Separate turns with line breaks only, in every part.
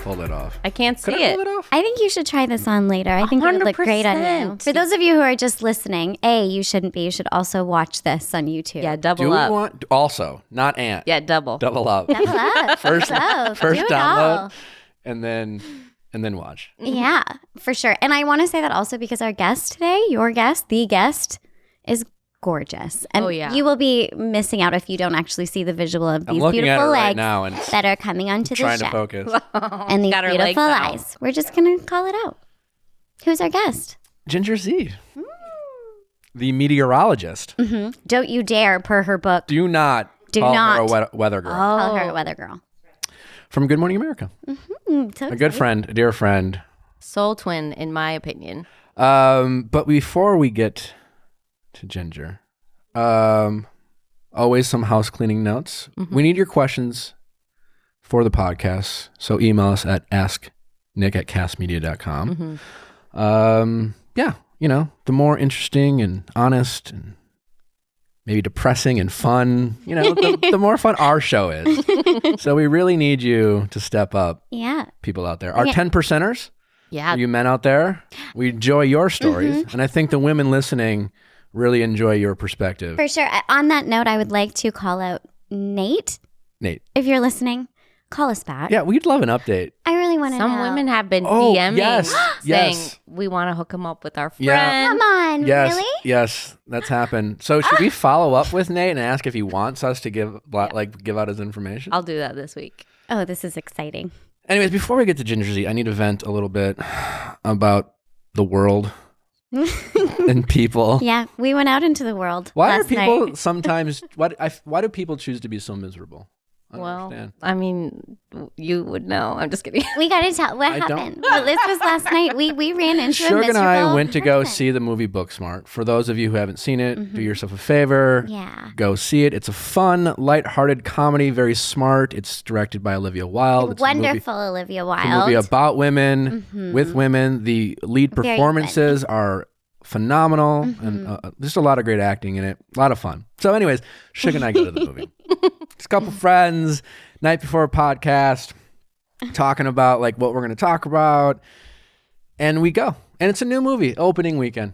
pull it off.
I can't see
Could I pull it off?
I think you should try this on later. I think it would look great on you.
100%.
For those of you who are just listening, you shouldn't be. You should also watch this on YouTube.
Yeah, double
Do we
up.
want also not ant?
Yeah, double.
Double up.
Double up.
First
Do both. Do it
download,
all.
and then watch.
Yeah, for sure. And I want to say that also because our guest today, your guest, the guest, is gorgeous. And you will be missing out if you don't actually see the visual of these beautiful legs
now and
that are coming onto the
trying
show.
to focus.
And these beautiful eyes. We're just going to call it out. Who's our guest?
Ginger Zee, the meteorologist.
Mm-hmm. Don't you dare, per her book.
Do not call her a weather girl.
Call her a weather girl.
From Good Morning America.
Mm-hmm.
A good friend, a dear friend.
Soul twin, in my opinion.
But before we get to Ginger, always some house cleaning notes. We need your questions for the podcast. So email us at asknick@castmedia.com. Yeah, the more interesting and honest and maybe depressing and fun, the more fun our show is. So we really need you to step up.
Yeah.
People out there. Our 10%ers.
Yeah.
You men out there, we enjoy your stories. And I think the women listening really enjoy your perspective.
For sure. On that note, I would like to call out Nate. If you're listening, call us back.
Yeah, we'd love an update.
I really want to know.
Some women have been DMing saying,
yes.
we want to hook them up with our friend.
Yeah.
Come on, really?
Yes, that's happened. So should we follow up with Nate and ask if he wants us to give out his information?
I'll do that this week.
Oh, this is exciting.
Anyways, before we get to Ginger Zee, I need to vent a little bit about the world and people.
Yeah, we went out into the world.
Why
last
are people
night.
sometimes? Why do people choose to be so miserable? I don't understand.
I mean, you would know. I'm just kidding.
We got to tell what happened. Well, this was last night. We ran into a
Suge
miserable
and I went to go
person.
see the movie Booksmart. For those of you who haven't seen it, do yourself a favor.
Yeah.
Go see it. It's a fun, lighthearted comedy, very smart. It's directed by Olivia Wilde. It's
Wonderful Olivia Wilde.
It's a movie about women, with women. The lead performances are phenomenal, and just a lot of great acting in it. A lot of fun. So anyways, Suge and I go to the movie. Just a couple friends, night before a podcast, talking about what we're going to talk about. And we go. And it's a new movie, opening weekend.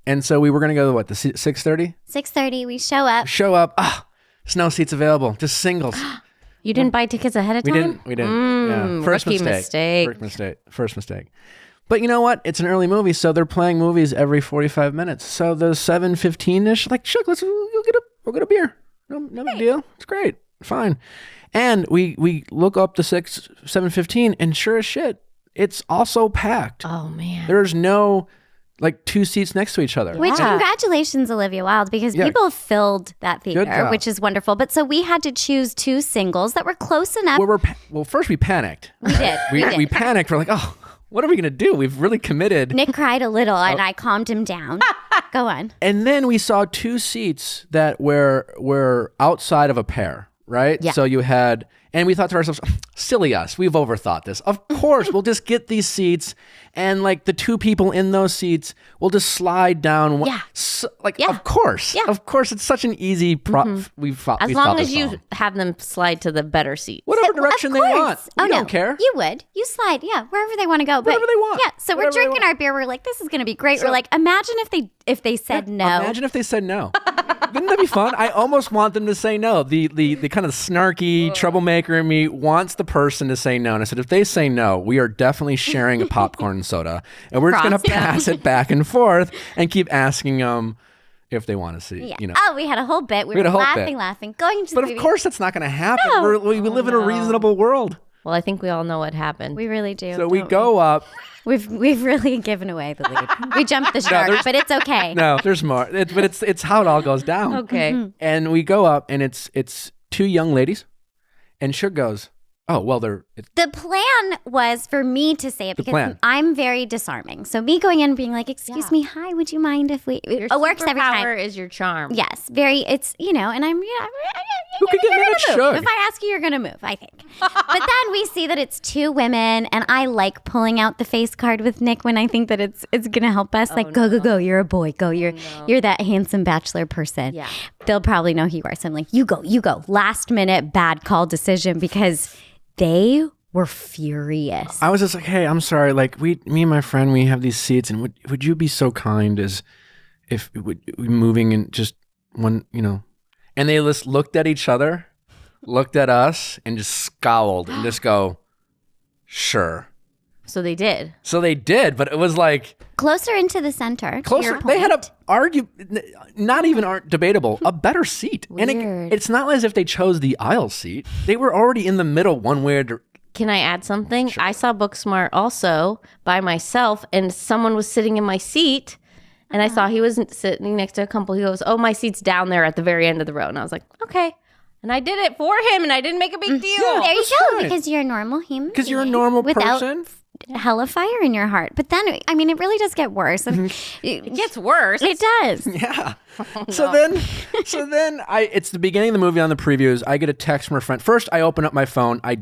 And so we were going to go to the 6:30?
6:30, we show up.
There's no seats available, just singles.
You didn't buy tickets ahead of time?
We didn't. Yeah. First
rookie mistake.
First mistake. But you know what? It's an early movie, so they're playing movies every 45 minutes. So the 7:15-ish, Chuck, we'll get a beer. No big deal. It's great. Fine. And we look up the 7:15, and sure as shit, it's also packed.
Oh, man.
There's no two seats next to each other.
Which, congratulations, Olivia Wilde, because people filled that theater, which is wonderful. But so we had to choose two singles that were close enough.
Well, first we panicked.
We did.
We panicked. We're like, oh, what are we going to do? We've really committed.
Nick cried a little, and I calmed him down. Go on.
And then we saw two seats that were outside of a pair, right?
Yeah.
So you had, and we thought to ourselves, silly us, we've overthought this. Of course, we'll just get these seats, and the two people in those seats will just slide down.
Yeah.
Of course.
Yeah.
Of course, it's such an easy
As long as you have them slide to the better seat.
Whatever direction they want. We don't
no.
care.
You would. You slide, wherever they want to go.
Wherever they want.
Yeah, so we're
Whatever they
drinking our beer. We're like, this is going to be great. We're like, imagine if they said no.
Imagine if they said no. Wouldn't that be fun? I almost want them to say no. The kind of snarky troublemaker in me wants the person to say no. And I said, if they say no, we are definitely sharing a popcorn and soda. And we're just going to pass it back and forth and keep asking them if they want to see.
Yeah. Oh, we had a whole bit. We were laughing, going to the movie.
But of course that's not going to happen.
No.
We live in a reasonable world.
Well, I think we all know what happened.
We really do.
So we go up.
We've really given away the lead. We jumped the shark, but it's okay.
No, there's more. But it's how it all goes down.
Okay.
And we go up, and it's two young ladies, and Suge goes, oh, well,
The plan was for me to say it because
plan.
I'm very disarming. So me going in and being like, excuse me, hi, would you mind if we...
Your
it works every time.
superpower is your charm.
Yes, very, it's, and I'm...
Who could get mad at Suge?
If I ask you, you're going to move, I think. But then we see that it's two women, and I like pulling out the face card with Nick when I think that it's going to help us. Go, you're a boy, go, you're that handsome bachelor person.
Yeah.
They'll probably know who you are. So I'm like, you go. Last minute bad call decision because they were furious.
I was just like, hey, I'm sorry. Like me and my friend, we have these seats, and would you be so kind as if we moving in just one, and they just looked at each other, looked at us, and just scowled and just go, sure.
So they did.
But it was like
closer into the center.
Closer. They had not even debatable, a better seat.
Weird.
And it's not as if they chose the aisle seat. They were already in the middle one way.
Can I add something?
Sure.
I saw Booksmart also by myself, and someone was sitting in my seat, and I saw he was sitting next to a couple. He goes, "Oh, my seat's down there at the very end of the row," and I was like, "Okay." And I did it for him, and I didn't make a big deal.
Yeah, there you go,
fine.
Because you're a normal human.
Because you're a normal person.
Hella fire in your heart. But then, I mean, it really does get worse.
It gets worse.
It does.
Yeah. So then it's the beginning of the movie on the previews. I get a text from a friend. First, I open up my phone. I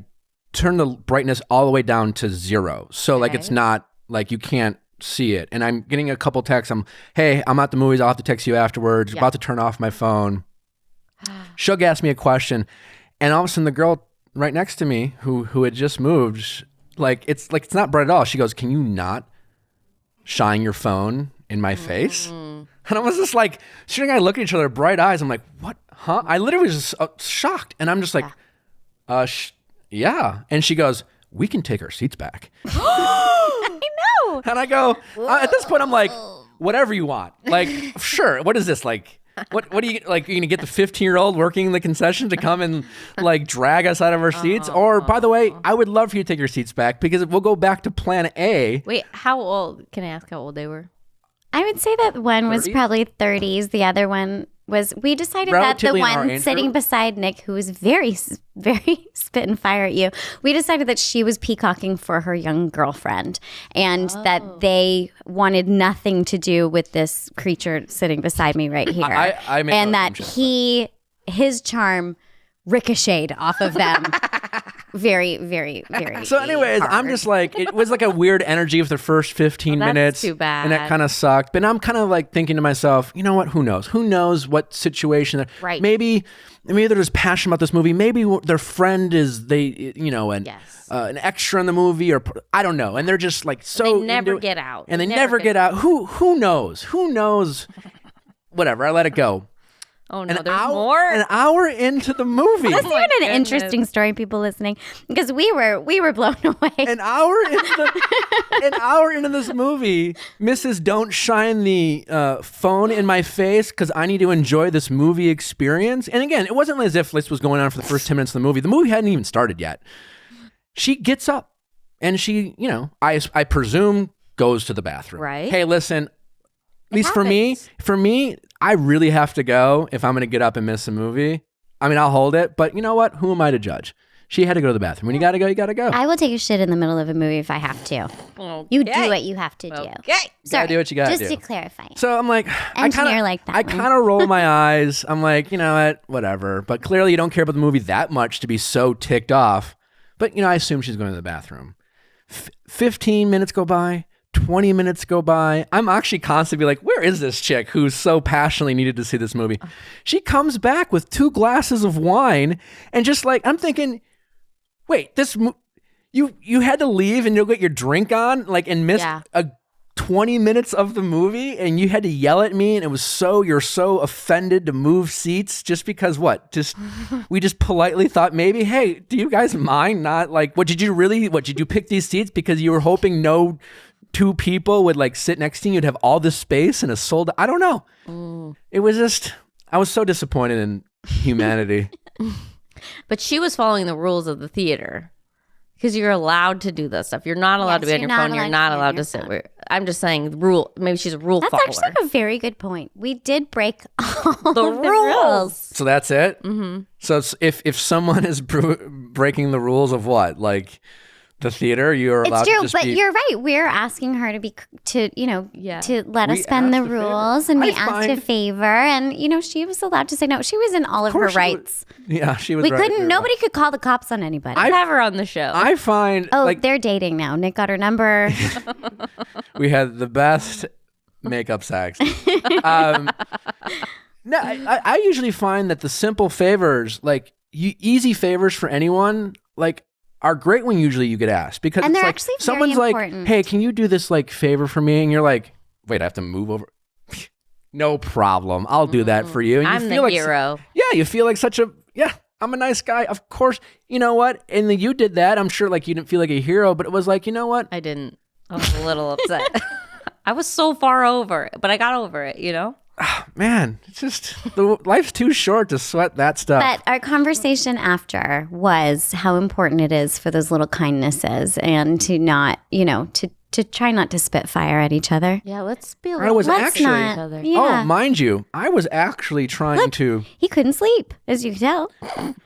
turn the brightness all the way down to 0. So like it's not like you can't see it. And I'm getting a couple texts. Hey, I'm at the movies. I'll have to text you afterwards. About to turn off my phone. Shug asked me a question, and all of a sudden the girl right next to me who had just moved, it's not bright at all. She goes, "Can you not shine your phone in my face?" And I was just like, she and I look at each other, bright eyes. I'm like, "What? Huh?" I literally was just shocked, and I'm just like, yeah. And she goes, "We can take our seats back."
I know.
And I go, at this point, I'm like, whatever you want. Like, sure. What is this like? What do you like? You're gonna get the 15-year-old working in the concession to come and like drag us out of our seats? Or by the way, I would love for you to take your seats back because we'll go back to Plan A.
Wait, how old? Can I ask how old they were?
I would say that one was
30s?
probably 30s. The other one was. We decided that the
Relatively in our
one
age
sitting
group?
beside Nick, who was very, very spit and fire at you, we decided that she was peacocking for her young girlfriend, and that they wanted nothing to do with this creature sitting beside me right here,
I make
and
no
that
assumption,
his charm ricocheted off of them. Very, very, very.
So anyways,
hard.
I'm just like, it was like a weird energy for the first 15
that's
minutes.
too bad.
And that kind of sucked. But I'm kind of like thinking to myself, you know what? Who knows? Who knows what situation?
Right.
Maybe they're just passionate about this movie. Maybe their friend is an extra in the movie, or I don't know. And they're just like so
They never get out.
And they never get out. Who knows? Who knows? Whatever. I let it go.
Oh no, there's more.
An hour into the movie.
Let's hear an interesting story, people listening, because we were blown away.
An hour into this movie, Mrs. Don't shine the phone in my face because I need to enjoy this movie experience. And again, it wasn't as if this was going on for the first 10 minutes of the movie. The movie hadn't even started yet. She gets up and she, I presume goes to the bathroom.
Right.
Hey, listen, at least for me, I really have to go if I'm going to get up and miss a movie. I mean, I'll hold it, but you know what? Who am I to judge? She had to go to the bathroom. When you got to go, you got to go.
I will take a shit in the middle of a movie if I have to.
Okay.
You do what you have to do.
Okay.
Sorry,
do what you gotta
just
do.
to clarify.
So I'm like, I kind of roll my eyes. I'm like, you know what? Whatever. But clearly you don't care about the movie that much to be so ticked off. But, I assume she's going to the bathroom. 15 minutes go by. 20 minutes go by. I'm actually constantly like, where is this chick who's so passionately needed to see this movie? She comes back with 2 glasses of wine and just like, I'm thinking, wait, you had to leave and you'll get your drink on and miss 20 minutes of the movie and you had to yell at me and you're so offended to move seats just because we just politely thought maybe, hey, do you guys mind not did you pick these seats because you were hoping no 2 people would sit next to you, you'd have all this space and a sold. I don't know. It was just, I was so disappointed in humanity.
But she was following the rules of the theater because you're allowed to do this stuff. You're not allowed to be on your phone. You're not allowed to sit where. I'm just saying rule. Maybe she's a rule follower.
That's actually a very good point. We did break all
the
of the
rules.
So that's it. Mm-hmm. So it's, if someone is breaking the rules of what, the theater, you're allowed to just
but you're right. We're asking her to let us bend the rules, and we asked a favor, and she was allowed to say no. She was in all of her rights.
Yeah, she was.
We couldn't. Nobody could call the cops on anybody.
I have her on the show.
I find.
They're dating now. Nick got her number.
We had the best makeup sex. No, I usually find that the simple favors, easy favors for anyone, are great when usually you get asked because
And
it's
they're
like
actually very
someone's like,
important.
hey, can you do this like favor for me? And you're like, wait, I have to move over. No problem. I'll do that for you. And
I'm
you
the
feel like,
hero.
Yeah, you feel like I'm a nice guy. Of course. You know what? And then you did that. I'm sure like you didn't feel like a hero, but it was like, you know what?
I didn't. I was a little upset. I was so far over it, but I got over it, you know?
Man, it's just life's too short to sweat that stuff.
But our conversation after was how important it is for those little kindnesses and to not, to try not to spit fire at each other.
Yeah, let's be a
I was
little
actually-
nice to each other.
Yeah.
Oh, mind you, I was actually trying to.
He couldn't sleep, as you can tell.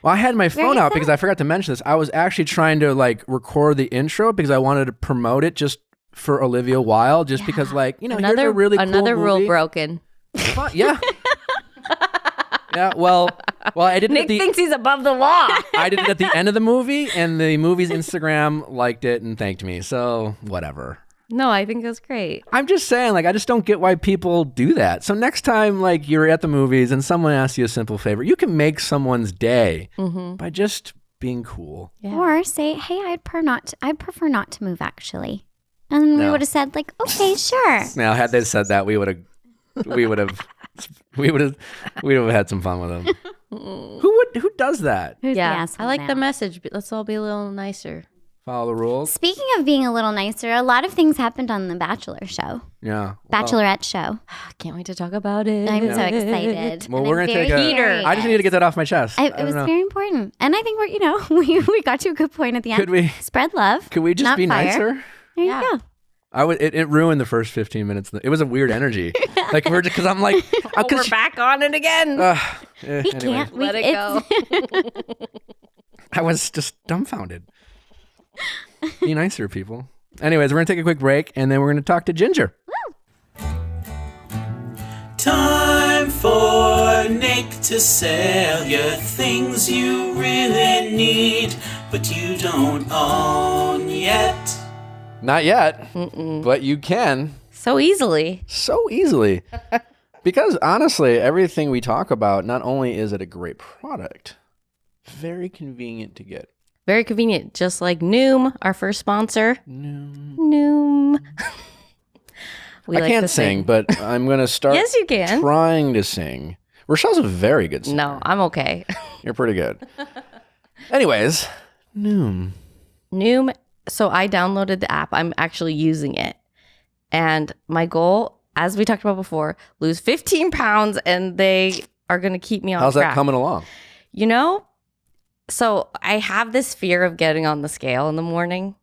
Well, I had my phone
Very
out
sad.
because I forgot to mention this. I was actually trying to like record the intro because I wanted to promote it just for Olivia Wilde, just because like here's a really cool
rule
movie.
broken.
Yeah. Yeah. Well, I did it.
Nick thinks he's above the law.
I did it at the end of the movie, and the movie's Instagram liked it and thanked me. So whatever.
No, I think that's great.
I'm just saying, like, I just don't get why people do that. So next time, like, you're at the movies and someone asks you a simple favor, you can make someone's day by just being cool.
Yeah.
Or say, hey, I'd prefer not to move, actually. And we
No.
would have said, like, okay, sure.
Now, had they said that, we would have had some fun with them. Who does that?
Who's the
Yeah,
asshole
I like
now?
the message. But let's all be a little nicer.
Follow the rules.
Speaking of being a little nicer, a lot of things happened on the Bachelor show.
Yeah.
Bachelorette show.
Can't wait to talk about it.
I'm so excited.
Well,
And
we're
I'm
gonna take
very
a. I just need to get that off my chest.
It was very important. And I think we got to a good point at the end.
Could we?
Spread love.
Could we just
not
be
fire.
nicer?
There
Yeah.
you go.
It ruined the first 15 minutes. It was a weird energy. Like we're just because I'm like
We're back on it again.
We
anyways.
can't.
Let it go.
I was just dumbfounded. Be nicer, people. Anyways, we're gonna take a quick break and then we're gonna talk to Ginger.
Time for Nick to sell you things you really need, but you don't own yet.
Not yet, but you can
So easily.
so easily. Because honestly, everything we talk about, not only is it a great product, very convenient to get.
Very convenient. Just like Noom, our first sponsor. Noom. We
I
like
can't
to
sing, but I'm gonna start
Yes, you can.
trying to sing. Rochelle's a very good singer.
No, I'm okay.
You're pretty good. Anyways, Noom.
Noom. So I downloaded the app. I'm actually using it. And my goal, as we talked about before, lose 15 pounds and they are going to keep me on
How's
track.
that coming along?
So I have this fear of getting on the scale in the morning.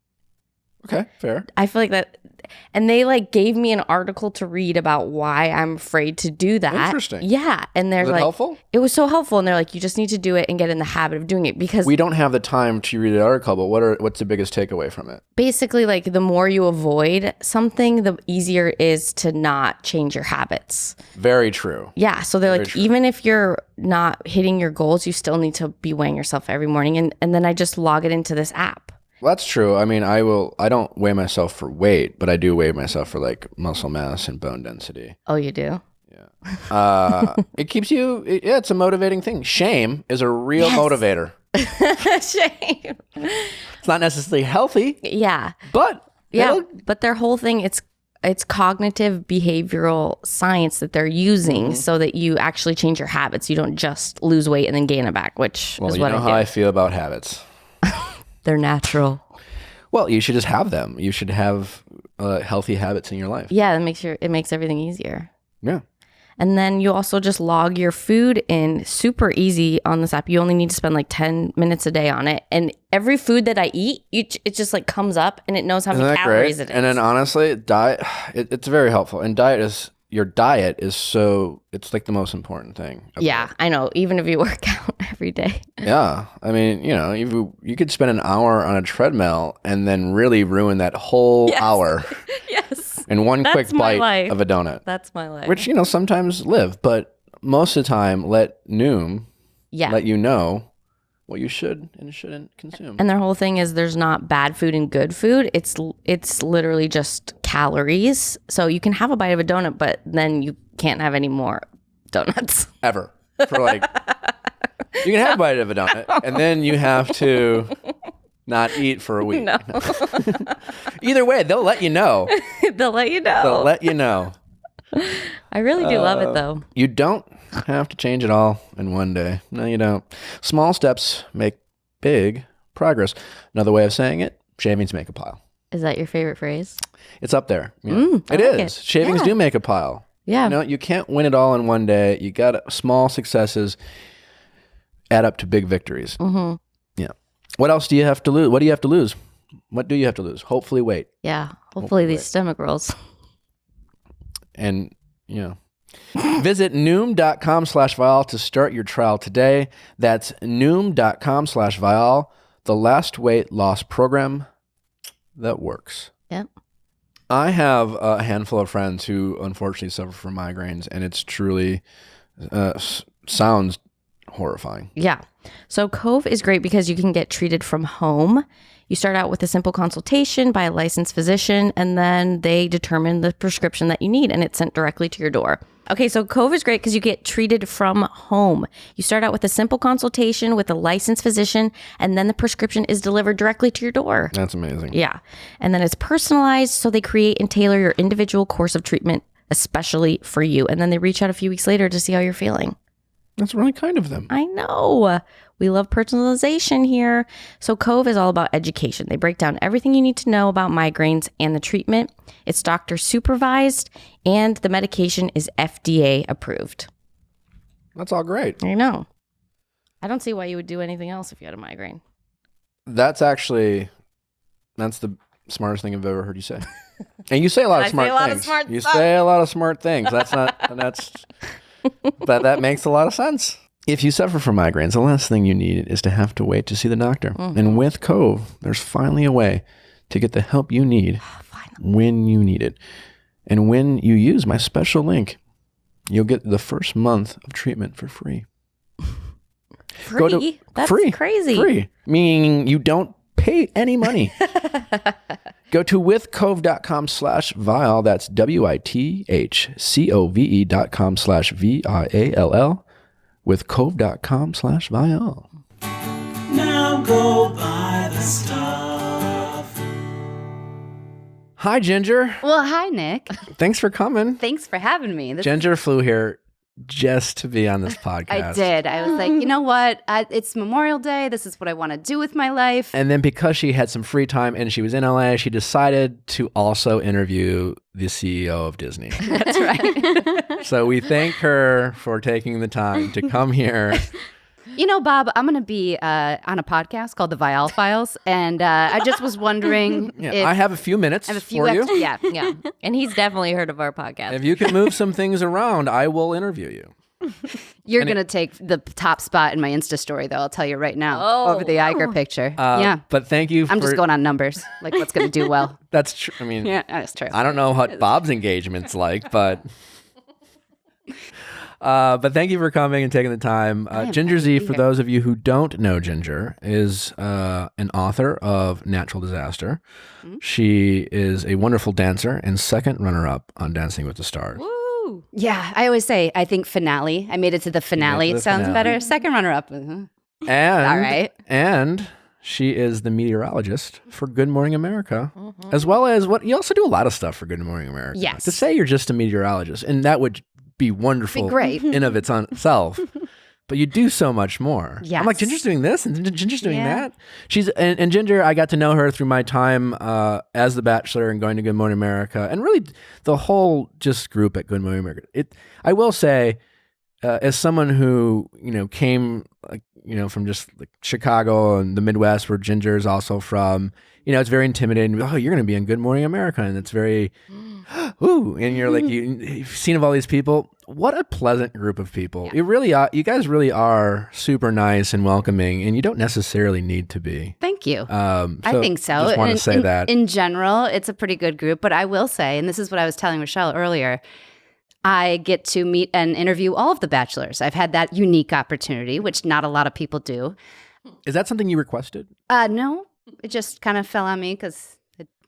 Okay, fair.
I feel like that. And they like gave me an article to read about why I'm afraid to do that.
Interesting.
Yeah. And they're
Was it
like,
helpful?
It was so helpful. And they're like, you just need to do it and get in the habit of doing it because
We don't have the time to read the article, but what's the biggest takeaway from it?
basically like the more you avoid something, the easier it is to not change your habits.
Very true.
Yeah. So they're
Very
like,
true.
even if you're not hitting your goals, you still need to be weighing yourself every morning. And then I just log it into this app.
Well, that's true. I mean, I don't weigh myself for weight, but I do weigh myself for like muscle mass and bone density.
Oh, you do?
It keeps you, it's a motivating thing. Shame is a real motivator.
Shame.
It's not necessarily healthy,
Yeah.
but
Yeah.
it'll-
But their whole thing, it's cognitive behavioral science that they're using so that you actually change your habits. You don't just lose weight and then gain it back, which
well,
is
you
what
know
I
how
do.
I feel about habits.
They're natural.
Well, you should just have them. You should have healthy habits in your life.
Yeah, it makes everything easier.
Yeah.
And then you also just log your food in super easy on this app. You only need to spend like 10 minutes a day on it. And every food that I eat, it just like comes up and it knows how
Isn't
many
that
calories
great?
it is.
And then honestly, diet, it's very helpful. And your diet is so, it's like the most important thing.
yeah, I know. Even if you work out every day.
Yeah. I mean, you could spend an hour on a treadmill and then really ruin that whole hour
Yes.
in one
That's
quick
my
bite
life.
of a donut,
That's my life.
which, sometimes live, but most of the time let Noom
yeah.
let you know what you should and shouldn't consume.
And their whole thing is there's not bad food and good food. It's literally just calories. So you can have a bite of a donut, but then you can't have any more donuts.
Ever. For like, you can have a bite of a donut and then you have to not eat for a week.
No.
Either way, they'll let you know.
They'll let you know.
They'll let you know.
I really do love it, though.
You don't have to change it all in one day. No, you don't. Small steps make big progress. Another way of saying it, shavings make a pile.
Is that your favorite phrase?
It's up there. Yeah.
I
It
like
is.
it.
Shavings do make a pile.
Yeah.
You know, you can't win it all in one day. You got small successes add up to big victories.
Mm-hmm.
Yeah. What else do you have to lose? What do you have to lose? What do you have to lose? Hopefully weight.
Yeah. Hopefully these stomach rolls.
And, visit noom.com/Viall to start your trial today. That's noom.com/Viall, the last weight loss program that works.
Yep.
I have a handful of friends who unfortunately suffer from migraines, and it's truly sounds horrifying.
Yeah. So Cove is great because you can get treated from home. You start out with a simple consultation by a licensed physician, and then they determine the prescription that you need, and it's sent directly to your door. Okay, so Cove is great because you get treated from home. You start out with a simple consultation with a licensed physician, and then the prescription is delivered directly to your door.
That's amazing.
Yeah. And then it's personalized, so they create and tailor your individual course of treatment, especially for you. And then they reach out a few weeks later to see how you're feeling.
That's really kind of them.
I know. We love personalization here. So Cove is all about education. They break down everything you need to know about migraines and the treatment. It's doctor supervised, and the medication is FDA approved.
That's all great.
I know. I don't see why you would do anything else if you had a migraine.
That's the smartest thing I've ever heard you say. And you say a lot of smart things. You say a lot of smart things. That makes a lot of sense. If you suffer from migraines, the last thing you need is to have to wait to see the doctor. Mm-hmm. And with Cove, there's finally a way to get the help you need when you need it. And when you use my special link, you'll get the first month of treatment for free.
Free? That's crazy.
Free, meaning you don't pay any money. Go to withcove.com/Viall. That's withcove.com/VIALL. Withcove.com/Viall.
Now go buy the stuff.
Hi, Ginger.
Well, hi, Nick.
Thanks for coming.
Thanks for having me.
Ginger flew here just to be on this podcast.
I did. I was like, you know what? It's Memorial Day. This is what I want to do with my life.
And then because she had some free time and she was in LA, she decided to also interview the CEO of Disney.
That's right.
So we thank her for taking the time to come here.
You know, Bob, I'm going to be on a podcast called The Viall Files, and I just was wondering if
I have a few minutes for you.
Yeah.
And he's definitely heard of our podcast.
If you can move some things around, I will interview you.
You're going to take the top spot in my Insta story, though, I'll tell you right now, over the Iger picture. Yeah.
But thank you
I'm just going on numbers, like what's going to do well.
That's true. I mean,
yeah, that's true.
I don't know what Bob's engagement's like, but... But thank you for coming and taking the time. Ginger Zee, for those of you who don't know Ginger, is an author of Natural Disaster. Mm-hmm. She is a wonderful dancer and second runner-up on Dancing with the Stars.
Woo!
Yeah, I always say, I think finale. I made it to the finale. It sounds better. Second runner-up.
And,
all right.
And she is the meteorologist for Good Morning America, as well as you also do a lot of stuff for Good Morning America.
Yes.
To say you're just a meteorologist, and that would be wonderful,
great
in of its own self, but you do so much more.
Yes.
I'm like, Ginger's doing this and Ginger's doing that. She's and Ginger, I got to know her through my time as the Bachelor and going to Good Morning America, and really the whole just group at Good Morning America. I will say, as someone who came from just like Chicago and the Midwest, where Ginger is also from, it's very intimidating. Oh, you're going to be in Good Morning America, and it's very ooh, and you're like, you've seen of all these people. What a pleasant group of people. Yeah. You guys really are super nice and welcoming, and you don't necessarily need to be.
Thank you.
I
think so.
Just want to say that.
In general, it's a pretty good group, but I will say, and this is what I was telling Rochelle earlier, I get to meet and interview all of the Bachelors. I've had that unique opportunity, which not a lot of people do.
Is that something you requested?
No, it just kind of fell on me because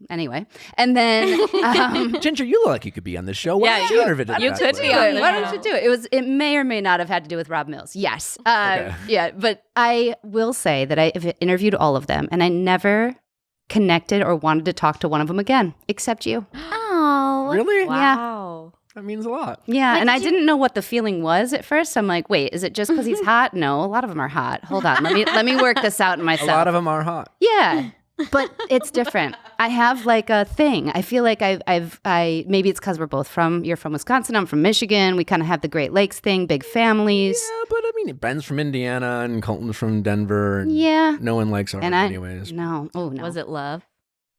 Anyway, and then
Ginger, you look like you could be on this show. Why don't you interview the
you could
Bachelor?
be on
Why don't you do it? It may or may not have had to do with Rob Mills. Yes. Yeah. But I will say that I've interviewed all of them, and I never connected or wanted to talk to one of them again, except you.
Oh.
Really?
Wow.
That means a lot.
Yeah. And I didn't know what the feeling was at first. I'm like, wait, is it just because he's hot? No, a lot of them are hot. Hold on. Let me work this out in
A
myself.
lot of them are hot.
Yeah. But it's different. I have like a thing. I feel like I maybe it's because you're from Wisconsin, I'm from Michigan. We kind of have the Great Lakes thing, big families.
Yeah, but I mean, Ben's from Indiana and Colton's from Denver. And
Yeah.
no one likes our anyways.
No. Oh no.
Was it love?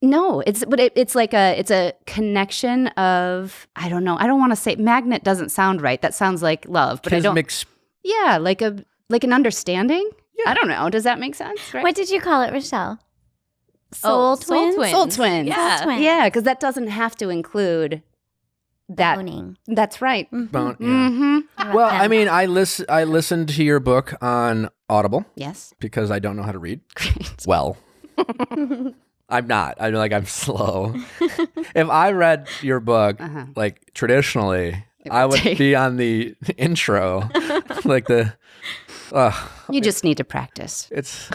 No, it's like a connection of, I don't know. I don't want to say magnet doesn't sound right. That sounds like love, but I don't. Yeah, like an understanding.
Yeah.
I don't know. Does that make sense? Right?
What did you call it, Rochelle? Soul twins?
Soul twins.
Yeah.
Soul twins.
Yeah, because that doesn't have to include that.
Boning.
That's right.
Bone, yeah.
Mm-hmm.
Well, I mean, I listened to your book on Audible
Yes.
because I don't know how to read.
Great.
Well, I'm not. I'm slow. If I read your book like traditionally, I would be on the intro, like the.
You just need to practice.
It's.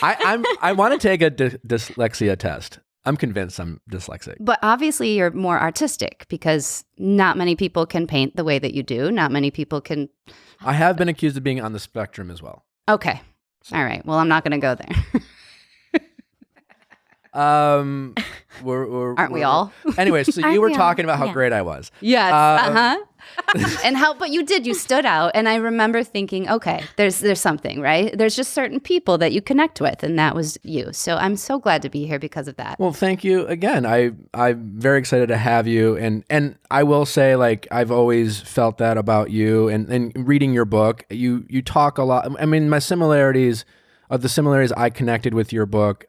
I want to take a dyslexia test. I'm convinced I'm dyslexic.
But obviously you're more artistic because not many people can paint the way that you do. Not many people can.
I have been accused of being on the spectrum as well.
Okay. All right. Well, I'm not going to go there.
Aren't
we all?
Anyway, so you were talking about how great I was.
Yes. And but you stood out. And I remember thinking, okay, there's something, right? There's just certain people that you connect with, and that was you. So I'm so glad to be here because of that.
Well, thank you again. I'm very excited to have you. And I will say, like, I've always felt that about you. And reading your book, you talk a lot. I mean, the similarities I connected with your book,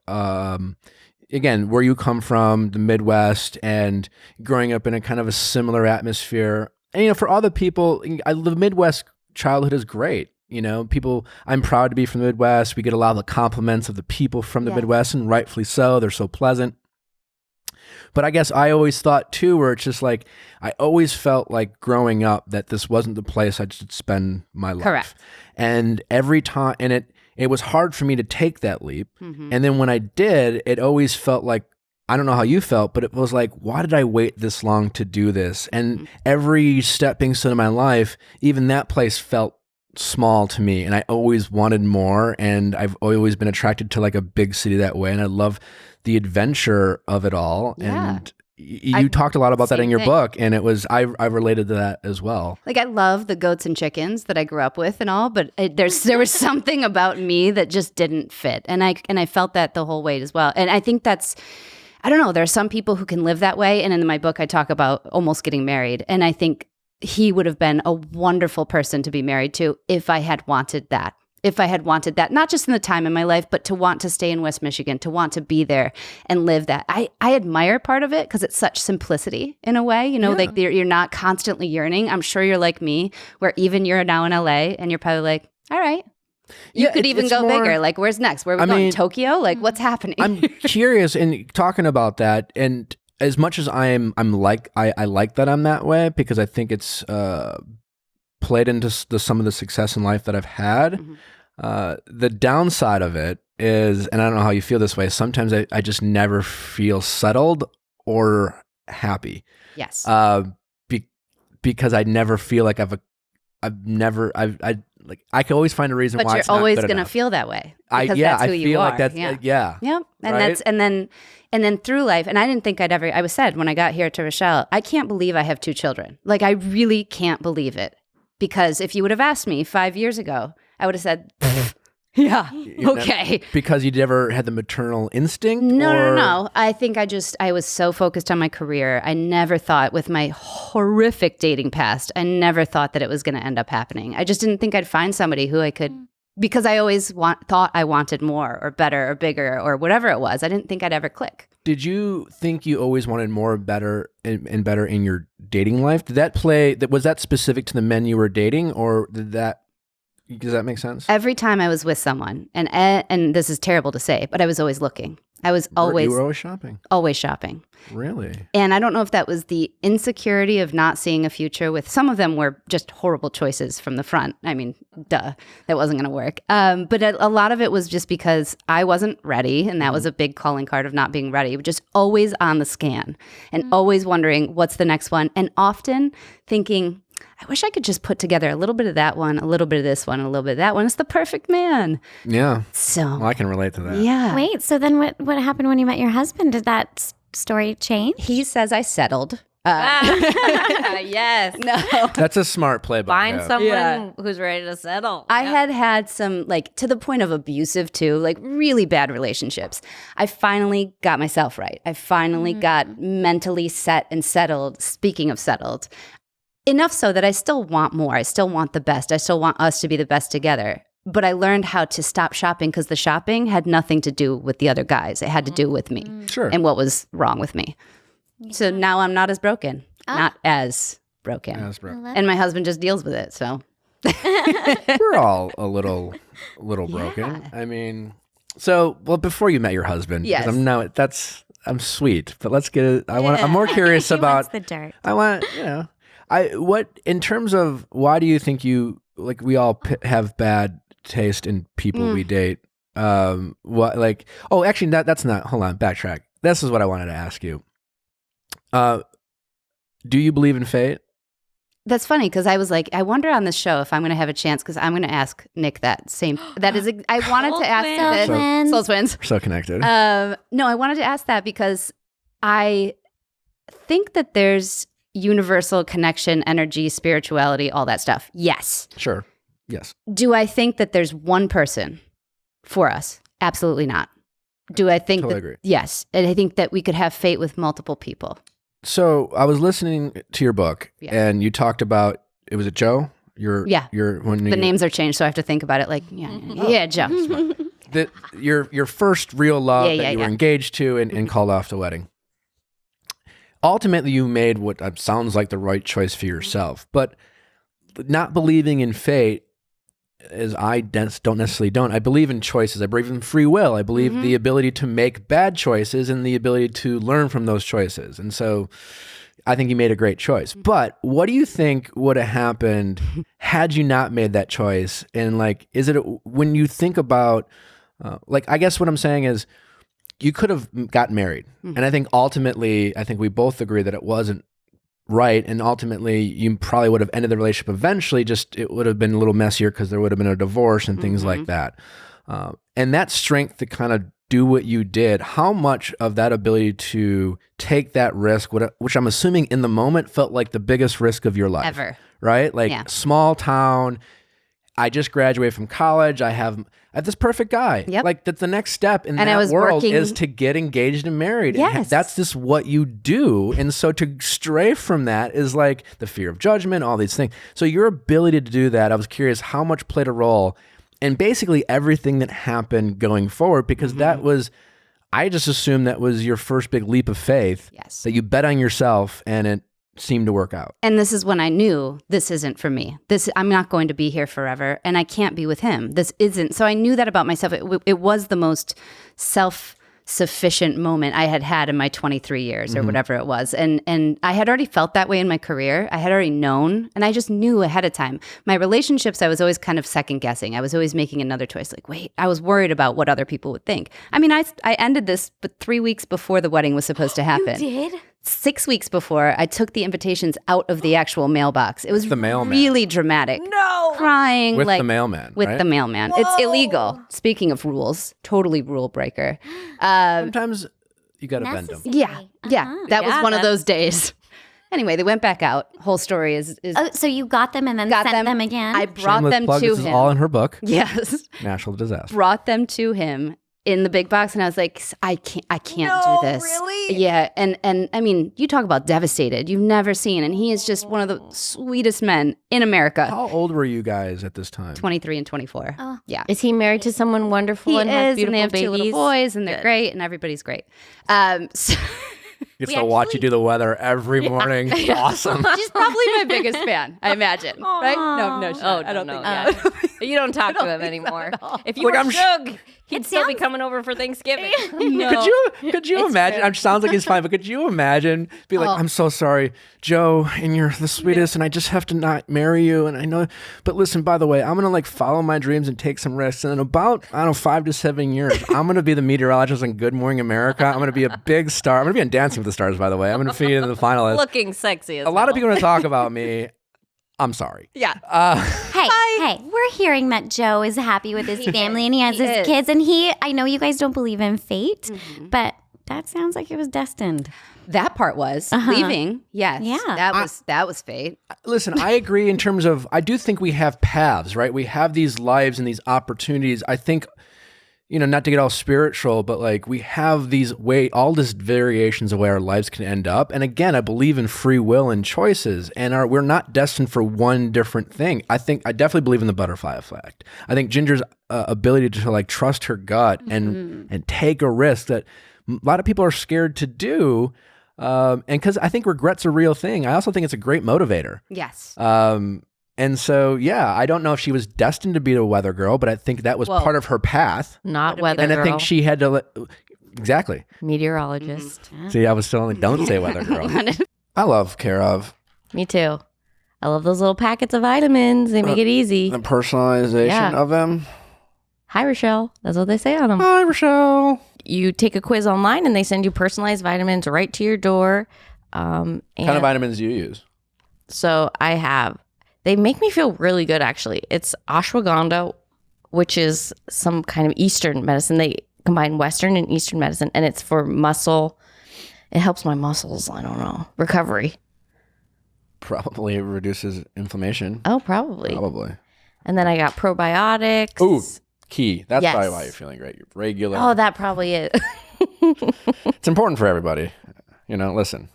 again, where you come from, the Midwest, and growing up in a kind of a similar atmosphere. And, for other people, the Midwest childhood is great. I'm proud to be from the Midwest. We get a lot of the compliments of the people from the Midwest, and rightfully so. They're so pleasant. But I guess I always thought, too, where it's just like, I always felt like growing up that this wasn't the place I should spend my life.
Correct.
And every time, and it was hard for me to take that leap. Mm-hmm. And then when I did, it always felt like, I don't know how you felt, but it was like, why did I wait this long to do this? And every stepping stone in my life, even that place felt small to me. And I always wanted more. And I've always been attracted to like a big city that way. And I love the adventure of it all. Yeah. And you talked a lot about that in your book, and it was I related to that as well. Like, I love the goats and chickens that I grew up with and all, but there was something about me that just didn't fit, and I felt that the whole way as well. And I think that's, I don't know, there are some people who can live that way, and in my book I talk about almost getting married, and I think he would have been a wonderful person to be married to if I had wanted that. If I had wanted that, not just in the time in my life, but to want to stay in West Michigan, to want to be there and live that. I admire part of it because it's such simplicity in a way, like you're not constantly yearning. I'm sure you're like me, where even you're now in LA and you're probably like, all right, you could even go bigger. Like, where's next? Where are we going? Tokyo? Like, what's happening? I'm curious in talking about that. And as much as I like that I'm that way, because I think it's played into some of the success in life that I've had. Mm-hmm. The downside of it is, and I don't know how you feel this way, sometimes I just never feel settled or happy. Yes. Because I never feel like I can always find a reason why. But you're always going to feel that way. Because that's who you are. Like that's, yeah. Yep. And right? And then through life, and I didn't think I was said when I got here to Rochelle, I can't believe I have 2 children. Like, I really can't believe it. Because if you would have asked me 5 years ago, I would have said, yeah, okay. Because you never had the maternal instinct? No. I think I was so focused on my career. I never thought, with my horrific dating past, I never thought that it was going to end up happening. I just didn't think I'd find somebody who I could, because I always thought I wanted more or better or bigger or whatever it was. I didn't think I'd ever click. Did you think you always wanted more, better, and better in your dating life? Did that was that specific to the men you were dating, or does that make sense? Every time I was with someone, and this is terrible to say, but I was always looking.
I was
You were always shopping.
always shopping.
Really?
And I don't know if that was the insecurity of not seeing a future with some of them were just horrible choices from the front. I mean, duh, that wasn't going to work. But a lot of it was just because I wasn't ready. And that was a big calling card of not being ready, just always on the scan and always wondering what's the next one. And often thinking, I wish I could just put together a little bit of that one, a little bit of this one, a little bit of that one. It's the perfect man.
Yeah.
So
Well, I can relate to that.
yeah.
Wait, so then what happened when you met your husband? Did that story change?
He says I settled.
Yes.
No.
That's a smart play by
Find
him.
someone
Yeah.
who's ready to settle.
I had some, like, to the point of abusive too, like really bad relationships. I finally got myself right. I finally got mentally set and settled. Speaking of settled, enough so that I still want more. I still want the best. I still want us to be the best together. But I learned how to stop shopping because the shopping had nothing to do with the other guys. It had to do with me
Sure.
and what was wrong with me. So now I'm not as broken. Not as broken.
That's right.
And my husband just deals with it. So
We're all a little broken. I mean, well, before you met your husband, 'cause
Yes.
I'm sweet, but let's get it. I'm more curious
He wants
about
the dirt.
I want, what in terms of why do you think we all have bad taste in people we date? Actually, that's not. Hold on, backtrack. This is what I wanted to ask you. Do you believe in fate?
that's funny because I was like, I wonder on this show if I'm going to have a chance because I'm going to ask Nick that same. That is, I wanted to ask that.
twins.
Soul twins.
We're so connected.
No, I wanted to ask that because I think that there's universal connection, energy, spirituality, all that stuff. Yes.
Sure. Yes.
Do I think that there's one person for us? Absolutely not. Do I think
Totally
that?
agree.
Yes. And I think that we could have fate with multiple people.
So I was listening to your book,
Yeah.
and you talked about was it Joe? Your
The names are changed, so I have to think about it. Like, yeah, Joe.
your first real love that you were engaged to and called off the wedding. Ultimately, you made what sounds like the right choice for yourself, but not believing in fate, as I don't necessarily. I believe in choices. I believe in free will. I believe the ability to make bad choices and the ability to learn from those choices. And so I think you made a great choice. But what do you think would have happened had you not made that choice? And is it when you think about, I guess what I'm saying is you could have gotten married. And I think ultimately, we both agree that it wasn't right. And ultimately, you probably would have ended the relationship eventually, just it would have been a little messier because there would have been a divorce and things like that. And that strength to kind of do what you did, how much of that ability to take that risk, which I'm assuming in the moment felt like the biggest risk of your life.
Ever.
Right? Small town, I just graduated from college. I have this perfect guy.
Yep.
That's the next step in
I
that
was
world
working-
is to get engaged and married.
Yes.
And that's just what you do. And so to stray from that is like the fear of judgment, all these things. So your ability to do that, I was curious how much played a role in basically everything that happened going forward, because that was, I just assumed that was your first big leap of faith.
Yes.
That you bet on yourself and it seemed to work out.
And this is when I knew this isn't for me. I'm not going to be here forever, and I can't be with him. This isn't. So I knew that about myself. It was the most self-sufficient moment I had had in my 23 years or whatever it was. And I had already felt that way in my career. I had already known, and I just knew ahead of time. My relationships, I was always kind of second guessing. I was always making another choice. Like, wait, I was worried about what other people would think. I mean, I ended this, but 3 weeks before the wedding was supposed to happen.
You did?
6 weeks before, I took the invitations out of the actual mailbox. It was
The mailman.
really dramatic. No. Crying.
With the mailman,
With
right?
the mailman. It's illegal. Speaking of rules, totally rule breaker.
Sometimes you got to bend them.
Yeah. Yeah. That was one of those days. Anyway, they went back out. Whole story is
Oh, so you got them and then
got
sent them again?
I brought
Shameless
them
plug,
to
this
him.
is all in her book,
Yes.
Natural Disaster.
Brought them to him in the big box, and I was like, I can't do this. Really? Yeah. And I mean, you talk about devastated. You've never seen, and he is just one of the sweetest men in America.
How old were you guys at this time?
23 and 24.
Oh.
Yeah.
Is he married to someone wonderful
He
and has
is,
beautiful
and they have
babies?
two little boys, and they're great, and everybo's great. So
Gets to watch you do the weather every morning. Awesome.
she's probably my biggest fan, I imagine. Right? No,
Oh,
I don't
no,
think.
yeah. You don't talk to him anymore. If you
Like,
were
I'm
Suge, he'd still be coming over for Thanksgiving.
No. Could you imagine? It sounds like he's fine, but could you imagine? Be like, I'm so sorry, Joe, and you're the sweetest, and I just have to not marry you, and I know. But listen, by the way, I'm gonna like follow my dreams and take some risks, and in about 5 to 7 years, I'm gonna be the meteorologist on Good Morning America. I'm gonna be a big star. I'm gonna be on Dancing with the Stars, by the way. I'm gonna be in the finalists.
Looking sexy as
A lot of people are gonna talk about me. I'm sorry.
Yeah.
Hey, we're hearing that Joe is happy with his family and he has his kids. And I know you guys don't believe in fate, but that sounds like it was destined.
That part was leaving. Yes.
Yeah.
That was fate.
Listen, I agree in terms of, I do think we have paths, right? We have these lives and these opportunities. I think, not to get all spiritual, but like we have all these variations of where our lives can end up. And again, I believe in free will and choices, and we're not destined for one different thing. I definitely believe in the butterfly effect. I think Ginger's ability to like trust her gut and take a risk that a lot of people are scared to do. And because I think regret's a real thing. I also think it's a great motivator.
Yes.
And so, yeah, I don't know if she was destined to be a weather girl, but I think that was part of her path.
Not weather
and
girl.
I think she had to exactly.
Meteorologist.
See, I was still only don't say weather girl. I love Care of.
Me too. I love those little packets of vitamins. They make it easy.
The personalization of them.
Hi, Rochelle. That's what they say on them.
Hi, Rochelle.
You take a quiz online and they send you personalized vitamins right to your door.
What kind of vitamins do you use?
So they make me feel really good, actually. It's ashwagandha, which is some kind of Eastern medicine. They combine Western and Eastern medicine, and it's for muscle. It helps my muscles. I don't know. Recovery.
Probably reduces inflammation.
Oh, probably.
Probably.
And then I got probiotics.
Ooh, key. That's
Yes.
probably why you're feeling great. You're regular.
Oh, that probably is.
It's important for everybody. Listen,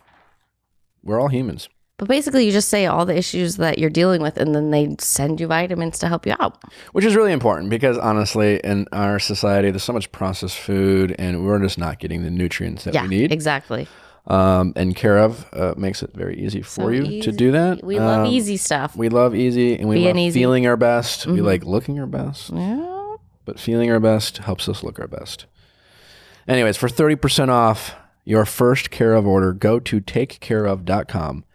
we're all humans.
But basically, you just say all the issues that you're dealing with, and then they send you vitamins to help you out.
Which is really important because honestly, in our society, there's so much processed food and we're just not getting the nutrients that we need.
Exactly.
And Care of makes it very easy for you to do that.
We love easy stuff.
We love easy and we
Being
love
easy.
feeling our best. We like looking our best.
Yeah.
But feeling our best helps us look our best. Anyways, for 30% off your first Care of order, go to takecareof.com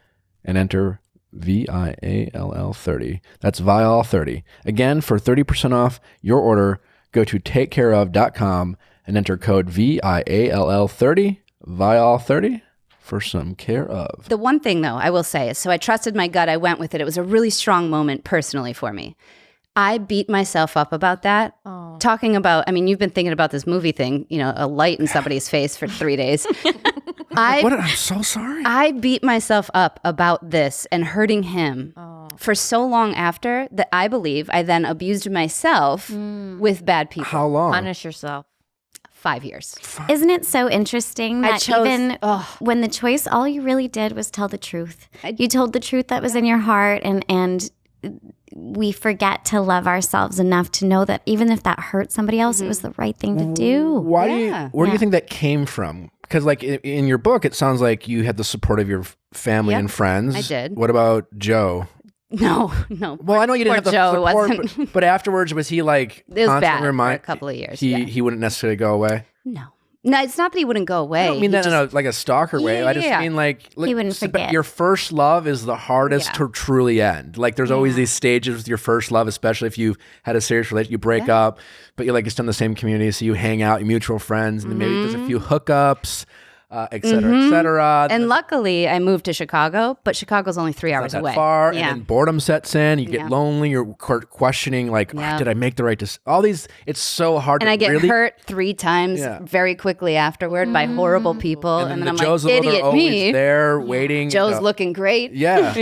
and enter VIALL 30. That's Viall 30. Again, for 30% off your order, go to takecareof.com and enter code VIALL 30, Viall 30, for some Care of.
The one thing, though, I will say is, so I trusted my gut. I went with it. It was a really strong moment personally for me. I beat myself up about that.
Oh.
Talking about, you've been thinking about this movie thing, a light in somebody's face for 3 days.
I'm so sorry.
I beat myself up about this and hurting him for so long after that I believe I then abused myself with bad people.
How long?
Punish yourself.
5 years.
Isn't it so interesting
I
that
chose-
even when the choice, all you really did was tell the truth. You told the truth that was in your heart, and we forget to love ourselves enough to know that even if that hurt somebody else, it was the right thing to do.
Where do you think that came from? Because like in your book, it sounds like you had the support of your family and friends.
I did.
What about Joe?
No.
Well, I know you didn't have the
Joe
support, but afterwards, was he like
It was bad
constantly
for a couple of years.
He wouldn't necessarily go away?
No, it's not that he wouldn't go away.
I don't mean that in a stalker way. I just mean like
He wouldn't forget.
Your first love is the hardest to truly end. Like there's always these stages with your first love, especially if you've had a serious relationship. You break up, but you're like it's in the same community, so you hang out, you mutual friends, and then maybe there's a few hookups. Et cetera, et cetera.
And luckily, I moved to Chicago, but Chicago's only 3 hours
Not
away.
that far,
Yeah.
and then boredom sets in. You get lonely. You're questioning, like, did I make the right decision? All these, it's so hard.
And
to
I get
really
hurt 3 times very quickly afterward by horrible people. And then I'm
Joe's
like,
little
idiot
always
me.
there waiting.
Joe's looking great.
Yeah.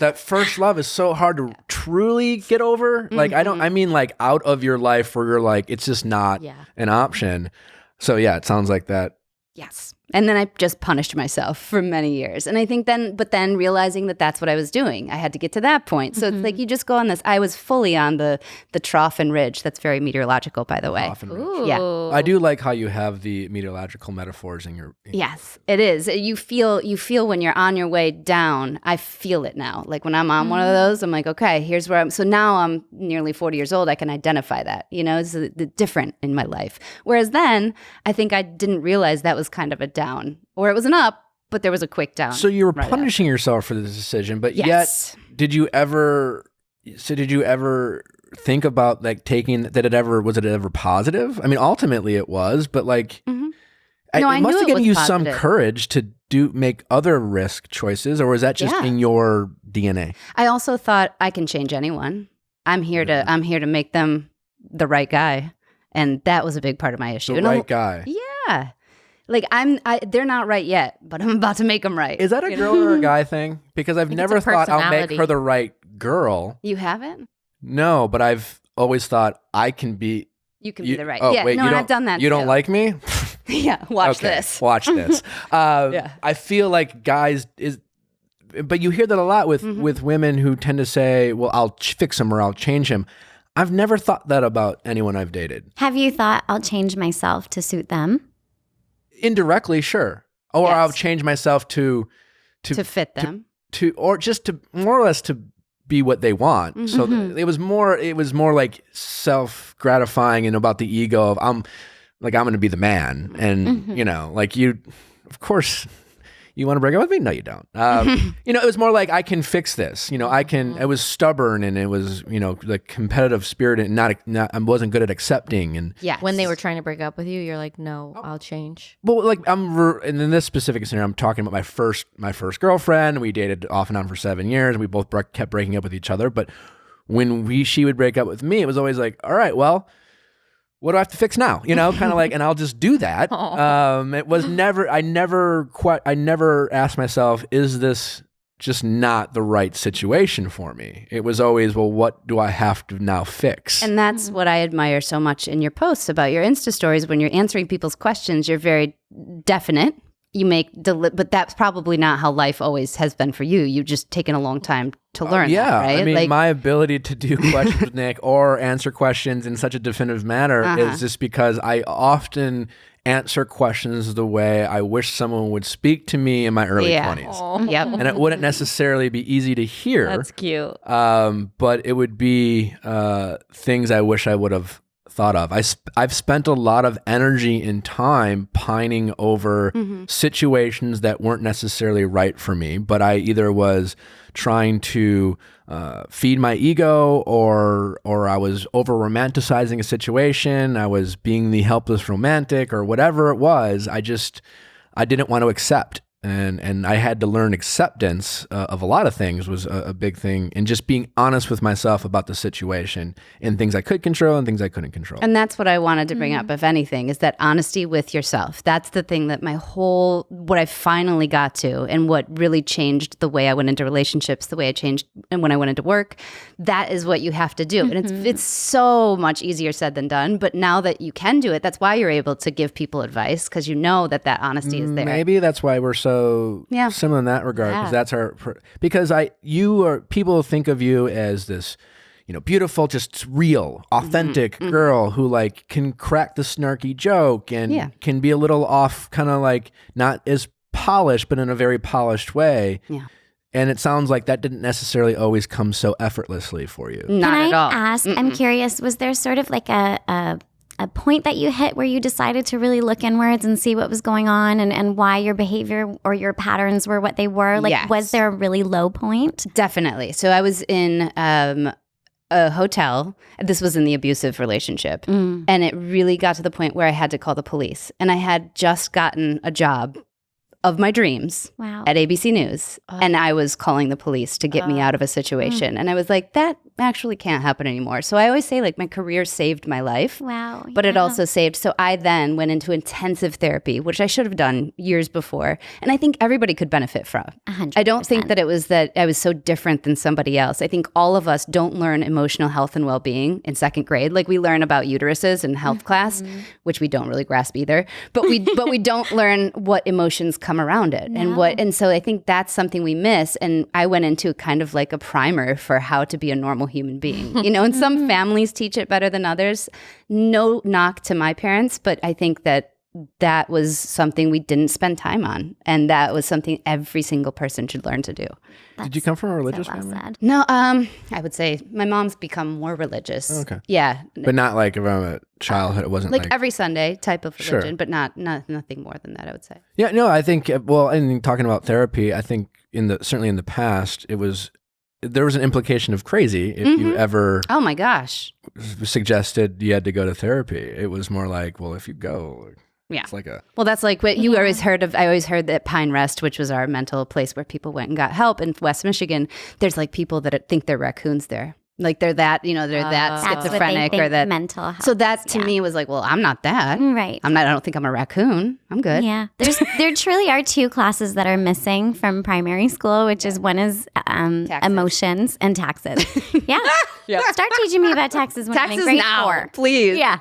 That first love is so hard to truly get over. Like, I mean like out of your life where you're like, it's just not an option. So yeah, it sounds like that.
Yes. And then I just punished myself for many years. And I think then realizing that that's what I was doing, I had to get to that point. So it's like you just go on this. I was fully on the trough and ridge. That's very meteorological, by the way.
Ooh.
Yeah.
I do like how you have the meteorological metaphors in your.
Yes, it is. You feel when you're on your way down. I feel it now. Like when I'm on one of those, I'm like, okay, here's where I'm. So now I'm nearly 40 years old. I can identify that. It's different in my life. Whereas then, I think I didn't realize that was kind of a down, or it was an up, but there was a quick down.
So you were punishing yourself for this decision, but
yes.
yet, did you ever think about like was it ever positive? I mean, ultimately it was, but like, it must have given you some courage to make other risk choices, or was that just in your DNA?
I also thought I can change anyone. I'm here to make them the right guy. And that was a big part of my issue.
The right guy.
Yeah. Like they're not right yet, but I'm about to make them right.
Is that a girl or a guy thing? Because I've never thought I'll make her the right girl.
You haven't?
No, but I've always thought I can be.
You can be the right.
Oh, wait,
I've done that.
You don't like me?
Yeah. Watch this.
Watch this. I feel like guys but you hear that a lot with women who tend to say, "Well, I'll fix him or I'll change him." I've never thought that about anyone I've dated.
Have you thought I'll change myself to suit them?
Indirectly, sure. Or I'll change myself to
fit them.
Or just to more or less to be what they want. So it was more like self-gratifying and about the ego of I'm going to be the man. And of course you want to break up with me? No, you don't. It was more like I can fix this. It was stubborn and it was, the competitive spirit and I wasn't good at accepting. And
when they were trying to break up with you, you're like, no, I'll change.
Well, like and in this specific scenario, I'm talking about my first girlfriend. We dated off and on for 7 years. And we both kept breaking up with each other. But when she would break up with me, it was always like, all right, well, what do I have to fix now? Kind of like, and I'll just do that. It was never, I never asked myself, is this just not the right situation for me? It was always, well, what do I have to now fix?
And that's what I admire so much in your posts about your Insta stories. When you're answering people's questions, you're very definite. You but that's probably not how life always has been for you. You've just taken a long time to learn that, right?
I mean, my ability to do questions with Nick or answer questions in such a definitive manner is just because I often answer questions the way I wish someone would speak to me in my early 20s.
Yep.
And it wouldn't necessarily be easy to hear.
That's cute.
But it would be things I wish I would have thought of. I've spent a lot of energy and time pining over situations that weren't necessarily right for me, but I either was trying to feed my ego or I was over romanticizing a situation. I was being the helpless romantic or whatever it was. I didn't want to accept. And I had to learn acceptance of a lot of things was a big thing, and just being honest with myself about the situation and things I could control and things I couldn't control.
And that's what I wanted to bring up, if anything, is that honesty with yourself. That's the thing that what I finally got to, and what really changed the way I went into relationships, the way I changed and when I went into work. That is what you have to do. And it's so much easier said than done. But now that you can do it, that's why you're able to give people advice, because you know that honesty is there.
Maybe that's why we're so similar in that regard, because that's people think of you as this, beautiful, just real, authentic girl who like can crack the snarky joke and can be a little off, kind of like not as polished, but in a very polished way. Yeah. And it sounds like that didn't necessarily always come so effortlessly for you.
Not at all.
Can I ask, I'm curious, was there sort of like a point that you hit where you decided to really look inwards and see what was going on and why your behavior or your patterns were what they were? Like, was there a really low point?
Definitely. So I was in a hotel. This was in the abusive relationship. And it really got to the point where I had to call the police. And I had just gotten a job of my dreams at ABC News. And I was calling the police to get me out of a situation. And I was like, that actually can't happen anymore. So I always say like my career saved my life.
Wow.
But it also saved. So I then went into intensive therapy, which I should have done years before. And I think everybody could benefit from.
100%.
I don't think that it was that I was so different than somebody else. I think all of us don't learn emotional health and well-being in second grade. Like we learn about uteruses in health class, which we don't really grasp either. But we don't learn what emotions come around it and so I think that's something we miss. And I went into kind of like a primer for how to be a normal human being. You know, and some families teach it better than others. No knock to my parents, but I think that was something we didn't spend time on. And that was something every single person should learn to do.
Did you come from a religious
So well
family?
said.
No, I would say my mom's become more religious.
Okay.
Yeah.
But not like around a childhood. It wasn't
Like
like
every Sunday type of religion,
Sure.
but nothing more than that, I would say.
Yeah, no, I think, well, and talking about therapy, I think certainly in the past, there was an implication of crazy if you ever
Oh my gosh.
suggested you had to go to therapy. It was more like, well, if you go,
Yeah.
it's like a,
Well, that's like what you always heard of. I always heard that Pine Rest, which was our mental place where people went and got help in West Michigan, there's like people that think they're raccoons there. Like they're that, they're that
That's what they
schizophrenic
think
or that
mental health.
So that to
yeah.
me was like, well, I'm not that.
Right.
I don't think I'm a raccoon. I'm good.
Yeah, there truly are two classes that are missing from primary school, which is one is emotions and taxes. Yeah, start teaching me about taxes when I'm in
Taxes
grade
now,
4.
please.
Yeah,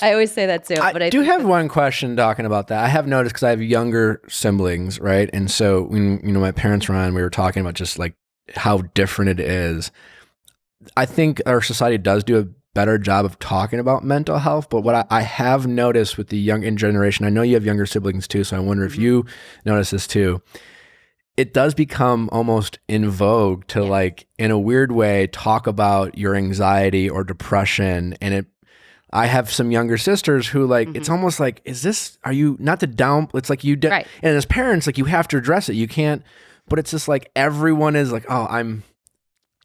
I always say that too. But
I do have one question talking about that. I have noticed because I have younger siblings, right? And so when my parents were on, we were talking about just like how different it is. I think our society does do a better job of talking about mental health, but what I have noticed with the younger generation, I know you have younger siblings too, so I wonder if you notice this too. It does become almost in vogue to like, in a weird way, talk about your anxiety or depression, and I have some younger sisters who like, it's almost like, are you not to down, it's like
Right.
And as parents, like you have to address it. You can't, but it's just like, everyone is like,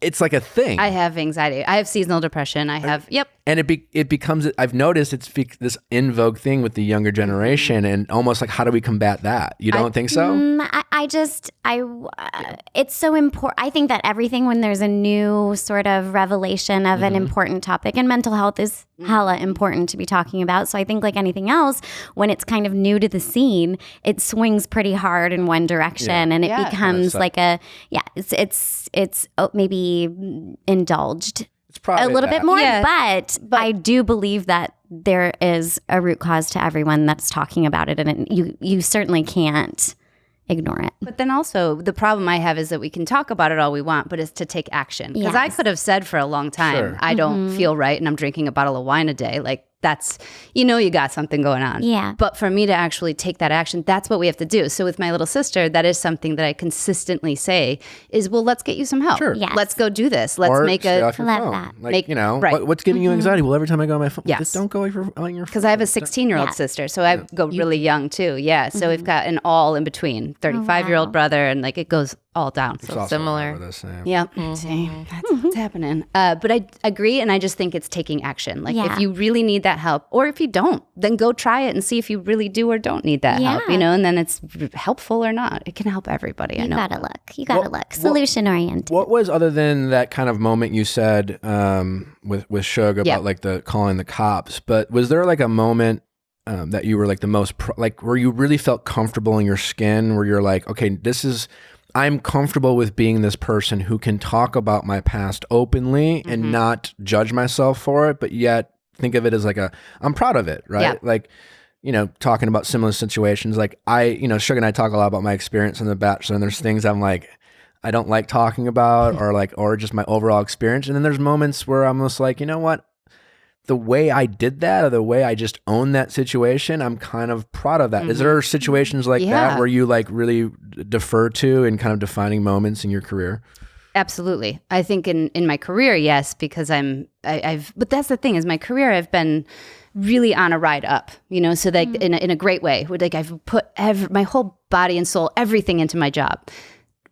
it's like a thing.
I have anxiety. I have seasonal depression. I have,
And it becomes, I've noticed this in vogue thing with the younger generation, and almost like, how do we combat that? You don't think so?
It's so important. I think that everything, when there's a new sort of revelation of an important topic, and mental health is hella important to be talking about. So I think like anything else, when it's kind of new to the scene, it swings pretty hard in one direction, and it becomes like it's maybe indulged
It's probably
a little bit more,
Yeah.
but I do believe that there is a root cause to everyone that's talking about it, and you certainly can't ignore it.
But then also the problem I have is that we can talk about it all we want, but it's to take action. Because I
Yes.
could have said for a long time,
Sure.
I don't feel right and I'm drinking a bottle of wine a day. Like that's, you got something going on.
Yeah.
But for me to actually take that action, that's what we have to do. So with my little sister, that is something that I consistently say is, well, let's get you some help.
Sure.
Yes.
Let's go do this. Let's
Or
make
stay
a,
off your
Love
phone.
that.
Like,
right.
what's giving you anxiety? Well, every time I go on my phone,
Yes.
just don't go on your phone.
because I have a 16-year-old
Yeah.
sister, so I go really young too. Yeah, so we've got an all in between, 35-year-old brother, and like it goes all down.
It's also
similar.
with us,
Yeah, see, that's what's happening. But I agree, and I just think it's taking action. Like
Yeah.
if you really need that help, or if you don't, then go try it and see if you really do or don't need that help.
Yeah.
And then it's helpful or not. It can help everybody. I
You
know.
gotta look. You gotta look. Solution oriented.
What was, other than that kind of moment you said with Shug about
Yeah.
like the calling the cops, but was there like a moment that you were like the most like where you really felt comfortable in your skin, where you're like, okay, I'm comfortable with being this person who can talk about my past openly and not judge myself for it, but yet think of it as like I'm proud of it, right?
Yeah.
Like, talking about similar situations, like Shug and I talk a lot about my experience in The Bachelor, and there's things I'm like, I don't like talking about, or just my overall experience. And then there's moments where I'm just like, you know what? The way I did that, or the way I just owned that situation, I'm kind of proud of that. Is there situations like that where you like really defer to in kind of defining moments in your career?
Absolutely. I think in my career, yes, because but that's the thing is my career, I've been really on a ride up, so like in a great way. Like I've put my whole body and soul, everything into my job.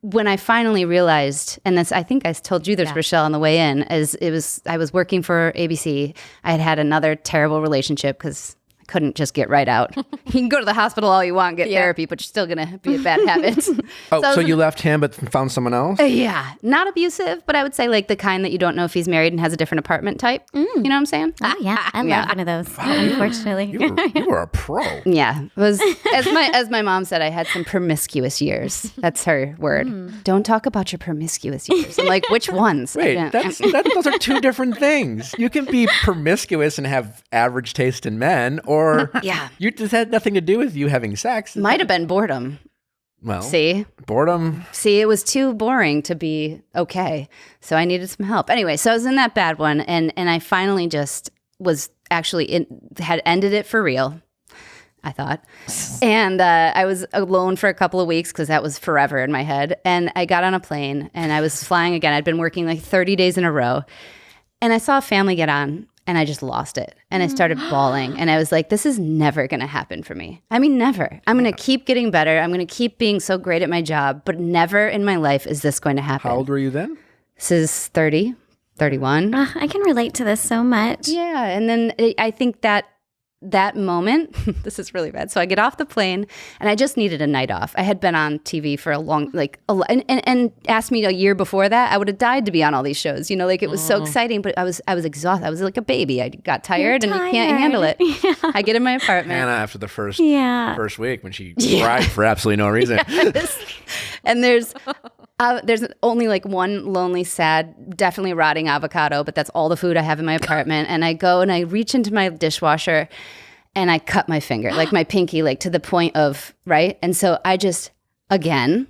When I finally realized, and this, I think I told you this, Rochelle, on the way in, I was working for ABC. I had another terrible relationship because I couldn't just get right out. You can go to the hospital all you want, get therapy, but you're still going to be a bad habit.
So you left him but found someone else?
Yeah. Not abusive, but I would say like the kind that you don't know if he's married and has a different apartment type. You know what I'm saying?
Oh, yeah. I love one of those, unfortunately.
You were a pro.
Yeah. It was as my mom said, I had some promiscuous years. That's her word. Don't talk about your promiscuous years. I'm like, which ones?
Wait, those are two different things. You can be promiscuous and have average taste in men, or you just had nothing to do with you having sex.
Might have been boredom.
Well,
boredom. See, it was too boring to be okay. So I needed some help. Anyway, so I was in that bad one, and I finally just was actually had ended it for real, I thought. And I was alone for a couple of weeks because that was forever in my head. And I got on a plane and I was flying again. I'd been working like 30 days in a row. And I saw a family get on and I just lost it. And I started bawling. And I was like, this is never going to happen for me. I mean, never. I'm going to keep getting better. I'm going to keep being so great at my job. But never in my life is this going to happen.
How old were you then?
This is 30, 31.
I can relate to this so much.
Yeah. And then I think that moment, this is really bad. So I get off the plane and I just needed a night off. I had been on TV for a long, and asked me a year before that, I would have died to be on all these shows. You know, like it was so exciting, but I was exhausted. I was like a baby. I got tired and you can't handle it. Yeah. I get in my apartment.
Hannah, after the first week when she cried for absolutely no reason.
And there's only like one lonely, sad, definitely rotting avocado, but that's all the food I have in my apartment. And I go and I reach into my dishwasher and I cut my finger, like my pinky, like to the point of, right? And so I just, again,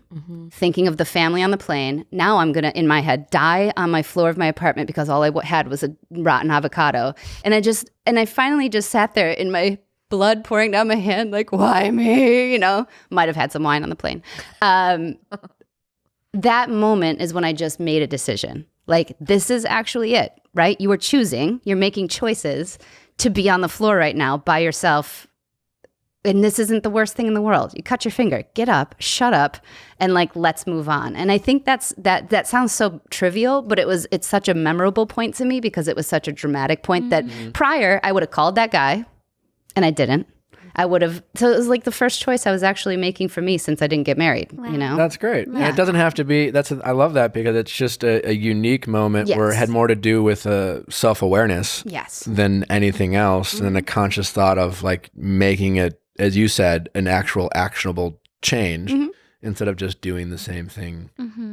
thinking of the family on the plane, now I'm going to, in my head, die on my floor of my apartment because all I had was a rotten avocado. And I finally just sat there in my blood pouring down my hand, like, why me? You know, might have had some wine on the plane. That moment is when I just made a decision. Like, this is actually it, right? You are choosing, you're making choices to be on the floor right now by yourself. And this isn't the worst thing in the world. You cut your finger, get up, shut up, and like, let's move on. And I think that sounds so trivial, but it's such a memorable point to me because it was such a dramatic point that prior I would have called that guy and I didn't. So it was like the first choice I was actually making for me since I didn't get married, you know?
That's great. Yeah. And it doesn't have to be, I love that because it's just a unique moment where it had more to do with self-awareness than anything else, than a conscious thought of like making it, as you said, an actual actionable change instead of just doing the same thing.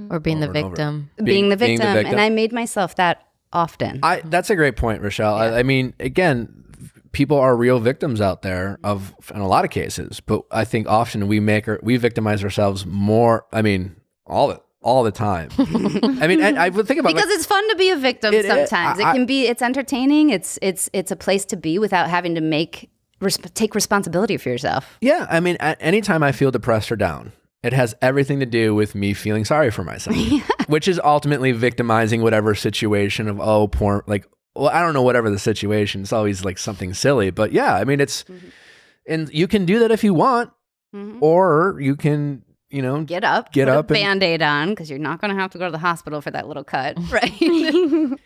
Or being the victim.
Being the victim. And I made myself that often.
That's a great point, Rochelle. Yeah. I mean, again, people are real victims out there in a lot of cases, but I think often we victimize ourselves more. I mean, all the time. I mean, I would think about
because it's fun to be a victim sometimes. It's entertaining. It's a place to be without having to take responsibility for yourself.
Yeah, I mean, anytime I feel depressed or down, it has everything to do with me feeling sorry for myself, which is ultimately victimizing whatever situation of poor, like. Well, I don't know, whatever the situation, it's always like something silly, but yeah, I mean, it's, and you can do that if you want, or you can, you know,
get up, put a Band-Aid on, because you're not going to have to go to the hospital for that little cut, right?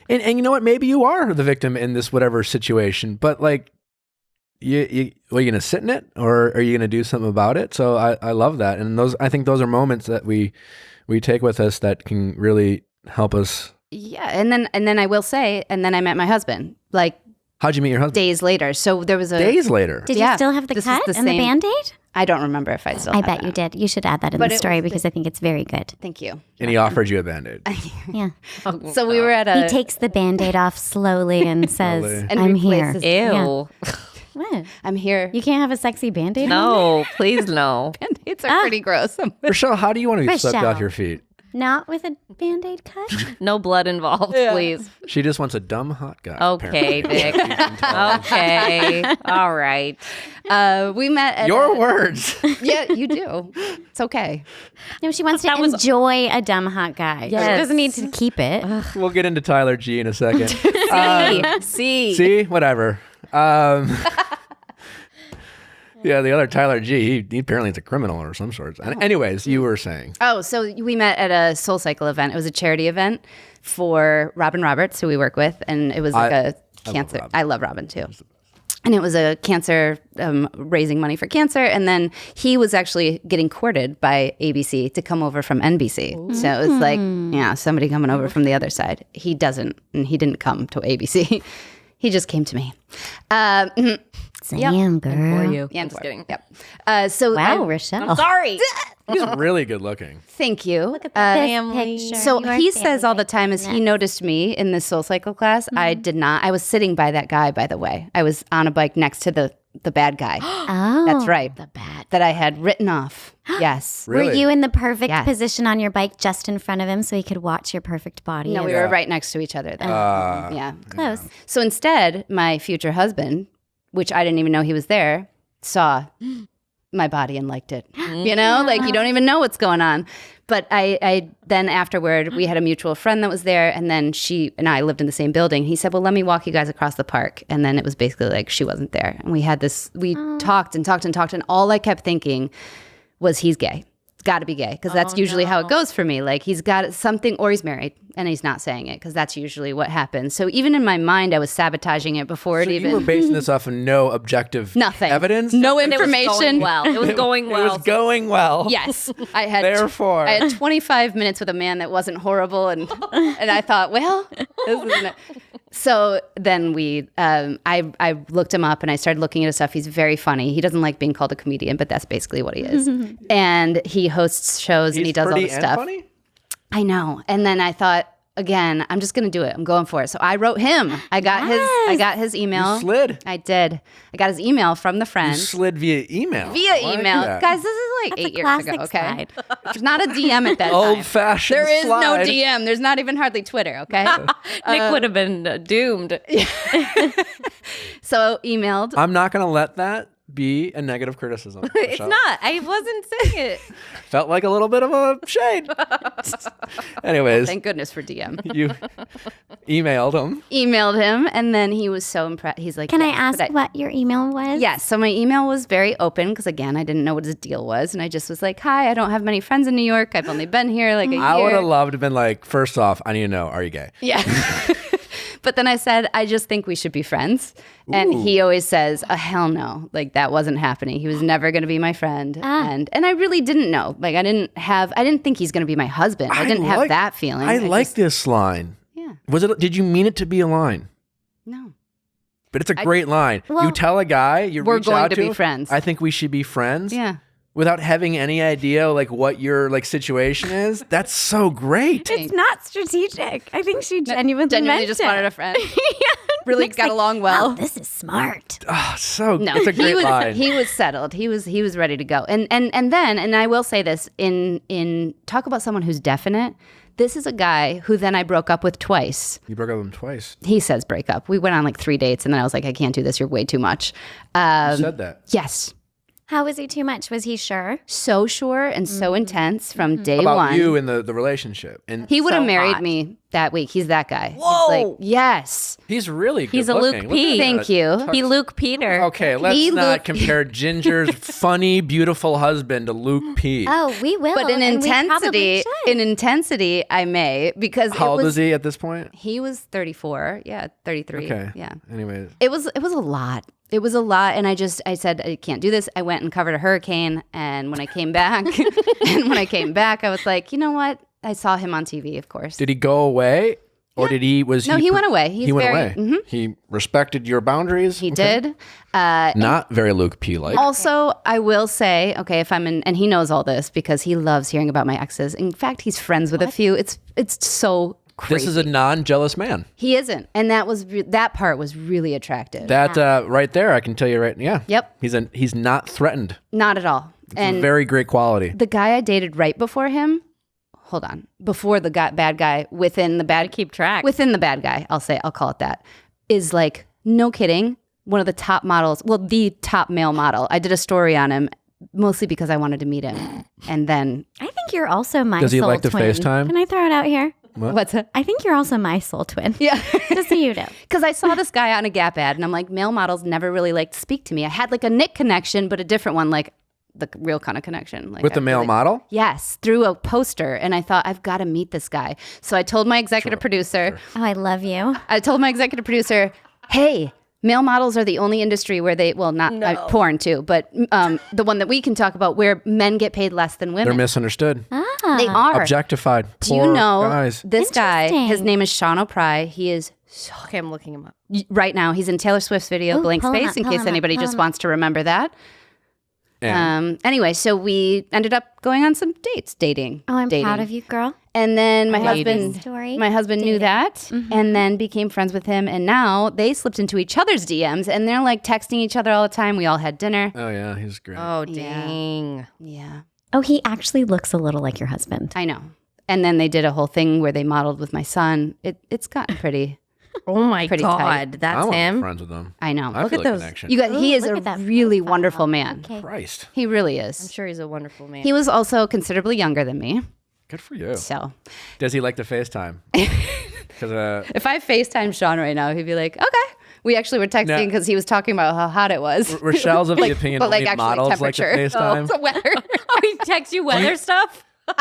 and you know what, maybe you are the victim in this whatever situation, but like, are you going to sit in it, or are you going to do something about it? So I love that, and I think those are moments that we take with us that can really help us.
Yeah, and then I will say, and then I met my husband. Like,
how'd you meet your husband?
Days later. So there was
days later.
Did you still have the cut and the Band-Aid?
I don't remember if I still.
I bet you did. You should add that in the story because I think it's very good.
Thank you.
And he offered you a Band-Aid.
Yeah.
So we were at
He takes the Band-Aid off slowly and says, "I'm here."
Ew.
Yeah. What?
I'm here.
You can't have a sexy Band-Aid?
No, please no.
Band-Aids are pretty gross.
Rochelle, how do you want to be swept off your feet?
Not with a Band-Aid cut?
No blood involved, please.
She just wants a dumb hot guy.
Okay, Vic. Okay. All right.
We met at
your words.
Yeah, you do. It's okay.
No, she wants to enjoy a dumb hot guy.
Yes.
She doesn't need to keep it.
We'll get into Tyler G in a second.
See,
whatever. Yeah, the other Tyler G, he apparently is a criminal or some sort. Anyways, you were saying.
Oh, so we met at a Soul Cycle event. It was a charity event for Robin Roberts, who we work with, and it was like a cancer. I love Robin too. And it was a cancer, raising money for cancer. And then he was actually getting courted by ABC to come over from NBC. Ooh. So it was like, yeah, somebody coming over from the other side. He didn't come to ABC. He just came to me.
Damn, girl.
For you.
Yeah,
I'm just kidding.
Yep. So
Wow, Rochelle.
I'm sorry.
He's really good looking.
Thank you.
Look at the family.
So he says all the time as he noticed me in the Soul Cycle class. I did not. I was sitting by that guy, by the way. I was on a bike next to the bad guy.
Oh,
That's right.
The bad.
That I had written off. Yes.
Really?
Were you in the perfect
Yes.
position on your bike just in front of him so he could watch your perfect body?
No, we were right next to each other. Then. Yeah.
Close.
So instead, my future husband, which I didn't even know he was there, saw my body and liked it. You know, like you don't even know what's going on. But I then afterward, we had a mutual friend that was there, and then she and I lived in the same building. He said, well, let me walk you guys across the park. And then it was basically like she wasn't there. And we talked and talked and talked, and all I kept thinking was he's gay. It's got to be gay, because that's usually how it goes for me. Like he's got something, or he's married and he's not saying it, because that's usually what happens. So even in my mind, I was sabotaging it before it even.
You were basing this off of no objective evidence?
No
It was
information.
going well. It was going well.
It was going well.
Yes. I had
Therefore.
I had 25 minutes with a man that wasn't horrible, and I thought, well, this isn't it. So then I looked him up and I started looking at his stuff. He's very funny. He doesn't like being called a comedian, but that's basically what he is. And he hosts shows and he does all this stuff.
Funny?
I know. And then I thought, again, I'm just going to do it. I'm going for it. So I wrote him. I got his email.
You slid.
I did. I got his email from the friend.
You slid via email.
Via email. Guys, this is like
That's
8
a
years ago,
classic
okay?
slide.
There's not a DM at that time.
Old-fashioned
There is no
slide.
DM. There's not even hardly Twitter, okay?
Nick would have been doomed.
So emailed.
I'm not going to let that be a negative criticism.
It's not. I wasn't saying it.
Felt like a little bit of a shade. Anyways,
Thank goodness for DM.
you emailed him.
Emailed him, and then he was so impressed. He's like,
Can I
"Yes,"
ask
but
what your email was?
Yes. So my email was very open because, again, I didn't know what his deal was. And I just was like, hi, I don't have many friends in New York. I've only been here like a year.
I would have loved to have been like, first off, I need to know, are you gay?
Yeah. But then I said, I just think we should be friends. And he always says, hell no. Like that wasn't happening. He was never going to be my friend. And I really didn't know. Like I didn't think he's going to be my husband. I didn't have that feeling.
I like this line.
Yeah.
Did you mean it to be a line?
No.
But it's a great line.
Well,
you tell a guy
we're
reach
going
out
to be friends.
I think we should be friends.
Yeah.
Without having any idea like what your like situation is. That's so great.
It's not strategic. I think she genuinely meant
just
it.
wanted a friend.
Yeah.
Really
Nick's
got
like,
along well.
Oh, this is smart.
Oh, so
No,
it's a great line.
He was settled. He was ready to go. And then I will say this in talk about someone who's definite. This is a guy who then I broke up with twice.
You broke up with him twice.
He says break up. We went on like 3 dates, and then I was like, I can't do this. You're way too much.
You said that.
Yes.
How was he too much? Was he sure?
So sure and so intense from day
About
one.
you and the relationship. And
He would have
So
married
hot.
me that week. He's that guy.
Whoa.
He's like, yes.
he's really good
He's a
looking.
Luke P.
Thank you.
He Luke Peter.
Okay, let's
He
not
Luke-
compare Ginger's funny, beautiful husband to Luke P.
Oh, we will.
But in
and we probably
intensity,
should.
I may, because
How old is he at this point?
He was 34. Yeah, 33.
Okay.
Yeah.
Anyways.
It was a lot. It was a lot, and I said I can't do this. I went and covered a hurricane, and when I came back, I was like, you know what? I saw him on TV, of course.
Did he go away? Or did he
No, he went away.
He went away. He respected your boundaries.
He did.
Not very Luke P like.
Also, I will say, okay, if I'm in, and he knows all this because he loves hearing about my exes. In fact, he's friends with a few. It's so crazy.
This is a non-jealous man.
He isn't, and that part was really attractive.
That right there, I can tell you right. Yeah.
Yep.
He's not threatened.
Not at all.
It's a very great quality.
The guy I dated right before him, before the bad guy, within the bad
Keep track.
within the bad guy, I'll call it that, is like, no kidding, one of the top models, well, the top male model. I did a story on him mostly because I wanted to meet him. And then
I think you're also my
Does he
soul
like to
twin.
FaceTime?
Can I throw it out here?
what's it?
I think you're also my soul twin.
Yeah.
Just so you know.
Because I saw this guy on a Gap ad, and I'm like, male models never really like to speak to me. I had like a Nick connection, but a different one, like the real kind of connection. Like
With the male model?
Yes, through a poster. And I thought, I've got to meet this guy. So I told my executive producer,
Oh, I love you.
hey, Male models are the only industry where they, well, not porn too, but the one that we can talk about where men get paid less than women.
They're misunderstood.
They are.
Objectified.
Do you
Poor
know
guys.
this guy, his name is Sean O'Pry. He is,
Okay, I'm looking him up.
right now, he's in Taylor Swift's video, Blank
pull him
Space,
up,
in
pull
case
him up,
anybody
pull
just
him
wants to remember that.
And
Anyway, so we ended up going on some dating.
Oh, I'm
dating.
proud of you, girl.
And then my
Dating. Story.
husband knew that and then became friends with him. And now they slipped into each other's DMs and they're like texting each other all the time. We all had dinner.
oh yeah, he's great.
Oh, dang.
Yeah,
Oh, he actually looks a little like your husband.
I know. And then they did a whole thing where they modeled with my son. It's gotten pretty.
Oh, my
Pretty
God.
tight.
I
That's
want to be
him.
friends with them.
I know.
I
Look
feel
at
a
those.
connection.
He is
look
a
at that
really
profile.
wonderful man.
Okay.
Christ,
He really
I'm
is.
sure he's a wonderful man.
He was also considerably younger than me.
good for you.
So
Does he like to FaceTime? Because
if I FaceTime Sean right now, he'd be like, okay. We actually were texting because he was talking about how hot it was.
Rochelle's of the opinion
but like
only
actually
models like to
temperature.
FaceTime.
Oh, weather.
Oh, he texts you weather stuff?
He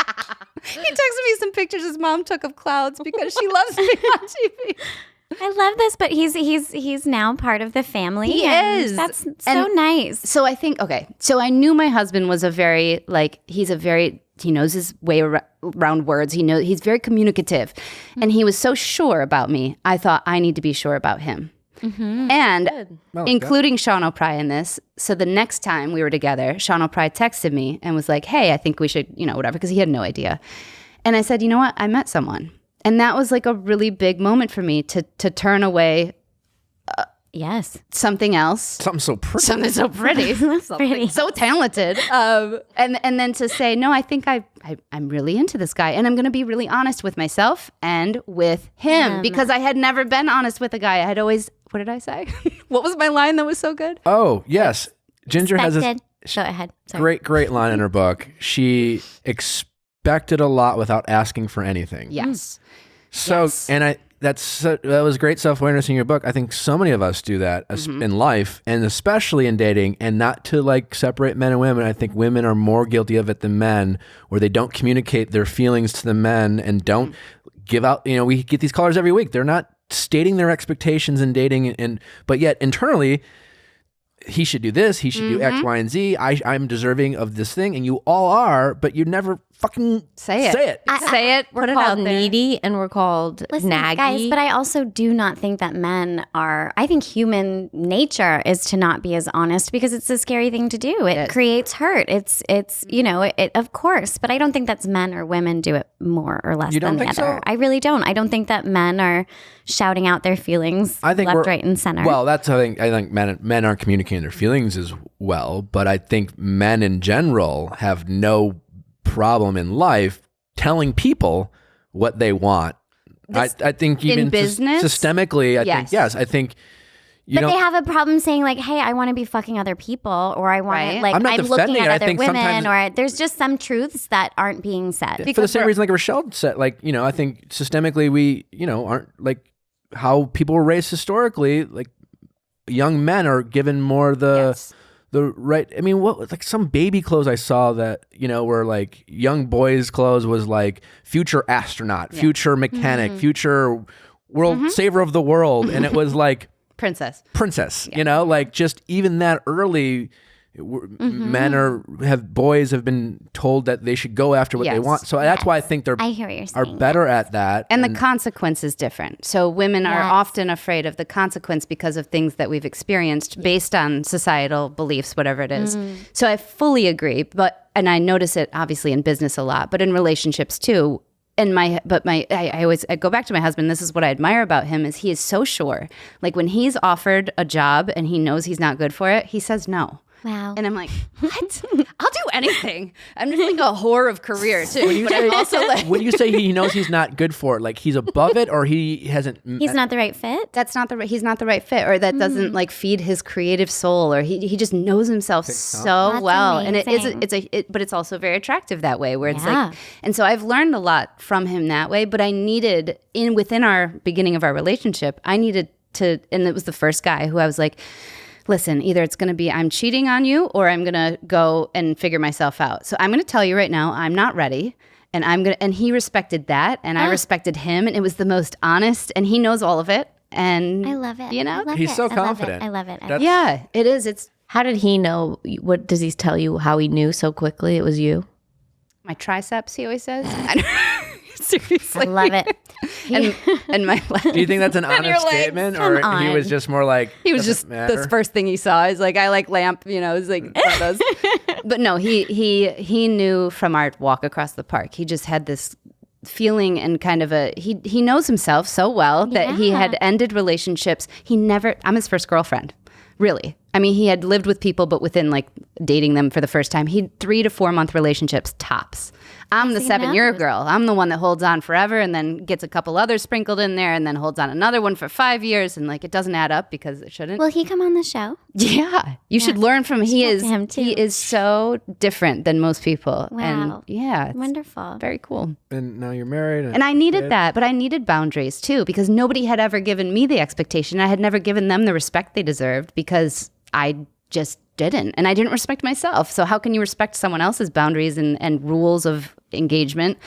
texted me some pictures his mom took of clouds because she loves me on TV.
I love this, but he's now part of the family.
He
and
is.
That's so
And
nice.
So I think, okay, so I knew my husband was he knows his way around words. He's very communicative. And he was so sure about me. I thought I need to be sure about him. And including Sean O'Pry in this. So the next time we were together, Sean O'Pry texted me and was like, hey, I think we should, whatever, because he had no idea. And I said, you know what? I met someone. And that was like a really big moment for me to turn away
Yes.
something else.
Something so pretty.
Something so pretty.
Pretty.
So talented. And then to say, no, I think I'm really into this guy. And I'm going to be really honest with myself and with him because I had never been honest with a guy. I had always, what did I say? What was my line that was so good?
Oh, yes. Ginger has this
Go ahead. Sorry.
great line in her book. She expected a lot without asking for anything.
Yes.
So,
Yes.
and that was great self-awareness in your book. I think so many of us do that in life, and especially in dating, and not to like separate men and women. I think women are more guilty of it than men, where they don't communicate their feelings to the men and don't give out, we get these callers every week. They're not stating their expectations in dating, but yet internally, he should do this, he should do X, Y, and Z. I'm deserving of this thing, and you all are, but you never fucking
Say it. Say it.
We're
Put it
called
out there.
needy and we're called
Listen,
naggy.
guys, but I also do not think that men are. I think human nature is to not be as honest because it's a scary thing to do. It creates hurt. It's it of course, but I don't think that's men or women do it more or less
You don't
than the
think
other.
so?
I really don't. I don't think that men are shouting out their feelings
I think
left, right, and center.
Well, I think men aren't communicating their feelings as well, but I think men in general have no problem in life telling people what they want. I think even
business?
systemically, I think yes. I think
but they have a problem saying like, "Hey, I want to be fucking other people," or "I want
Right.
to like
I'm not
I'm looking
defending
at
it. I
other
think
women,"
sometimes-
or there's just some truths that aren't being said.
for the same reason like Rochelle said, like, I think systemically we, aren't like how people were raised historically, like young men are given more the right. I mean, what like some baby clothes I saw that, were like young boys' clothes was like future astronaut, future mechanic, future world saver of the world. And it was like
Princess.
like just even that early boys have been told that they should go after what they want. So that's why I think
I hear what you're
are
saying.
better at that.
And the consequence is different. So women are
Yes.
often afraid of the consequence because of things that we've experienced based on societal beliefs, whatever it is. So I fully agree. And I notice it obviously in business a lot, but in relationships too. I go back to my husband. This is what I admire about him is he is so sure. Like when he's offered a job and he knows he's not good for it, he says no.
Wow.
And I'm like, what? I'll do anything. I'm just like a whore of career too. But I'm also like,
when you say he knows he's not good for it, like he's above it or he hasn't.
He's not the right fit.
he's not the right fit, or that doesn't like feed his creative soul, or he just knows himself so
That's
well,
amazing.
and but it's also very attractive that way, where it's
Yeah.
like, and so I've learned a lot from him that way. But I needed within our beginning of our relationship, I needed to, and it was the first guy who I was like, listen, either it's going to be I'm cheating on you or I'm going to go and figure myself out. So I'm going to tell you right now, I'm not ready. And and he respected that. And I respected him. And it was the most honest, and he knows all of it. And
I love it.
You know,
I love
He's
it.
so
I love it.
confident.
I love it.
yeah, it is. It's
How did he know? What does he tell you? How he knew so quickly it was you?
my triceps, he always says. Seriously.
I love it.
And my
Do you think that's an honest statement, or
Come
he was
on.
just more like
he was
"Doesn't
just
matter"?
the first thing he saw is like, I like lamp, you know, it's like one of those. But no, he knew from our walk across the park. He just had this feeling and kind of he knows himself so well that he had ended relationships. I'm his first girlfriend, really. I mean, he had lived with people, but within like dating them for the first time, he had 3 to 4 month relationships tops. I'm the 7-year girl. I'm the one that holds on forever and then gets a couple others sprinkled in there and then holds on another one for 5 years. And like, it doesn't add up because it shouldn't.
Will he come on the show?
Yeah. You should learn from him. He is so different than most people.
Wow.
And yeah. It's
Wonderful.
very cool.
And now you're married.
And I needed that, but I needed boundaries too, because nobody had ever given me the expectation. I had never given them the respect they deserved because I just didn't. And I didn't respect myself. So how can you respect someone else's boundaries and rules of engagement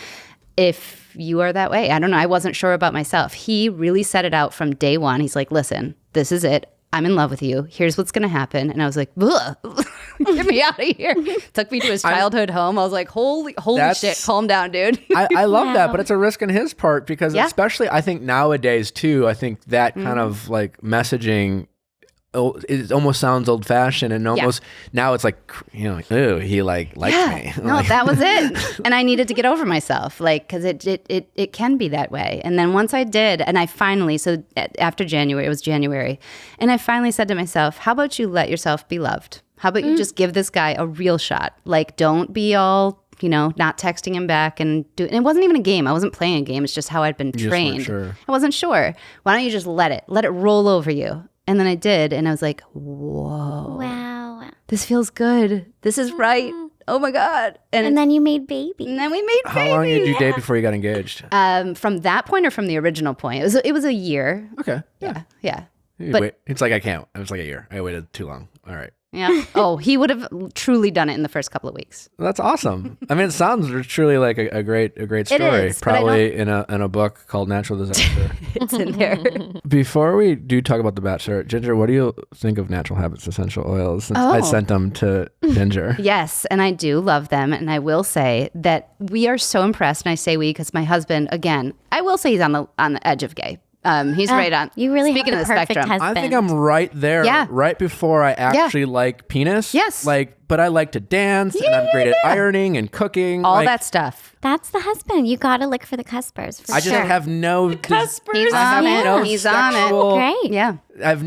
if you are that way? I don't know. I wasn't sure about myself. He really set it out from day one. He's like, listen, this is it. I'm in love with you. Here's what's going to happen. And I was like, get me out of here. Took me to his childhood home. I was like, holy shit, calm down, dude.
I love that, but it's a risk on his part because especially I think nowadays too, I think that kind of like messaging, it almost sounds old fashioned and almost now it's like, you know, like, ooh, he likes me.
No, that was it. And I needed to get over myself, like, because it can be that way. And then once I did, and I finally, so after January, it was January, and I finally said to myself, how about you let yourself be loved? How about you just give this guy a real shot? Like, don't be all, you know, not texting him back and do. And it wasn't even a game. I wasn't playing a game. It's just how I'd been trained.
Sure.
I wasn't sure. Why don't you just let it roll over you? And then I did, and I was like, whoa.
Wow.
This feels good. This is right. Oh my God.
And then you made baby.
And then we made
How long did you date before you got engaged?
From that point or from the original point? It was a year.
Okay.
Yeah.
But it's like I can't. It was like a year. I waited too long. All right.
Yeah. Oh, he would have truly done it in the first couple of weeks.
That's awesome. I mean, it sounds truly like a great story.
is, but I
Probably in a book called Natural Disaster.
It's in there.
Before we do talk about The Bachelor, Ginger, what do you think of Natural Habits essential oils? Since I sent them to Ginger.
Yes, and I do love them. And I will say that we are so impressed. And I say we because my husband, again, I will say he's on the edge of gay. He's right on.
You really
speaking
have
of
the
the
perfect
spectrum.
husband.
I think I'm right there.
Yeah.
Right before I actually like penis.
Yes.
But I like to dance and I'm great at ironing and cooking.
All
like,
that stuff.
That's the husband. You got to look for the cuspers. For
I just
sure.
have no
He's
I
on
have
it.
no
He's on it.
sexual-
Great.
Yeah.
I have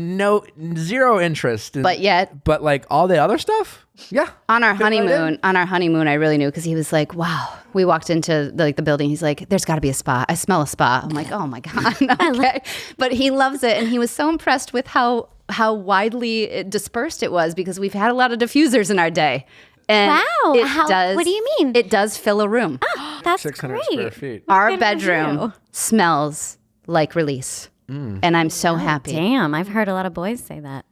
zero interest in,
But
like all the other stuff. Yeah.
on our
Fit right in.
honeymoon, I really knew because he was like, wow. We walked into the building. He's like, there's got to be a spa. I smell a spa. I'm like, oh my God. Okay. But he loves it. And he was so impressed with how widely dispersed it was because we've had a lot of diffusers in our day. And
Wow. What do you mean?
It does fill a room.
That's
600
great.
square feet.
Our
good
bedroom
review.
smells like release. And I'm so happy.
Damn, I've heard a lot of boys say that.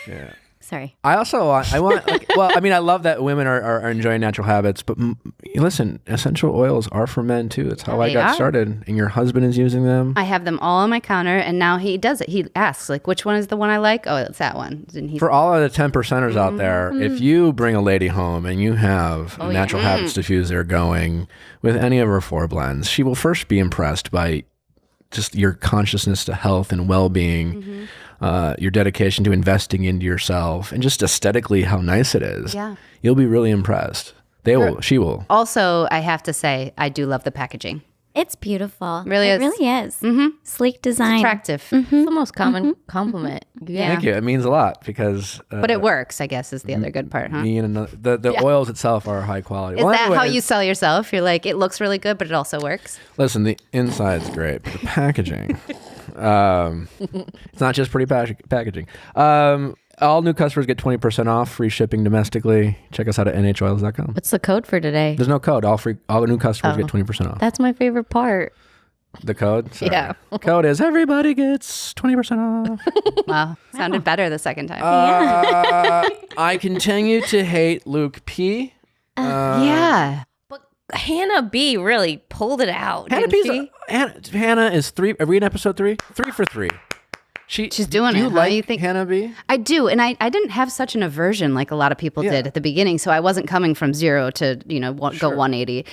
Yeah.
Sorry.
I also want like, well, I mean, I love that women are enjoying natural habits, but listen, essential oils are for men too. It's how I
They
got
are.
started, and your husband is using them.
I have them all on my counter, and now he does it. He asks, like, which one is the one I like? Oh, it's that one. And he
For all of the 10%ers out there, if you bring a lady home and you have a natural habits diffuser going with any of her 4 blends, she will first be impressed by just your consciousness to health and well-being, your dedication to investing into yourself, and just aesthetically how nice it is.
Yeah.
You'll be really impressed. She will.
Also, I have to say, I do love the packaging.
It's beautiful.
Really
it
is.
really is. Sleek design.
Attractive.
It's the most common compliment. Yeah.
Thank you. It means a lot because
But it works, I guess, is the other good part, huh?
me and the oils itself are high quality.
Is
Well,
that how
anyways,
you sell yourself? You're like, it looks really good, but it also works.
Listen, the inside's great, but the packaging, it's not just pretty packaging. All new customers get 20% off, free shipping domestically. Check us out at nhoils.com.
What's the code for today?
There's no code. All new customers get 20% off.
That's my favorite part.
The code? Sorry.
Yeah.
Code is everybody gets 20% off.
Wow. Sounded better the second time.
I continue to hate Luke P.
Yeah.
But Hannah B really pulled it out.
Hannah
didn't she?
Hannah is 3. Are we in episode 3? 3 for 3.
She's doing
do you
it.
like
You think
Hannah B?
I do, and I didn't have such an aversion like a lot of people did at the beginning. So I wasn't coming from 0 to go 180.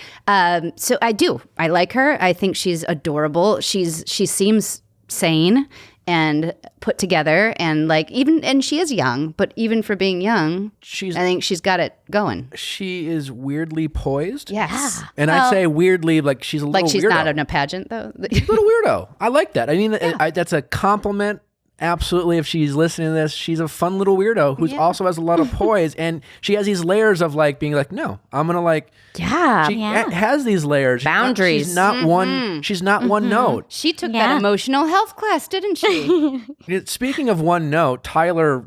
So I do. I like her. I think she's adorable. She seems sane and put together, and and she is young, but even for being young, I think she's got it going.
She is weirdly poised.
Yes,
and I say weirdly like she's a little
she's
weirdo.
not in a pageant though.
She's a little weirdo. I like that. I mean, that's a compliment. Absolutely. If she's listening to this, she's a fun little weirdo who also has a lot of poise, and she has these layers of being like, no, I'm gonna she has these layers.
Boundaries.
She's not one. She's not one note.
She took that emotional health class, didn't she?
Speaking of one note, Tyler,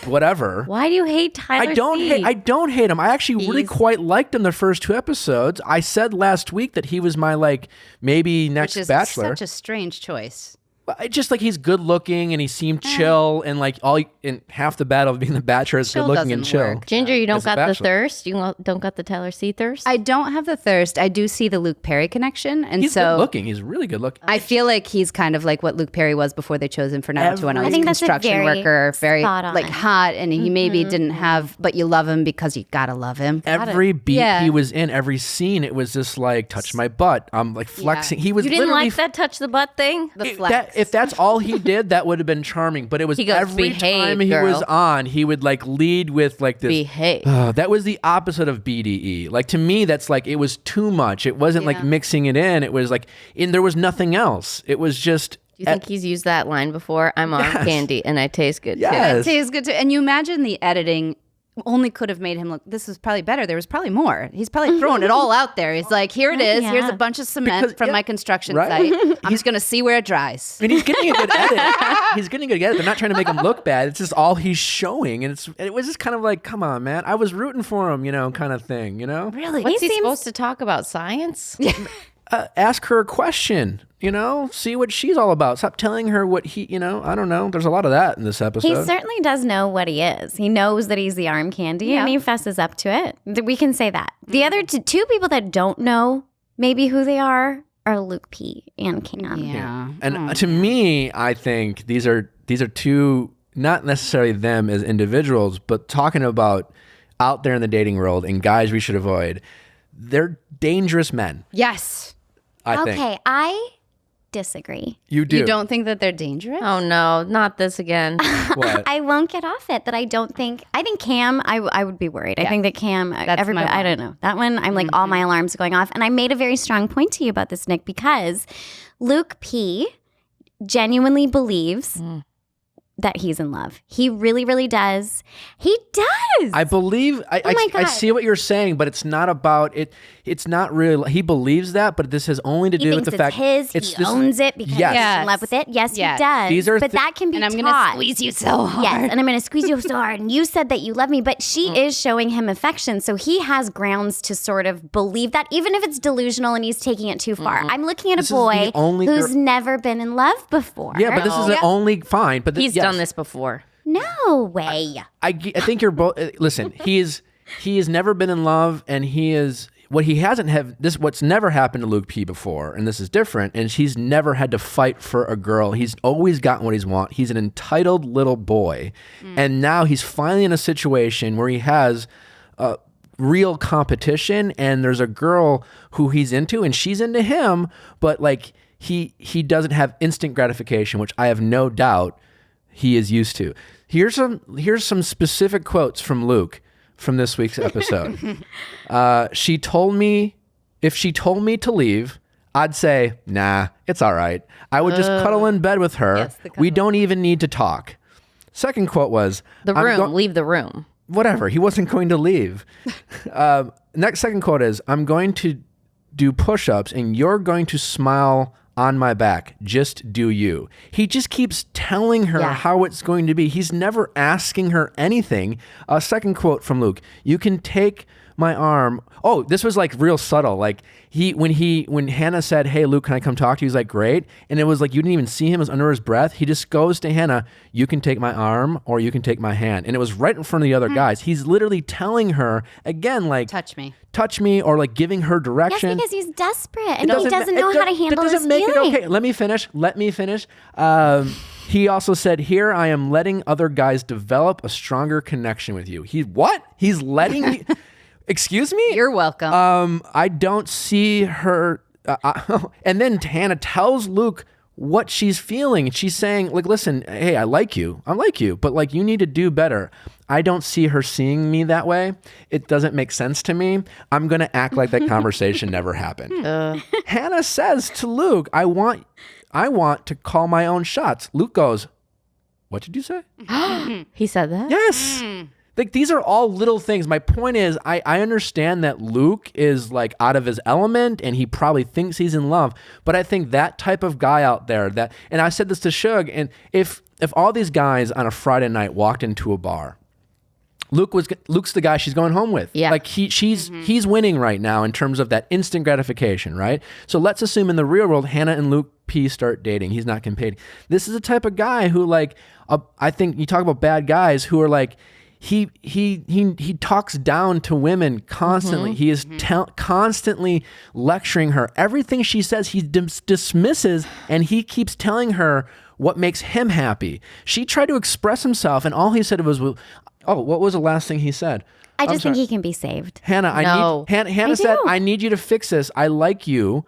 whatever.
Why do you hate Tyler?
I don't hate him. I actually really quite liked him the first 2 episodes. I said last week that he was my maybe next
Which is
Bachelor.
Such a strange choice.
I just he's good looking and he seemed chill, and in half the battle of being the Bachelor is good looking and chill.
work.
Ginger, you don't
As a
got the
Bachelor.
thirst. You don't got the Tyler C thirst.
I don't have the thirst. I do see the Luke Perry connection, and
He's
so
good looking. He's really good looking.
I feel like he's kind of like what Luke Perry was before they chose him for 90210.
I think that's a
construction
very
worker, very
spot on.
hot, and he maybe didn't have, but you love him because you gotta love him.
Every beat
Yeah.
he was in, every scene, it was just touch my butt. I'm flexing. He was
you didn't
literally
like that touch the butt thing?
The flex.
if that's all he did, that would have been charming. But it was
He goes,
every
"Behave,
time he
girl."
was on, he would lead with this.
Behave.
That was the opposite of BDE. To me, that's it was too much. It wasn't mixing it in. It was there was nothing else. It was just.
Do you think he's used that line before? I'm on candy and I taste good
Yes.
That tastes good too. And you imagine the editing only could have made him look, this was probably better. There was probably more. He's probably throwing it all out there. He's like, here it is.
Yeah.
Here's a bunch of cement from my construction
Right.
site. I'm just going to see where it dries.
I mean, he's getting a good edit. He's getting a good edit. They're not trying to make him look bad. It's just all he's showing, and it was just kind of come on, man. I was rooting for him, kind of thing,
Really?
What's he supposed to talk about? Science?
Ask her a question, see what she's all about. Stop telling her what he, I don't know. There's a lot of that in this episode.
He certainly does know what he is. He knows that he's the arm candy, and he fesses up to it. We can say that. The other two people that don't know maybe who they are Luke P. and Cam.
Yeah.
And to me, I think these are two, not necessarily them as individuals, but talking about out there in the dating world and guys we should avoid. They're dangerous men.
Yes.
I think.
Okay, I disagree.
You do.
You don't think that they're dangerous?
Oh no, not this again.
What?
I won't get off it that I think Cam, I would be worried. I think that Cam, everybody, I don't know. That one, I'm all my alarms going off. And I made a very strong point to you about this, Nick, because Luke P. genuinely believes that he's in love. He really, really does. He does.
I believe I see what you're saying, but it's not about it. It's not really. He believes that, but this has only to
he
do
thinks
with the fact
he owns it because
Yes.
he's in love with it. Yes,
Yes.
he does.
These are
but that can be
And I'm
taught.
going to squeeze you so hard.
Yes, and I'm going to squeeze you so hard. And you said that you love me, but she is showing him affection. So he has grounds to sort of believe that, even if it's delusional and he's taking it too far. I'm looking at
This
a
is
boy
the only
who's never been in love before.
Yeah, but this is the only fine. But
He's done this before.
No way.
I think you're both. Listen, he has never been in love, and he is what he hasn't have this. What's never happened to Luke P before, and this is different. And he's never had to fight for a girl. He's always gotten what he's want. He's an entitled little boy, and now he's finally in a situation where he has real competition, and there's a girl who he's into, and she's into him, but he doesn't have instant gratification, which I have no doubt he is used to. Here's some specific quotes from Luke from this week's episode. If she told me to leave, I'd say, nah, it's all right. I would just cuddle in bed with her.
Yes,
we don't even need to talk. Second quote was,
Leave the room.
Whatever. He wasn't going to leave. Second quote is, I'm going to do push-ups and you're going to smile on my back. Just do you. He just keeps telling her how it's going to be. He's never asking her anything. Second quote from Luke. You can take my arm. Oh, this was real subtle. When Hannah said, hey, Luke, can I come talk to you? He's like, great. And it was you didn't even see him. It was under his breath. He just goes to Hannah, you can take my arm or you can take my hand. And it was right in front of the other guys. He's literally telling her again, touch me or giving her direction.
Yes, because he's desperate and he doesn't know how to handle his feelings.
Make it okay. Let me finish. He also said, here I am letting other guys develop a stronger connection with you. He's letting you, excuse me?
You're welcome.
I don't see her. And then Hannah tells Luke what she's feeling. She's saying, like, listen, hey, I like you, but like, you need to do better. I don't see her seeing me that way. It doesn't make sense to me. I'm going to act like that conversation never happened. Hannah says to Luke, I want to call my own shots. Luke goes, what did you say?
He said that?
Yes. Like, these are all little things. My point is, I understand that Luke is like out of his element and he probably thinks he's in love. But I think that type of guy out there and I said this to Shug, and if all these guys on a Friday night walked into a bar, Luke's the guy she's going home with.
Yeah.
Like he's winning right now in terms of that instant gratification, right? So let's assume in the real world, Hannah and Luke P start dating. He's not competing. This is the type of guy who, like, I think you talk about bad guys who are like, he talks down to women constantly. He is constantly lecturing her. Everything she says, he dismisses, and he keeps telling her what makes him happy. She tried to express himself, and all he said was, oh, what was the last thing he said?
I just think he can be saved.
Hannah, Hannah said, I need you to fix this. I like you.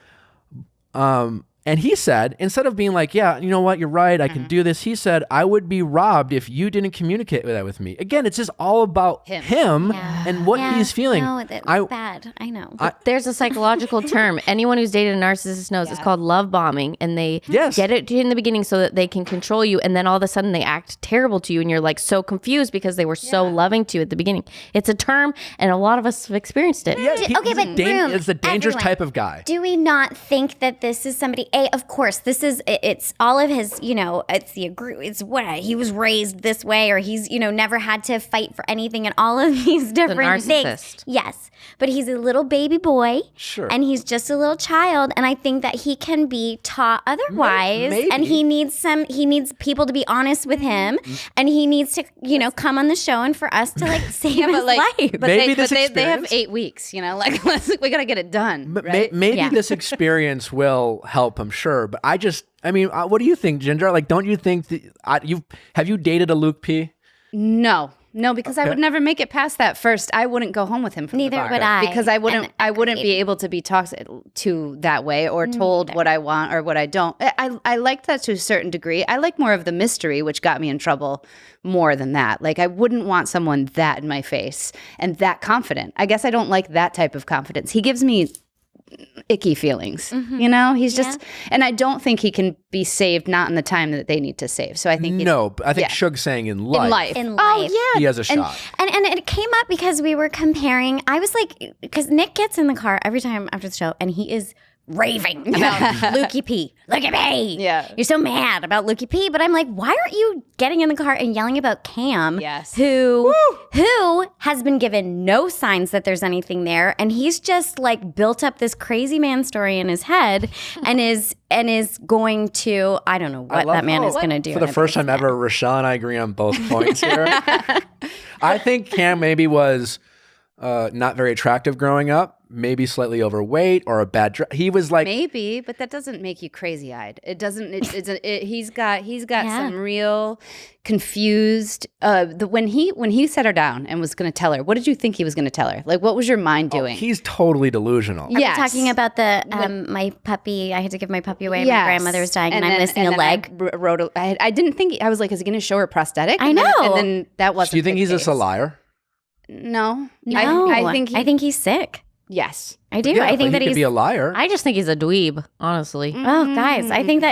And he said, instead of being like, yeah, you know what, you're right, I can do this, he said, I would be robbed if you didn't communicate that with me. Again, it's just all about him and what he's feeling.
No, that's bad. I know.
There's a psychological term. Anyone who's dated a narcissist knows it's called love bombing. And they get it in the beginning so that they can control you. And then all of a sudden they act terrible to you. And you're like so confused because they were so loving to you at the beginning. It's a term, and a lot of us have experienced it.
Yeah,
Okay, but
it's the dangerous
everyone,
type of guy.
Do we not think that this is somebody? Of course, it's all of his, it's what he was raised this way, or he's, never had to fight for anything, and all of these different things. Yes, but he's a little baby boy,
sure,
and he's just a little child, and I think that he can be taught otherwise,
Maybe.
and he needs people to be honest with him, and he needs to, come on the show and for us to like save his life.
But
Maybe
they have 8 weeks, we got to get it done. Right?
Maybe this experience will help, I'm sure. But what do you think, Ginger? Like, don't you think have you dated a Luke P?
No, because I would never make it past that first. I wouldn't go home with him from
Neither
the bar.
would I.
Because I wouldn't be able to be talked to that way or told what I want or what I don't. I like that to a certain degree. I like more of the mystery, which got me in trouble more than that. Like, I wouldn't want someone that in my face and that confident. I guess I don't like that type of confidence. He gives me icky feelings, he's just, and I don't think he can be saved, not in the time that they need to save. So I think
I think Shug's saying in life.
Oh yeah,
he has a shot.
And it came up because we were comparing. I was like, because Nick gets in the car every time after the show, and he is raving about Lukey P. Look at me.
Yeah.
You're so mad about Lukey P. But I'm like, why aren't you getting in the car and yelling about Cam?
Yes.
Who has been given no signs that there's anything there. And he's just like built up this crazy man story in his head and is going to, I don't know what that man is going to do.
For the first time ever, Rashawn and I agree on both points here. I think Cam maybe was not very attractive growing up. Maybe slightly overweight or a bad he was like,
maybe, but that doesn't make you crazy eyed. It doesn't. He's got some real confused. When he set her down and was going to tell her, what did you think he was going to tell her? Like, what was your mind doing?
He's totally delusional.
Are we talking about the my puppy? I had to give my puppy away. My grandmother was dying, and I'm missing a leg.
I didn't think. I was like, is he going to show her prosthetic?
I know.
And then that wasn't.
Do you think he's
case.
a liar?
No.
I think he's sick.
Yes,
I do.
Yeah,
I think that
he could be a liar.
I just think he's a dweeb, honestly.
Oh, guys, I think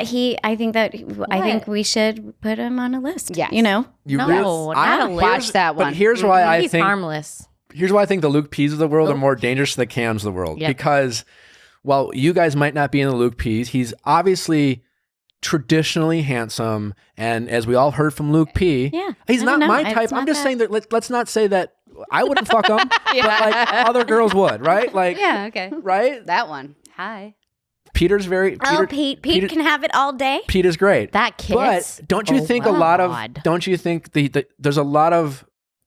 we should put him on a list.
Yes.
Not a list.
Watch that one.
But here's why
He's harmless.
Here's why I think the Luke P's of the world are more dangerous than the Cams of the world.
Yep.
Because while you guys might not be in the Luke P's, he's obviously traditionally handsome, and as we all heard from Luke P, he's not my type. I'm just saying that let's not say that I wouldn't fuck him, but like other girls would, right? Like,
okay,
right?
That one. Hi.
Peter's very.
Pete can have it all day.
Pete is great.
That kiss.
But don't you think Don't you think there's a lot of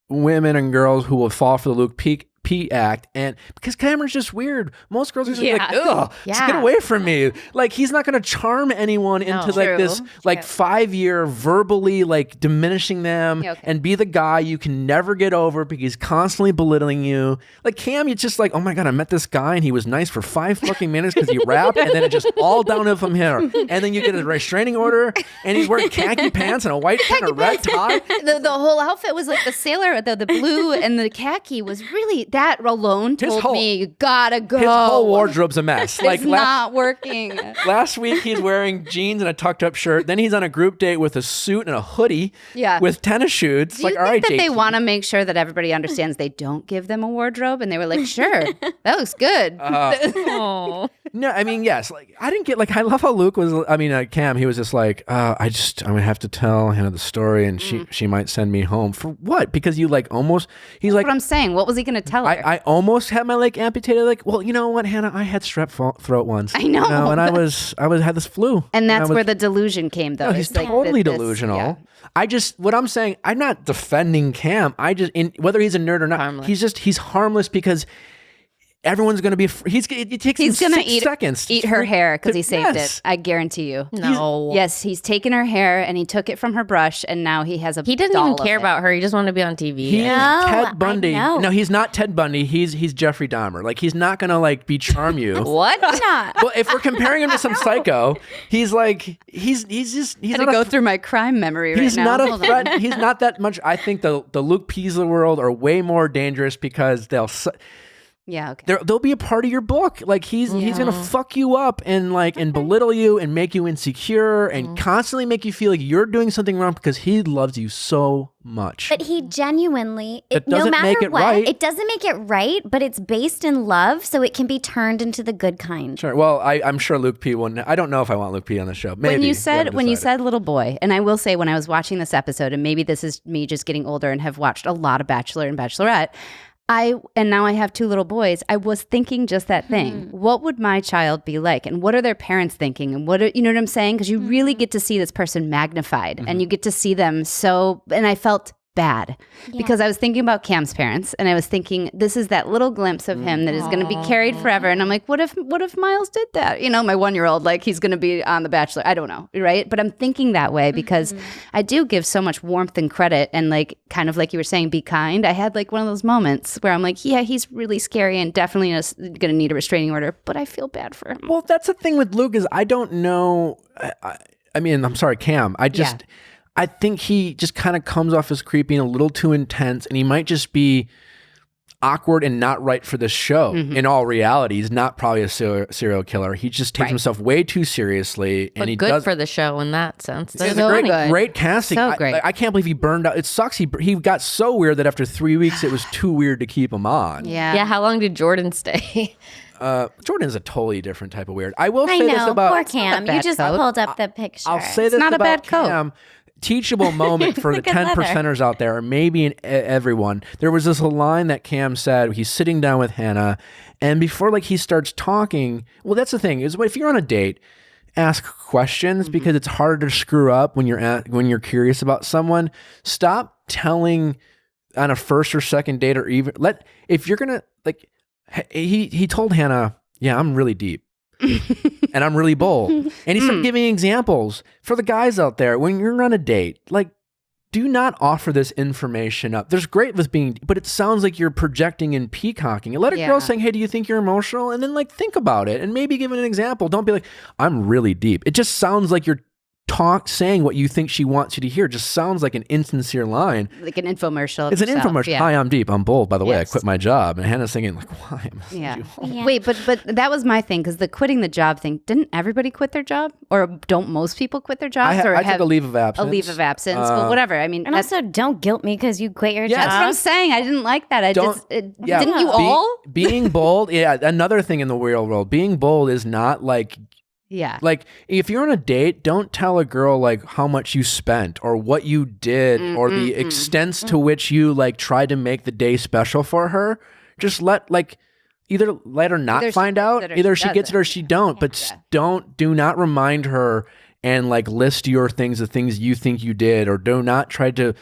women and girls who will fall for the Luke P act, and because Cameron's just weird. Most girls are just like,
Yeah.
ugh, just get away from me. Like, he's not gonna charm anyone into like this like 5-year verbally like diminishing them and be the guy you can never get over because he's constantly belittling you. Like Cam, it's just like, oh my god, I met this guy and he was nice for 5 fucking minutes because he rapped, and then it just all downhill from here. And then you get a restraining order, and he's wearing khaki pants and a white and a red tie.
The whole outfit was like the sailor, the blue and the khaki was really, that alone told me you gotta go.
His whole wardrobe's a mess. Like
it's not working.
Last week he's wearing jeans and a tucked up shirt. Then he's on a group date with a suit and a hoodie with tennis shoes.
Do you think that they want to make sure that everybody understands they don't give them a wardrobe? And they were like, sure, that looks good.
No, I mean, yes. Like, I didn't get, like, I love how Luke was, I mean, Cam, he was just like, I'm going to have to tell Hannah the story, and she might send me home. For what? Because you, like, almost, he's like.
That's what I'm saying. What was he going to tell her?
I almost had my leg amputated. Like, well, you know what, Hannah? I had strep throat once.
I know.
You know, and I had this flu.
And that's where the delusion came, though.
No, he's totally delusional. What I'm saying, I'm not defending Cam. Whether he's a nerd or not, he's harmless because everyone's going to be, he's going to
eat her hair because he saved it. I guarantee you.
No.
He's taken her hair and he took it from her brush, and now he has a
He didn't even care about her. He just wanted to be on TV.
He's Ted Bundy. No, he's not Ted Bundy. He's Jeffrey Dahmer. Like, he's not going to like charm you.
What?
Well, if we're comparing him to some psycho, he's like, he's
going to go through my crime memory right now.
He's not a threat. He's not that much. I think the Luke P's of the world are way more dangerous because they'll be a part of your book. Like he's gonna fuck you up and belittle you and make you insecure and constantly make you feel like you're doing something wrong because he loves you so much.
But he genuinely,
no matter what,
it doesn't make it right, but it's based in love, so it can be turned into the good kind.
Sure. Well, I'm sure Luke P wouldn't. I don't know if I want Luke P on the show. Maybe.
When you said little boy, and I will say when I was watching this episode, and maybe this is me just getting older and have watched a lot of Bachelor and Bachelorette, and now I have 2 little boys. I was thinking just that thing. What would my child be like? And what are their parents thinking? And you know what I'm saying? Because you really get to see this person magnified and you get to see them and I felt bad because I was thinking about Cam's parents, and I was thinking this is that little glimpse of him that is going to be carried forever. And I'm like, what if Miles did that? You know, my 1-year-old, like he's going to be on The Bachelor. I don't know, right? But I'm thinking that way because I do give so much warmth and credit, and like kind of like you were saying, be kind. I had like one of those moments where I'm like, yeah, he's really scary and definitely going to need a restraining order, but I feel bad for him.
Well, that's the thing with Luke is I don't know. I mean, I'm sorry, Cam. I think he just kind of comes off as creepy and a little too intense, and he might just be awkward and not right for this show. In all reality, he's not probably a serial killer. He just takes himself way too seriously, and
but good for the show in that sense.
It's great casting.
So great.
I can't believe he burned out. It sucks. He got so weird that after 3 weeks, it was too weird to keep him on.
Yeah. How long did Jordan stay?
Jordan's a totally different type of weird. I will say this about
poor Cam. You just pulled up the picture.
I'll say this
not
about
a bad
Cam. Teachable moment for the 10%ers out there, or maybe everyone. There was this line that Cam said. He's sitting down with Hannah, and before he starts talking, well, that's the thing is if you're on a date, ask questions because it's harder to screw up when you're curious about someone. Stop telling on a first or second date, or even if you're gonna he told Hannah, yeah, I'm really deep. And I'm really bold. And he started giving examples for the guys out there. When you're on a date, do not offer this information up. There's great with but it sounds like you're projecting and peacocking. And let a girl saying, hey, do you think you're emotional? And then think about it and maybe give it an example. Don't be like, I'm really deep. It just sounds like you're saying what you think she wants you to hear. Just sounds like an insincere line.
Like an infomercial.
It's an infomercial. Yeah. Hi, I'm deep. I'm bold. By the way, I quit my job. And Hannah's thinking, why am I
Wait, but that was my thing, because the quitting the job thing, didn't everybody quit their job? Or don't most people quit their jobs?
I took a leave of absence.
A leave of absence, but whatever. I mean,
and also don't guilt me because you quit your job.
That's what I'm saying. I didn't like that. Didn't you all?
Being bold, another thing in the real world, being bold is not if you're on a date, don't tell a girl how much you spent or what you did or the extents to which you tried to make the day special for her. Just either let her not find out, either she gets it or she don't, but do not remind her and list your things, the things you think you did, or do not try to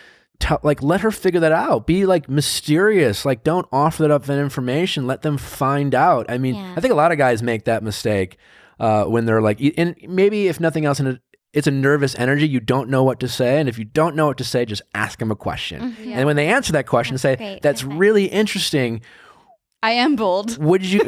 let her figure that out. Be like mysterious. Like, don't offer that up that information. Let them find out. I mean, I think a lot of guys make that mistake when they're like, and maybe if nothing else, it's a nervous energy. You don't know what to say. And if you don't know what to say, just ask them a question. And when they answer that question, say, that's really interesting.
I am bold.
Would you?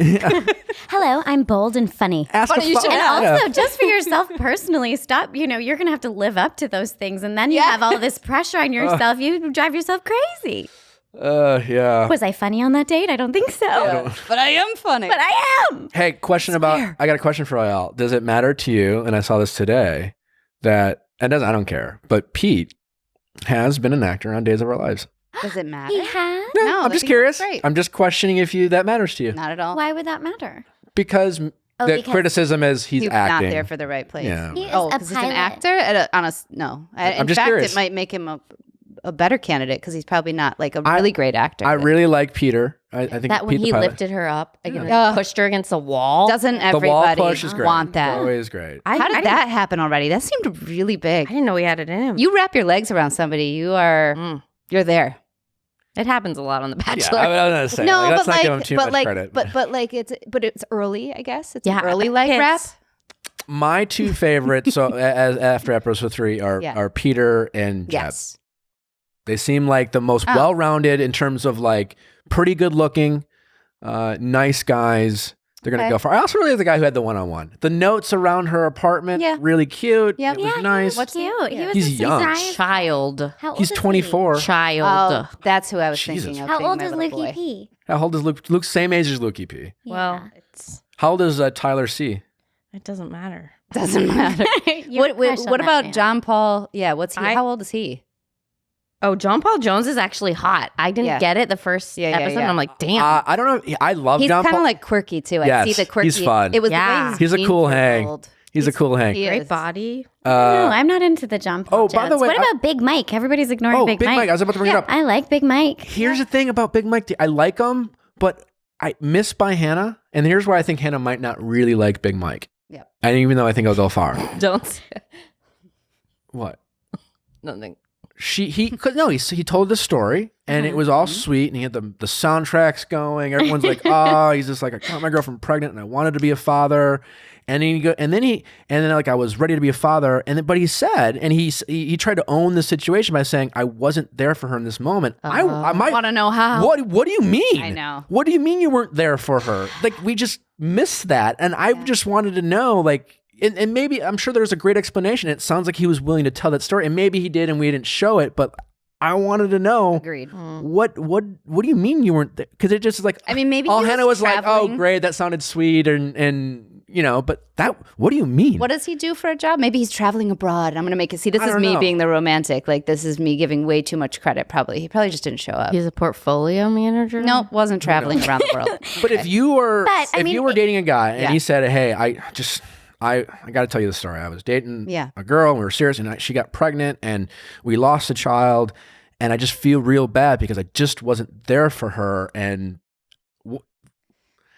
Hello, I'm bold and funny.
Ask
Funny you should
And
ask.
also, just for yourself personally, stop. You're going to have to live up to those things. And then you have all this pressure on yourself. You drive yourself crazy.
Yeah.
Was I funny on that date? I don't think so.
But I am funny.
But I am.
Hey, I got a question for Viall. Does it matter to you, and I saw this today, that, I don't care, but Pete has been an actor on Days of Our Lives.
Does it matter?
He has?
No,
I'm just curious. I'm just questioning if that matters to you.
Not at all.
Why would that matter?
Because the criticism is he's acting.
Not there for the right place.
Yeah.
He is
because he's an actor? No.
I'm
In
just
fact,
curious.
it might make him a better candidate because he's probably not like a really great actor.
I really like Peter. I think
That when
Pete the
he
pilot.
lifted her up, pushed her against a wall.
Doesn't
The wall
everybody
push is great.
want that?
It's always great.
How did that happen already? That seemed really big.
I didn't know he had it in him.
You wrap your legs around somebody, you're there.
It happens a lot on The
Yeah,
Bachelor.
I was gonna say,
No,
let's
but
not give him too much
like,
credit.
but like it's early, I guess. It's
Yeah,
an early leg
it's-
wrap.
My two favorites, so after episode 3, are Peter and Jeb.
Yes.
They seem like the most well-rounded in terms of like pretty good looking, nice guys. They're going to go for. I also really like the guy who had the one-on-one. The notes around her apartment, really cute.
Yeah.
It was nice.
What's cute? He was
He's
a
young.
surprise.
Child.
How old
He's
is
24.
Child.
Oh, that's who I was
Jesus.
thinking of.
How
being
old
my
is
little
Lukey
boy.
P?
How old is Luke? Luke's same age as Lukey P.
Well,
How old is Tyler C?
it doesn't matter.
Doesn't matter. What about John Paul? Yeah, what's he? How old is he?
Oh, John Paul Jones is actually hot. I didn't get it the first episode. And I'm like, damn.
I don't know. I love
He's
John
kind
Paul.
of like quirky too. I
Yes,
see the quirky.
he's fun.
It was
Yeah.
the way his
He's a
jeans
cool
were
hang.
rolled.
He's a cool hang.
He
Great
is.
body.
No, I'm not into the John Paul.
Oh, by the
Jones.
way,
What about Big Mike? Everybody's ignoring Big Mike.
I was about to bring it up.
I like Big Mike.
Here's the thing about Big Mike. I like him, but I miss by Hannah. And here's why I think Hannah might not really like Big Mike.
Yeah.
And even though I think I'll go far.
Don't say
What?
nothing.
He told the story and it was all sweet and he had the soundtracks going. Everyone's like, oh, he's just like, I got my girlfriend pregnant and I wanted to be a father. And then like I was ready to be a father. But he said, and he tried to own the situation by saying, I wasn't there for her in this moment. I might
want to know how.
What do you mean?
I know.
What do you mean you weren't there for her? Like we just missed that. And I just wanted to know, like, and maybe I'm sure there's a great explanation. It sounds like he was willing to tell that story, and maybe he did, and we didn't show it. But I wanted to know.
Agreed.
What do you mean you weren't there? Because it just is like.
I mean, maybe
all
he was
Hannah was like,
traveling.
"Oh, great, that sounded sweet," and but that. What do you mean?
What does he do for a job? Maybe he's traveling abroad. I'm going to make it. See, this
I
is
don't
me
know.
being the romantic. Like, this is me giving way too much credit, probably. He probably just didn't show up.
He's a portfolio manager.
Nope, wasn't traveling around the world.
But if you were,
But, I mean,
you were dating a guy and
Yeah.
he said, "Hey, I got to tell you the story. I was dating a girl and we were serious and she got pregnant and we lost a child and I just feel real bad because I just wasn't there for her." And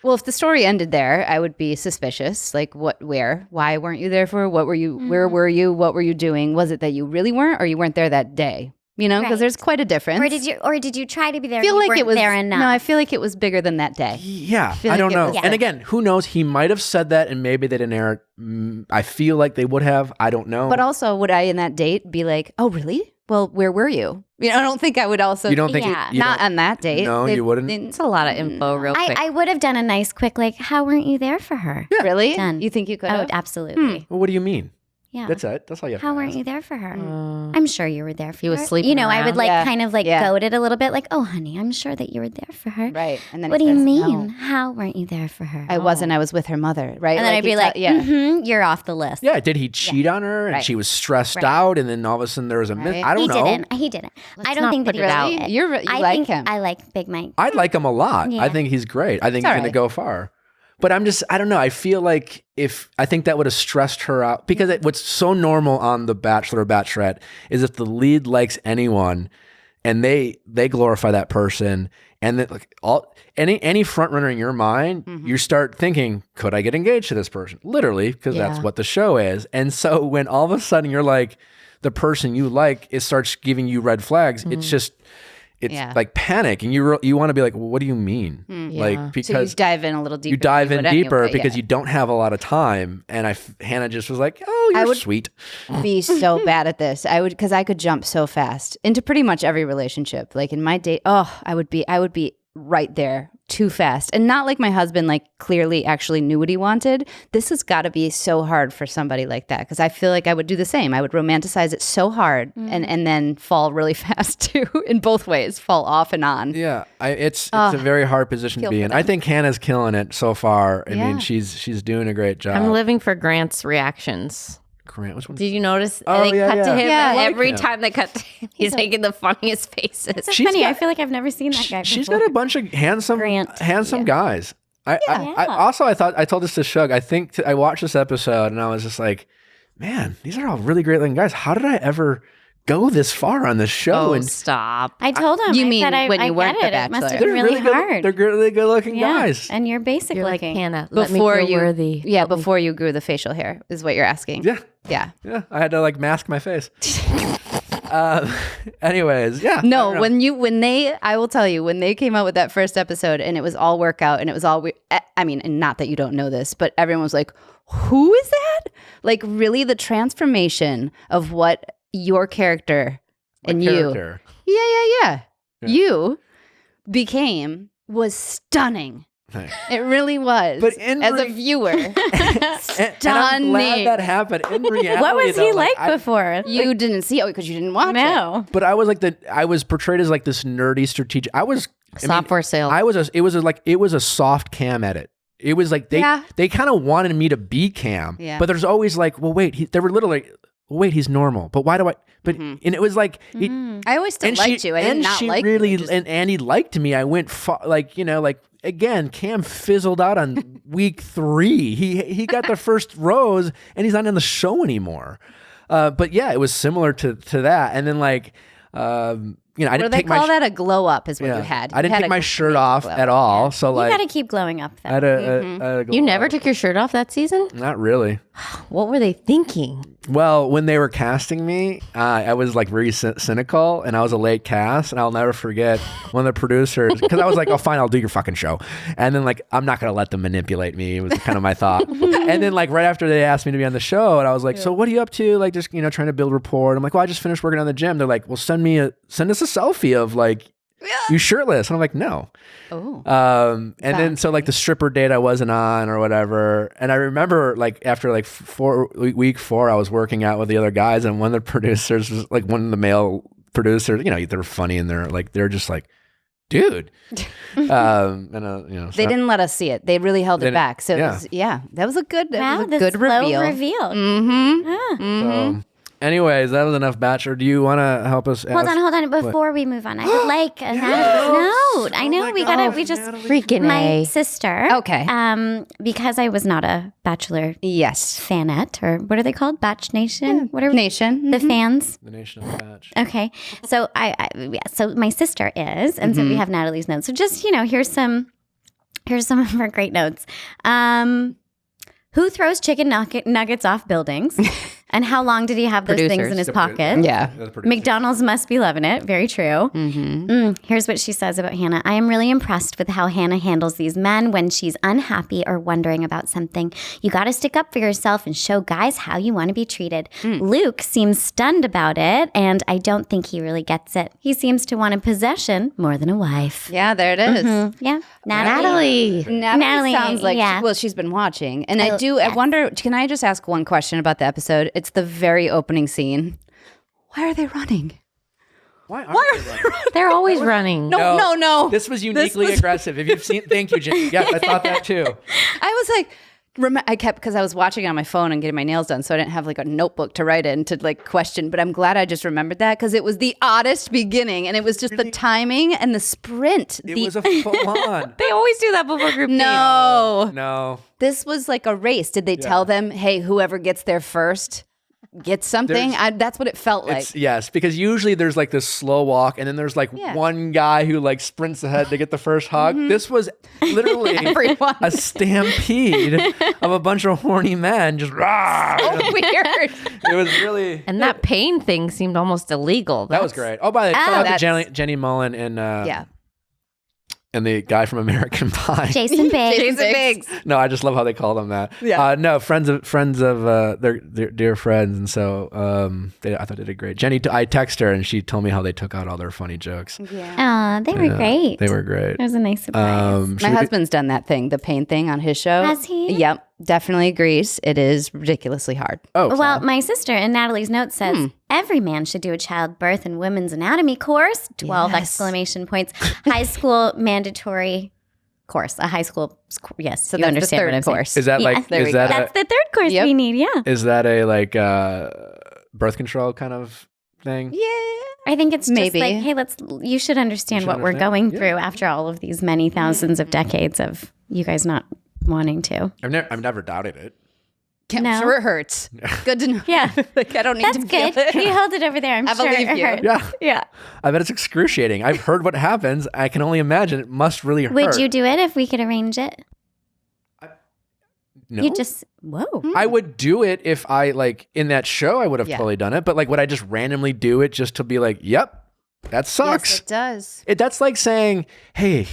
Well, if the story ended there, I would be suspicious. Like, where? Why weren't you there for? What were you? Where were you? What were you doing? Was it that you really weren't, or you weren't there that day? You know, because
Right.
there's quite a difference.
Or did you try to be there?
I feel
and you
like it
weren't
was
there enough.
No, I feel like it was bigger than that day.
yeah,
feel
I
like
don't
it
know.
was
And
like-
again, who knows? He might have said that and maybe they didn't air it. I feel like they would have. I don't know.
But also, would I in that date be like, "Oh, really? Well, where were you?" You know, I don't think I would. Also,
you don't think
Yeah.
you
not
don't-
on that date.
No, you wouldn't?
It's a lot of info real quick.
I would have done a nice quick, like, how weren't you there for her?
Really?
Done.
You think you could?
Oh,
have?
absolutely.
Well, what do you mean?
Yeah.
That's it. That's all you have.
How
to
weren't
ask.
you there for her? I'm sure you were there for her.
He was sleeping
You know, I would
around.
like
Yeah.
kind of like
Yeah.
goad it a little bit, like, oh, honey, I'm sure that you were there for her.
Right. And then
What
he
do you
says,
mean?
"No,
How weren't you there for her?
I wasn't. I was with her mother. Right.
And then I'd be like, you're off the list.
Yeah, did he cheat on her and
Right.
she was stressed out and then all of a sudden there was a
Right.
I don't know.
He didn't. I
not
don't think that
put
he
it out.
did.
You
I
like
think
him.
I like Big Mike.
I like him a lot.
Yeah.
I think he's great. I think
It's
he's
all
going to
right.
go far. But I don't know. I feel like I think that would have stressed her out because what's so normal on The Bachelor or Bachelorette is if the lead likes anyone and they glorify that person and that like any front runner in your mind, you start thinking, could I get engaged to this person? Literally, because that's what the show is. And so when all of a sudden you're like, the person you like, it starts giving you red flags. It's like panic, and you want to be like, well, what do you mean? Like, because
so you dive in a little deeper.
You dive in deeper
anyway,
because you don't have a lot of time. And Hannah just was like, oh, you're sweet.
Be so bad at this. Because I could jump so fast into pretty much every relationship. Like in my date, I would be right there too fast. And not like my husband like clearly actually knew what he wanted. This has got to be so hard for somebody like that, because I feel like I would do the same. I would romanticize it so hard and then fall really fast too, in both ways, fall off and on.
Yeah, it's a very hard position to be in. I think Hannah's killing it so far. I mean, she's doing a great job.
I'm living for Grant's reactions.
Grant, which one?
Did you notice?
Oh,
they cut to him,
Yeah,
and
I like
every
him.
time they cut to him, he's making the funniest faces.
So funny. I feel like I've never seen that guy
She's
before.
got a bunch of handsome guys. I told this to Shug. I think I watched this episode and I was just like, man, these are all really great looking guys. How did I ever go this far on this show?
Oh, stop.
I told him.
You
I
mean
said
when
I
you weren't
get
the
it. It must have
Bachelor?
been really hard.
They're really good looking
yeah.
guys.
And you're basic
You're like,
looking.
Hannah, let me
Before
feel
you,
worthy.
before you grew the facial hair is what you're asking.
Yeah.
Yeah.
Yeah. I had to like mask my face. Anyways, yeah.
No, I will tell you, when they came out with that first episode and it was all workout and it was all, I mean, and not that you don't know this, but everyone was like, who is that? Like really the transformation of what your character
character.
Yeah. You became was stunning.
Thanks.
It really was.
But
as a viewer,
And I'm glad that happened. In reality,
What was
though,
he like before?
you didn't see it because you didn't watch it.
No.
But I was portrayed as like this nerdy strategic.
Software sale.
It was a soft cam edit. It was like they kind of wanted me to be cam.
Yeah.
But there's always like, well, wait, they were literally like, wait, he's normal. But why do I? But and it was like,
I always still liked you. I did not like you.
And Andy liked me. I went again. Cam fizzled out on week 3. He got the first rose, and he's not in the show anymore. But yeah, it was similar to that. And then like, I didn't take
call that a glow up is what you had.
I didn't take my shirt off at all. Yeah. So like,
you got to keep glowing up.
I had a
You never took your shirt off that season?
Not really.
What were they thinking?
Well, when they were casting me, I was like very cynical, and I was a late cast, and I'll never forget one of the producers, because I was like, oh, fine, I'll do your fucking show. And then like, I'm not going to let them manipulate me. It was kind of my thought. And then like right after they asked me to be on the show, and I was like, so what are you up to? Like just, trying to build rapport. And I'm like, well, I just finished working on the gym. They're like, well, send us a selfie of like, you shirtless. And I'm like, no.
Oh.
And then so like the stripper date I wasn't on or whatever. And I remember like after like week 4, I was working out with the other guys, and one of the producers was like, one of the male producers, they're funny, and they're just like, dude. So
they didn't let us see it. They really held it back. So that was a good, good reveal.
So, anyways, that was enough Bachelor. Do you want to help us?
Hold on. Before we move on, I would like Natalie's note. I know we just
freaking
my sister.
Okay.
Because I was not a Bachelor fanette, or what are they called? Batch Nation? Whatever.
Nation.
The fans.
The Nation of the Batch.
Okay. So so my sister is, and so we have Natalie's notes. So just, here's some of her great notes. Who throws chicken nuggets off buildings? And how long did he have those things in his pocket?
Yeah.
McDonald's must be loving it. Very true. Here's what she says about Hannah. I am really impressed with how Hannah handles these men when she's unhappy or wondering about something. You got to stick up for yourself and show guys how you want to be treated. Luke seems stunned about it, and I don't think he really gets it. He seems to want a possession more than a wife.
Yeah, there it is.
Yeah.
Natalie
sounds like she's been watching. And I wonder, can I just ask one question about the episode? It's the very opening scene. Why are they running?
Why are they running?
They're always running.
No.
This was uniquely aggressive. If you've seen, thank you, Jen. Yes, I thought that too.
I was like, because I was watching it on my phone and getting my nails done, so I didn't have like a notebook to write in to like question. But I'm glad I just remembered that, because it was the oddest beginning, and it was just the timing and the sprint.
It was a full on.
They always do that before group dates.
No.
No.
This was like a race. Did they tell them, hey, whoever gets there first get something. That's what it felt like.
Yes, because usually there's like this slow walk, and then there's like one guy who like sprints ahead to get the first hug. This was literally a stampede of a bunch of horny men just rah!
So weird.
It was really...
And that pain thing seemed almost illegal.
That was great. Oh, by the way, shout out to Jenny Mullen and the guy from American Pie.
Jason
Biggs.
No, I just love how they call them that.
Yeah.
No, friends of their dear friends, and so I thought they did great. Jenny, I texted her and she told me how they took out all their funny jokes.
Yeah. They were great.
They were great.
It was a nice surprise.
My husband's done that thing, the pain thing on his show.
Has he?
Yep. Definitely agrees. It is ridiculously hard.
Oh,
well, my sister in Natalie's note says every man should do a childbirth and women's anatomy course. 12 exclamation points. High school mandatory course. A high school. Yes. So you understand what I'm saying.
Is that like? Is that
that's the third course we need? Yeah.
Is that a like birth control kind of thing?
Yeah.
I think it's just like, hey, you should understand what we're going through after all of these many thousands of decades of you guys not wanting to.
I've never doubted it.
I'm sure it hurts. Good to know.
Yeah.
Like, I don't need to feel
good.
it.
You held it over there. I
believe
it
you.
hurt.
Yeah. I bet it's excruciating. I've heard what happens. I can only imagine it must really hurt.
Would you do it if we could arrange it?
No.
You just, whoa.
I would do it if I, like, in that show, I would have totally done it. But, like, would I just randomly do it just to be like, yep, that sucks?
Yes, it does.
That's like saying, hey,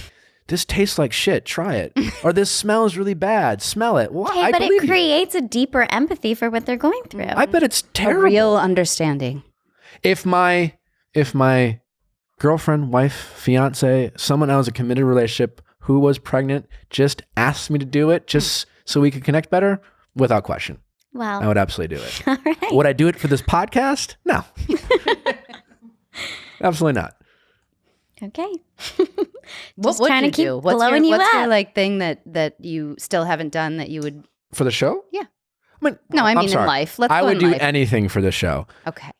this tastes like shit, try it. Or this smells really bad, smell it. Well,
Okay, but it creates a deeper empathy for what they're going through.
I bet it's terrible.
A real understanding.
If my girlfriend, wife, fiance, someone else, a committed relationship who was pregnant, just asked me to do it just so we could connect better, without question.
Well,
I would absolutely do it.
all right.
Would I do it for this podcast? No. Absolutely not.
Okay.
What would
trying
you
to keep
do? What's
blowing you
your
up.
like thing that you still haven't done that you would?
For the show?
Yeah.
I mean,
No, I
I'm
mean in
sorry.
life. Let's
I
go
would
in
do
life.
anything for the show.
Okay.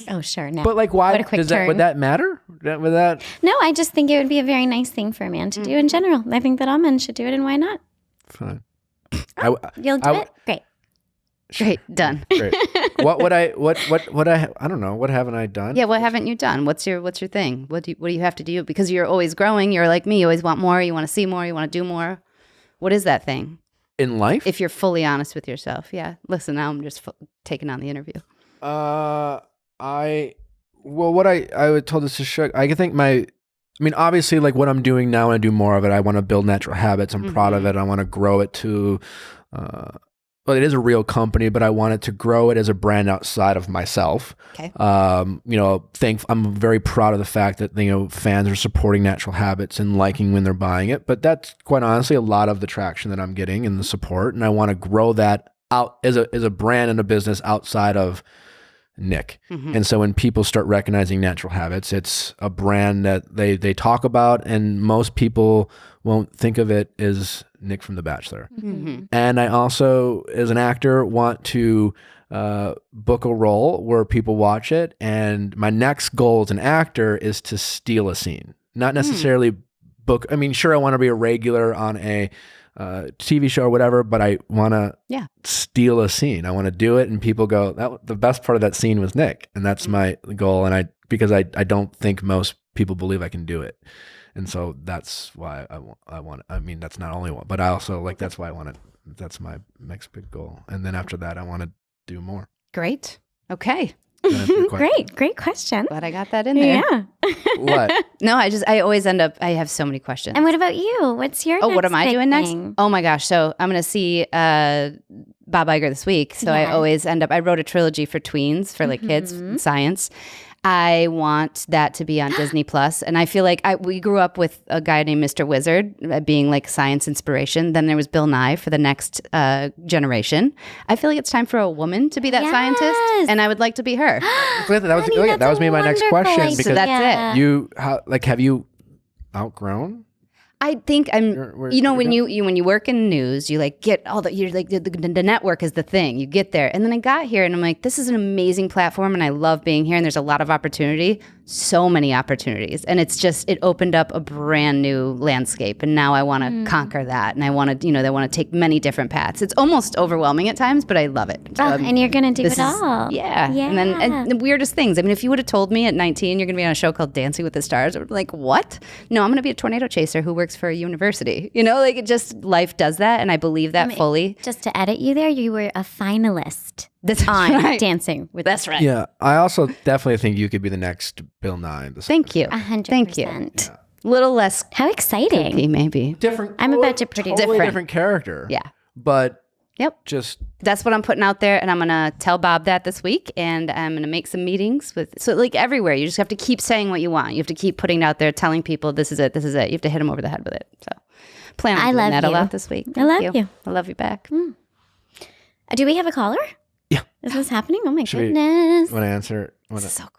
Oh, sure. No.
But like, why
What a quick
would
turn.
that matter? Would that?
No, I just think it would be a very nice thing for a man to do in general. I think that all men should do it, and why not?
Fine.
You'll do it? Great.
Great. Done.
Great. What would I don't know. What haven't I done?
Yeah. What haven't you done? What's your thing? What do you have to do? Because you're always growing. You're like me. You always want more. You want to see more. You want to do more. What is that thing?
In life?
If you're fully honest with yourself. Yeah. Listen, now I'm just taking on the interview.
What I would told this to Shook. I think obviously, like what I'm doing now, I do more of it. I want to build natural habits. I'm proud of it. I want to grow it to, well, it is a real company, but I want it to grow it as a brand outside of myself.
Okay.
I'm very proud of the fact that, fans are supporting natural habits and liking when they're buying it. But that's quite honestly a lot of the traction that I'm getting and the support. And I want to grow that out as a brand and a business outside of Nick. And so when people start recognizing natural habits, it's a brand that they talk about, and most people won't think of it as Nick from The Bachelor. And I also, as an actor, want to book a role where people watch it. And my next goal as an actor is to steal a scene, not necessarily book. I mean, sure, I want to be a regular on a TV show or whatever, but I want to steal a scene. I want to do it, and people go, the best part of that scene was Nick, and that's my goal. And because I don't think most people believe I can do it, and so that's why I want. I mean, that's not only one, but I also that's why I want it. That's my next big goal, and then after that, I want to do more.
Great. Okay.
Great question.
Glad I got that in there.
Yeah.
What?
No, I always end up, I have so many questions.
And what about you? What's your
what am I doing next?
thing?
Oh my gosh. So I'm going to see Bob Iger this week. So I always end up, I wrote a trilogy for tweens, for like kids, science. I want that to be on Disney Plus. And I feel like we grew up with a guy named Mr. Wizard being like science inspiration. Then there was Bill Nye for the next generation. I feel like it's time for a woman to be that scientist. And I would like to be her.
That was me. My next question.
idea.
Because
So that's it.
have you outgrown?
I think when you work in news, you like get all the network is the thing. You get there, and then I got here, and I'm like, this is an amazing platform, and I love being here, and there's a lot of opportunity. so many opportunities. And it opened up a brand new landscape. And now I want to conquer that. And I want to, I want to take many different paths. It's almost overwhelming at times, but I love it.
And you're going to do it all.
Yeah. And then and the weirdest things. I mean, if you would have told me at 19, you're going to be on a show called Dancing with the Stars, I would be like, what? No, I'm going to be a tornado chaser who works for a university. It just, life does that. And I believe that fully.
Just to edit you there, you were a finalist.
That's
on
right.
Dancing with
That's right.
Yeah, I also definitely think you could be the next Bill Nye.
Thank you.
100%.
Thank you. Yeah. Little less
How exciting.
cookie, maybe.
Different.
I'm about to predict
totally different character.
Yeah.
But
Yep.
just
that's what I'm putting out there, and I'm gonna tell Bob that this week, and I'm gonna make some meetings with everywhere. You just have to keep saying what you want. You have to keep putting it out there, telling people this is it. You have to hit them over the head with it. So plan on doing that a lot this week.
I love you.
I love you back.
Do we have a caller?
Yeah.
Is this happening? Oh my
Should
goodness.
want to answer?
This is so cool.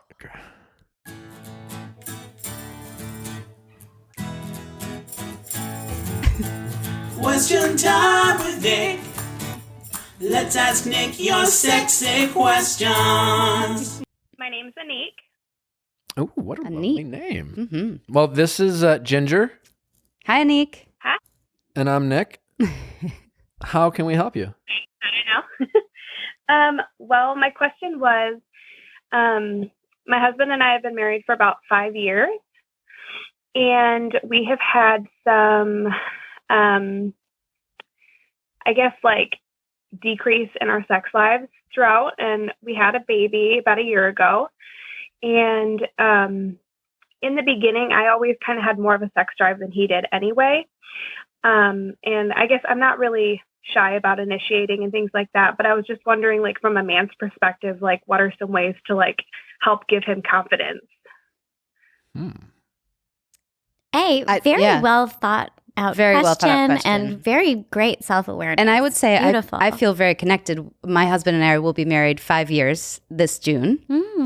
Question time with Nick. Let's ask Nick your sexy questions.
My name's Anik.
Oh, what a lovely name.
Mm-hmm.
Well, this is Ginger.
Hi, Anik.
Hi.
And I'm Nick. How can we help you?
I don't know. Well, my question was, my husband and I have been married for about 5 years, and we have had some, I guess, decrease in our sex lives throughout, and we had a baby about a year ago. And in the beginning, I always kind of had more of a sex drive than he did anyway. And I guess I'm not really shy about initiating and things like that, but I was just wondering, from a man's perspective, what are some ways to help give him confidence?
Very well thought out
Very
question,
well thought out question.
And very great self-awareness.
And I would say
Beautiful.
I feel very connected. My husband and I will be married 5 years this June,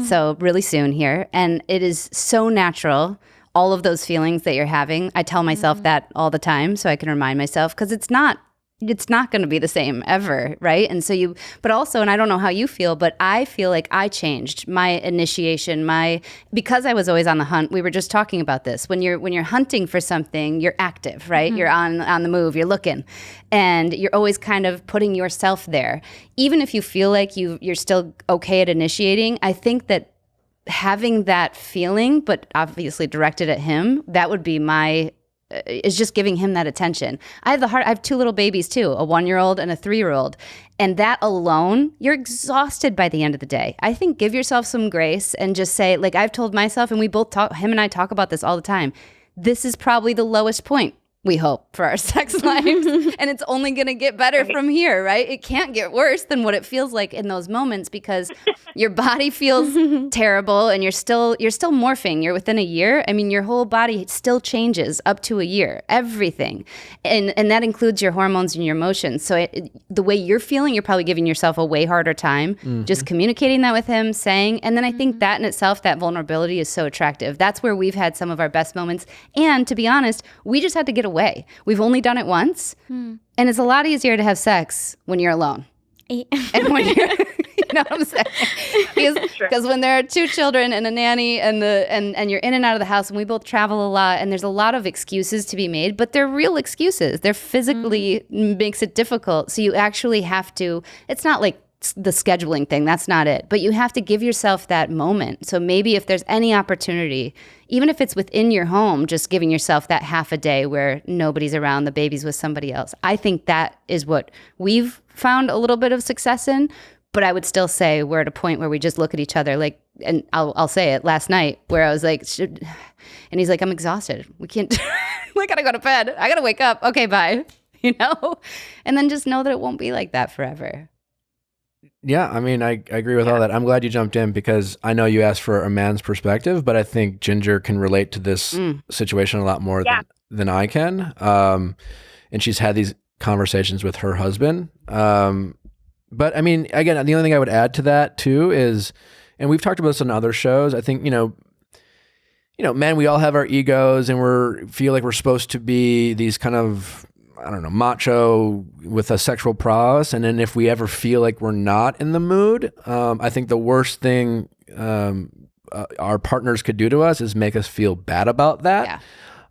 so really soon here. And it is so natural, all of those feelings that you're having. I tell myself that all the time so I can remind myself, because it's not going to be the same ever, right? And so but also, and I don't know how you feel, but I feel like I changed my initiation, because I was always on the hunt. We were just talking about this. When you're hunting for something, you're active, right? You're on the move, you're looking, and you're always kind of putting yourself there. Even if you feel like you're still okay at initiating, I think that having that feeling, but obviously directed at him, that would be is just giving him that attention. I have 2 little babies too, a 1-year-old and a 3-year-old. And that alone, you're exhausted by the end of the day. I think give yourself some grace and just say, I've told myself, and we both him and I talk about this all the time, this is probably the lowest point, we hope, for our sex lives. And it's only going to get better from here, right? It can't get worse than what it feels like in those moments, because your body feels terrible, and you're still morphing. You're within a year. I mean, your whole body still changes up to a year, everything. And that includes your hormones and your emotions. So the way you're feeling, you're probably giving yourself a way harder time just communicating that with him, saying, and then I think that in itself, that vulnerability is so attractive. That's where we've had some of our best moments. And to be honest, we just had to get away. We've only done it once. And it's a lot easier to have sex when you're alone. And when you're, you know what I'm saying? Because when there are 2 children and a nanny and you're in and out of the house, and we both travel a lot, and there's a lot of excuses to be made, but they're real excuses. They're physically makes it difficult. So you actually have to, it's not like the scheduling thing, that's not it, but you have to give yourself that moment. So maybe if there's any opportunity, even if it's within your home, just giving yourself that half a day where nobody's around, the baby's with somebody else. I think that is what we've found a little bit of success in. But I would still say we're at a point where we just look at each other and I'll say it, last night where I was like, and he's like, I'm exhausted. We can't, we gotta go to bed. I gotta wake up. Okay, bye. And then just know that it won't be like that forever.
Yeah, I mean, I agree with all that. I'm glad you jumped in, because I know you asked for a man's perspective, but I think Ginger can relate to this situation a lot more than I can. And she's had these conversations with her husband. But I mean, again, the only thing I would add to that too is, and we've talked about this on other shows, I think, men, we all have our egos, and feel like we're supposed to be these kind of, I don't know, macho with a sexual prowess. And then if we ever feel like we're not in the mood, I think the worst thing our partners could do to us is make us feel bad about that.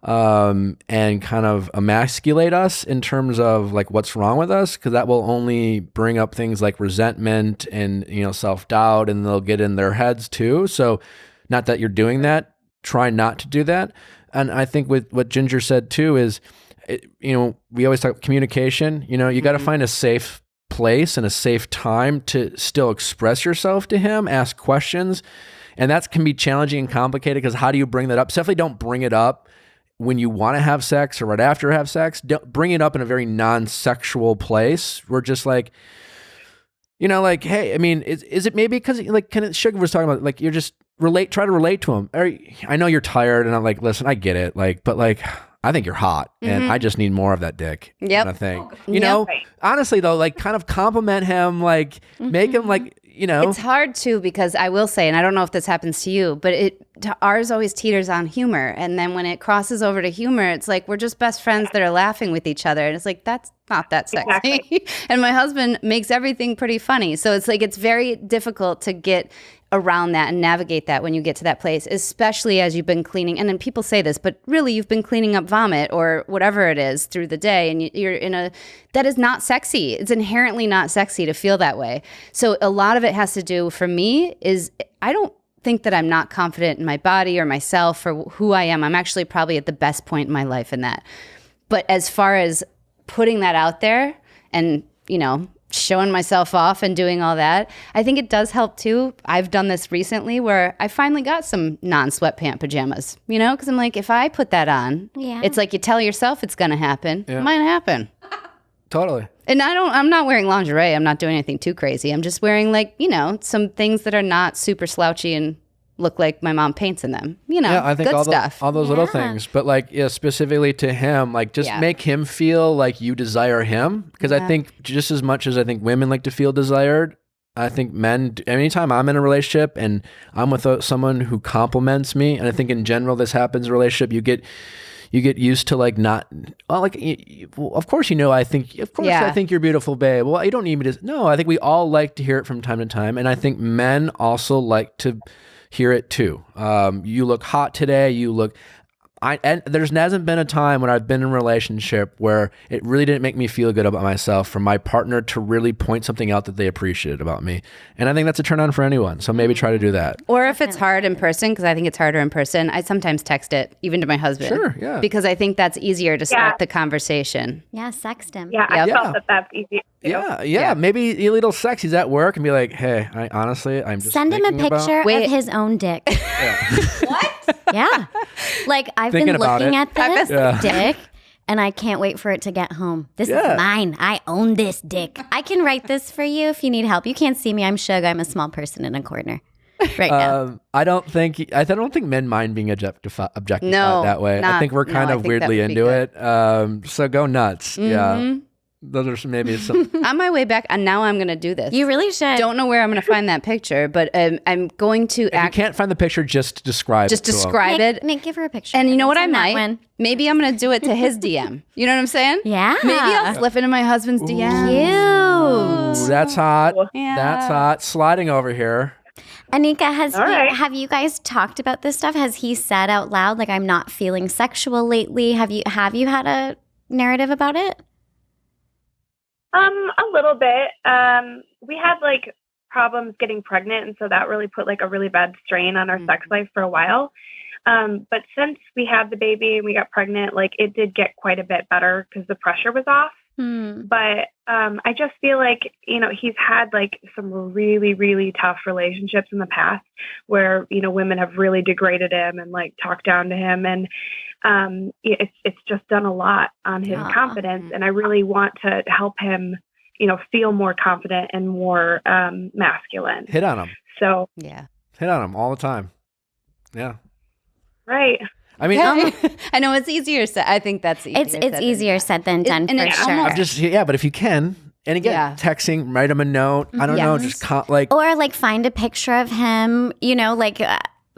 And kind of emasculate us in terms of like what's wrong with us, because that will only bring up things like resentment and, you know, self-doubt, and they'll get in their heads too. So not that you're doing that, try not to do that. And I think with what Ginger said too is, you know, we always talk communication, you know, you got to find a safe place and a safe time to still express yourself to him, ask questions. And that can be challenging and complicated, because how do you bring that up? Definitely don't bring it up when you want to have sex or right after have sex. Don't bring it up in a very non-sexual place. We're just like, you know, like, hey, I mean, is it maybe because like Sugar was talking about, like, you're just try to relate to him. Or, I know you're tired, and I'm like, listen, I get it. Like, but like, I think you're hot, and I just need more of that dick. Kind of thing. You know, honestly though, like, kind of compliment him, like make him like, you know.
It's hard too, because I will say, and I don't know if this happens to you, but ours always teeters on humor. And then when it crosses over to humor, it's like, we're just best friends that are laughing with each other. And it's like, that's not that sexy. Exactly. And my husband makes everything pretty funny. So it's like, it's very difficult to get around that and navigate that when you get to that place, especially as you've been cleaning. And then people say this, but really you've been cleaning up vomit or whatever it is through the day, and you're in that is not sexy. It's inherently not sexy to feel that way. So a lot of it has to do, for me, is I don't think that I'm not confident in my body or myself or who I am. I'm actually probably at the best point in my life in that. But as far as putting that out there and, you know, showing myself off and doing all that, I think it does help too. I've done this recently where I finally got some non-sweatpant pajamas, you know, because I'm like, if I put that on, it's like you tell yourself it's going to happen. It might happen.
Totally.
And I'm not wearing lingerie. I'm not doing anything too crazy. I'm just wearing, like, you know, some things that are not super slouchy and look like my mom paints in them, you know,
I think
good stuff.
all those little things, but like, specifically to him, like, just make him feel like you desire him. Because I think just as much as I think women like to feel desired, I think men, anytime I'm in a relationship and I'm with someone who compliments me, and I think in general this happens in a relationship, you get used to like not, well, like, well, of course, you know, I think you're beautiful, babe. Well, you don't need me to. No, I think we all like to hear it from time to time. And I think men also like to hear it too. You look hot today. You look, and there hasn't been a time when I've been in a relationship where it really didn't make me feel good about myself for my partner to really point something out that they appreciated about me. And I think that's a turn on for anyone. So maybe try to do that.
Or if it's hard in person, because I think it's harder in person, I sometimes text it, even to my husband.
Sure, yeah.
Because I think that's easier to start the conversation.
Yeah, sext him.
Yeah, I felt that's easier.
Yeah. Maybe a little sex. He's at work and be like, hey, I'm just
send him a picture of his own dick.
What?
Yeah. Like, I've been looking at this dick, and I can't wait for it to get home. This is mine. I own this dick. I can write this for you if you need help. You can't see me. I'm Shug. I'm a small person in a corner right now.
I don't think men mind being objectified that way. I think we're kind of weirdly into it. So go nuts. Yeah. Those are maybe some.
On my way back, and now I'm going to do this.
You really should.
Don't know where I'm going to find that picture, but I'm going to.
If you can't find the picture, just describe
it.
Nick, give her a picture.
And you know what I might? Maybe I'm going to do it to his DM. You know what I'm saying?
Yeah.
Maybe I'll slip into my husband's DM.
Cute.
Ooh, that's hot.
Yeah.
That's hot. Sliding over here.
Anika, have you guys talked about this stuff? Has he said out loud, like, I'm not feeling sexual lately? Have you had a narrative about it?
A little bit. We had like problems getting pregnant, and so that really put like a really bad strain on our sex life for a while. But since we had the baby and we got pregnant, like, it did get quite a bit better because the pressure was off. But I just feel like, you know, he's had like some really, really tough relationships in the past where, you know, women have really degraded him and like talked down to him. And it's just done a lot on his confidence. And I really want to help him, you know, feel more confident and more masculine.
Hit on him.
So,
hit on him all the time. Yeah.
Right.
I mean,
I know it's easier said. I think that's easier.
It's easier said than done for sure.
I'm just but if you can, and again, texting, write him a note. I don't know, just
or like find a picture of him. You know, like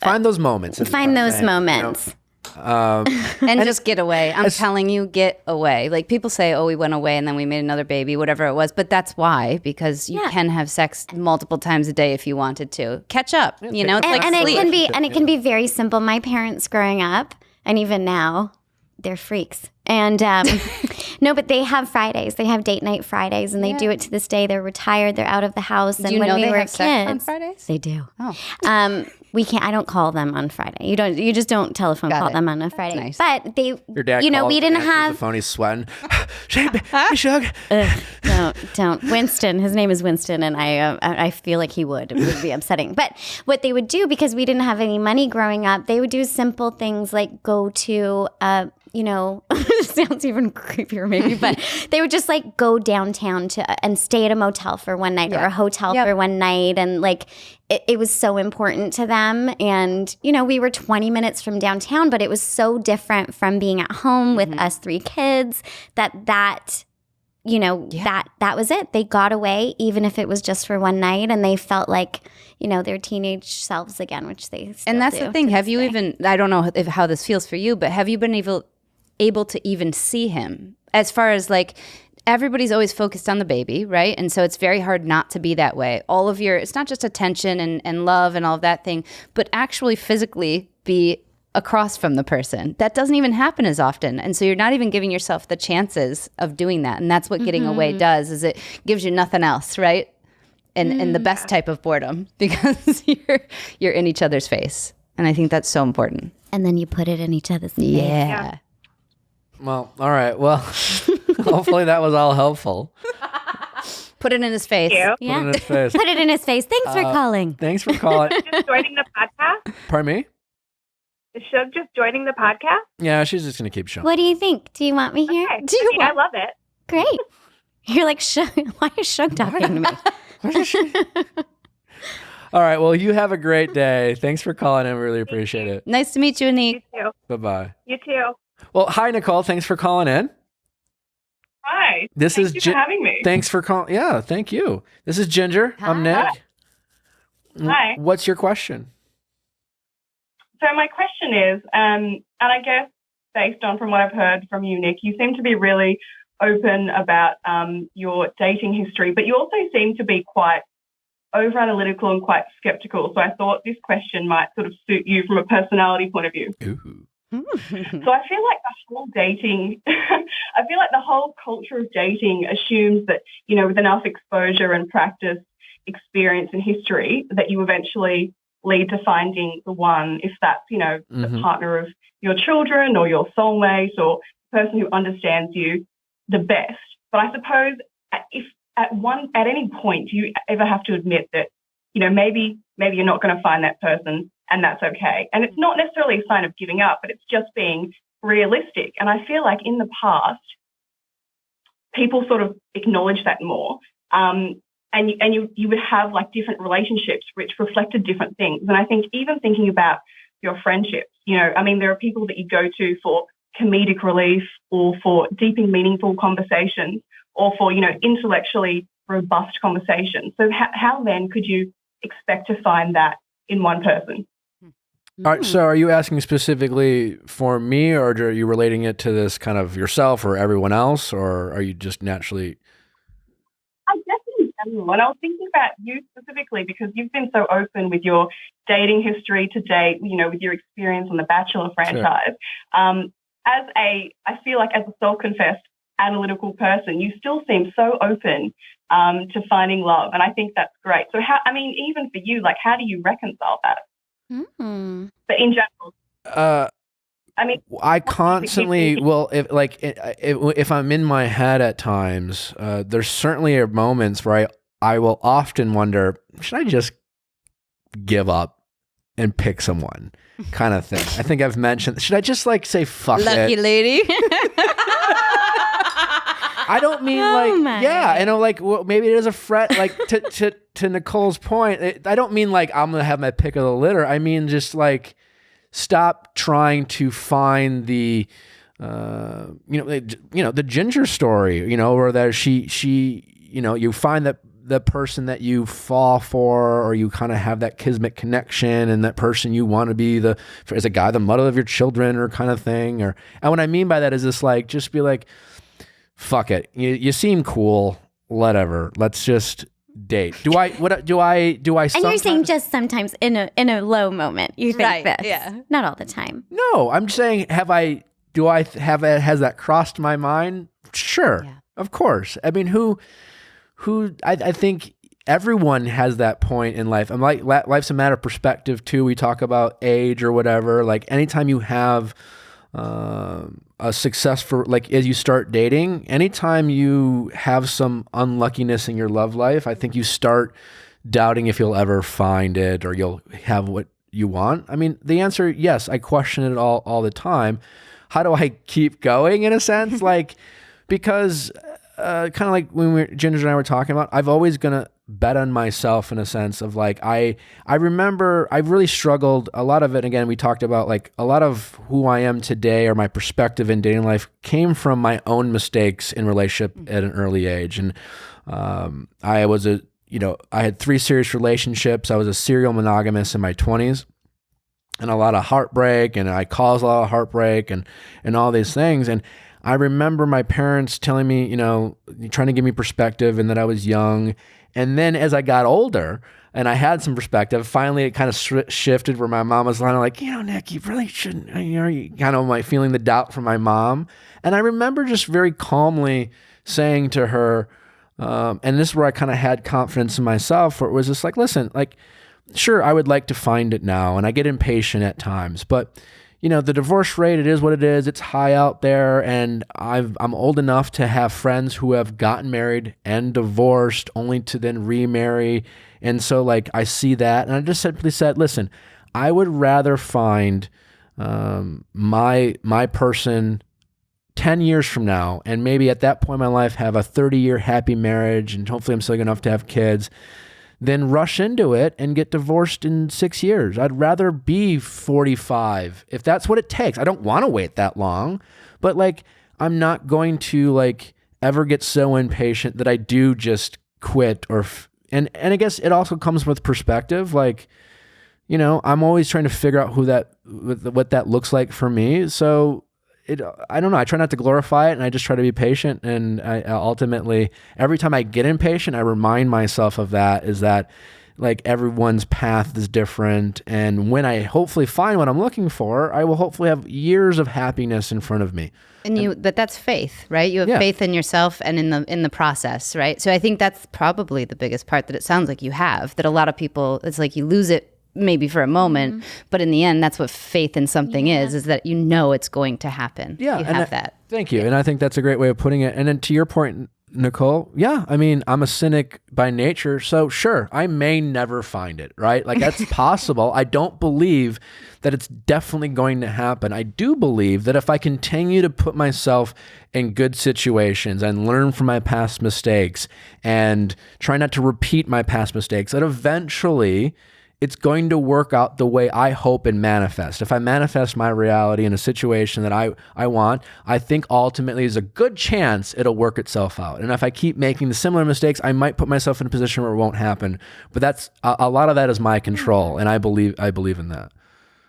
find those moments.
Find those moments.
You know?
And just get away. I'm telling you, get away. Like people say, oh, we went away and then we made another baby, whatever it was. But that's why, because you can have sex multiple times a day if you wanted to. Catch up, you know? It's like sleep.
It can be very simple. My parents growing up, and even now, they're freaks. And no, but they have Fridays. They have date night Fridays, and they do it to this day. They're retired. They're out of the house.
Do
and
you
when
know
we
they
were
have
kids,
sex on Fridays?
They do.
Oh.
We can't. I don't call them on Friday. You don't. You just don't telephone call them on a Friday.
Nice.
But they,
Your dad
you know,
calls,
we didn't
answers
have.
the phone. He's sweating. Hey, Shug.
Don't. Winston. His name is Winston, and I feel like he would. It would be upsetting. But what they would do, because we didn't have any money growing up, they would do simple things like go to. You know, it sounds even creepier maybe, but they would just like go downtown and stay at a motel for one night or a hotel for one night. And like, it was so important to them. And, you know, we were 20 minutes from downtown, but it was so different from being at home with us 3 kids that you know, that was it. They got away, even if it was just for one night, and they felt like, you know, their teenage selves again, which they still
And that's
do
the thing.
to
Have
this
you
day.
even, I don't know how this feels for you, but have you been able to even see him? As far as like, everybody's always focused on the baby, right? And so it's very hard not to be that way. It's not just attention and love and all of that thing, but actually physically be across from the person. That doesn't even happen as often. And so you're not even giving yourself the chances of doing that. And that's what getting away does, is it gives you nothing else, right? And the best type of boredom, because you're in each other's face. And I think that's so important.
And then you put it in each other's face.
Yeah.
Well, all right. Well, hopefully that was all helpful.
Put it in his face.
Thank you.
Yeah.
Put it in his face.
Put it in his face. Thanks for calling.
Thanks for calling.
Just joining the podcast?
Pardon me?
Is Shug just joining the podcast?
Yeah, she's just going to keep showing.
What do you think? Do you want me here?
Okay.
Do you
I love it.
Great. You're like, why is Shug talking to me?
All right. Well, you have a great day. Thanks for calling in. We really appreciate it.
Nice to meet you, Anik.
You too.
Bye-bye.
You too.
Well, hi, Nicole. Thanks for calling in.
Hi.
This
Thank
is
you for having me.
Thanks for calling. Yeah, thank you. This is Ginger. I'm Nick.
Hi.
What's your question?
So my question is, and I guess based on from what I've heard from you, Nick, you seem to be really open about your dating history, but you also seem to be quite over-analytical and quite skeptical. So I thought this question might sort of suit you from a personality point of view.
Ooh.
So I feel like the whole culture of dating assumes that, you know, with enough exposure and practice, experience and history, that you eventually lead to finding the one, if that's, you know, the partner of your children or your soulmate or the person who understands you the best. But I suppose if at any point you ever have to admit that, you know, maybe you're not going to find that person, and that's okay. And it's not necessarily a sign of giving up, but it's just being realistic. And I feel like in the past, people sort of acknowledge that more. And you would have like different relationships which reflected different things. And I think even thinking about your friendships, you know, I mean, there are people that you go to for comedic relief or for deep and meaningful conversations or for, you know, intellectually robust conversations. So how then could you expect to find that in one person?
All right, so are you asking specifically for me, or are you relating it to this kind of yourself or everyone else, or are you just naturally?
I definitely am. And I was thinking about you specifically because you've been so open with your dating history to date, you know, with your experience on the Bachelor franchise. Sure. I feel like as a self-confessed analytical person, you still seem so open to finding love. And I think that's great. So even for you, like, how do you reconcile that? But in general,
I constantly, if I'm in my head at times, there's certainly are moments where I will often wonder, should I just give up and pick someone, kind of thing. I think I've mentioned, should I just like say fuck
Lucky
it?
lady.
I don't mean maybe it is a fret, like to Nicole's point. I don't mean like I'm gonna have my pick of the litter. I mean just like stop trying to find the the Ginger story, where that she you find that the person that you fall for, or you kind of have that kismet connection, and that person you want to be as a guy, the mother of your children, or kind of thing. And what I mean by that is this, like, just be like, fuck it. You seem cool. Whatever. Let's just date. Do I?
And you're saying just sometimes in a low moment you think this. Yeah. Not all the time.
No, I'm just saying, has that crossed my mind? Sure. Yeah. Of course. I mean, I think everyone has that point in life. I'm like, life's a matter of perspective too. We talk about age or whatever. Like, anytime you have a successful, like, as you start dating, anytime you have some unluckiness in your love life, I think you start doubting if you'll ever find it or you'll have what you want. I mean, the answer, yes, I question it all the time. How do I keep going, in a sense? Like, because kind of like when Ginger and I were talking about, I've always gonna bet on myself, in a sense of, like, I remember I've really struggled a lot of it. Again, we talked about, like, a lot of who I am today, or my perspective in dating life, came from my own mistakes in relationship at an early age. And I had 3 serious relationships. I was a serial monogamous in my 20s, and a lot of heartbreak, and I caused a lot of heartbreak and all these things. And I remember my parents telling me, trying to give me perspective, and that I was young. And then as I got older and I had some perspective, finally it kind of shifted, where my mom was like, Nick, you really shouldn't, you kind of like feeling the doubt from my mom. And I remember just very calmly saying to her, and this is where I kind of had confidence in myself, where it was just like, listen, like, sure, I would like to find it now, and I get impatient at times, but the divorce rate, it is what it is. It's high out there, and I'm old enough to have friends who have gotten married and divorced only to then remarry. And so, like, I see that, and I just simply said, listen, I would rather find my person 10 years from now, and maybe at that point in my life have a 30-year happy marriage, and hopefully I'm still young enough to have kids, then rush into it and get divorced in 6 years. I'd rather be 45 if that's what it takes. I don't want to wait that long, but, like, I'm not going to, like, ever get so impatient that I do just quit and I guess it also comes with perspective. Like, I'm always trying to figure out what that looks like for me. So I don't know. I try not to glorify it, and I just try to be patient. And I ultimately, every time I get impatient, I remind myself of that, is that, like, everyone's path is different. And when I hopefully find what I'm looking for, I will hopefully have years of happiness in front of me.
But that's faith, right? You have faith in yourself and in the process, right? So I think that's probably the biggest part that it sounds like you have, that a lot of people, it's like you lose it maybe for a moment, but in the end, that's what faith in something is that it's going to happen.
Yeah.
You have that.
Thank you. Yeah. And I think that's a great way of putting it. And then to your point, Nicole, I mean, I'm a cynic by nature, so sure, I may never find it, right? Like, that's possible. I don't believe that it's definitely going to happen. I do believe that if I continue to put myself in good situations and learn from my past mistakes and try not to repeat my past mistakes, that eventually it's going to work out the way I hope and manifest. If I manifest my reality in a situation that I want, I think ultimately there's a good chance it'll work itself out. And if I keep making the similar mistakes, I might put myself in a position where it won't happen. But that's a lot of that is my control, and I believe in that.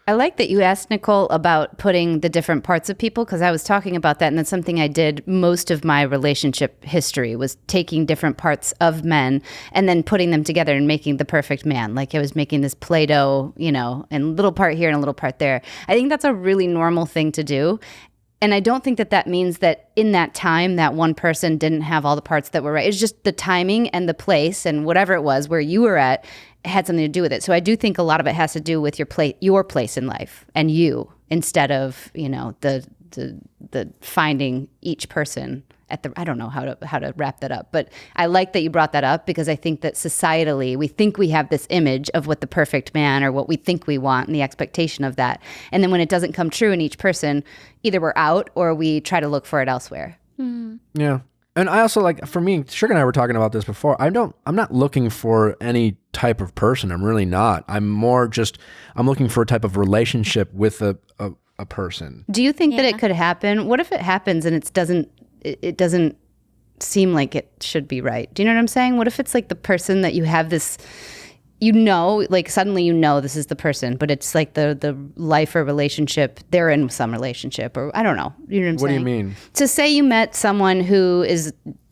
I like that you asked Nicole about putting the different parts of people, because I was talking about that, and that's something I did most of my relationship history, was taking different parts of men and then putting them together and making the perfect man. Like, I was making this Play-Doh, and a little part here and a little part there. I think that's a really normal thing to do. And I don't think that means that in that time, that one person didn't have all the parts that were right. It's just the timing and the place and whatever it was where you were at had something to do with it. So I do think a lot of it has to do with your place in life and you, instead of, the finding each person at the, I don't know how to wrap that up, but I like that you brought that up, because I think that societally we think we have this image of what the perfect man, or what we think we want, and the expectation of that. And then when it doesn't come true in each person, either we're out or we try to look for it elsewhere.
Mm.
Yeah. And I also, like, for me, Sugar and I were talking about this before. I'm not looking for any type of person. I'm really not. I'm looking for a type of relationship with a person.
Do you think that it could happen? What if it happens and it doesn't seem like it should be right. Do you know what I'm saying? What if it's like the person that you have this, you know, like suddenly you know this is the person, but it's like the life or relationship, they're in some relationship, or I don't know. You know what I'm saying?
What do you mean?
To say you met someone who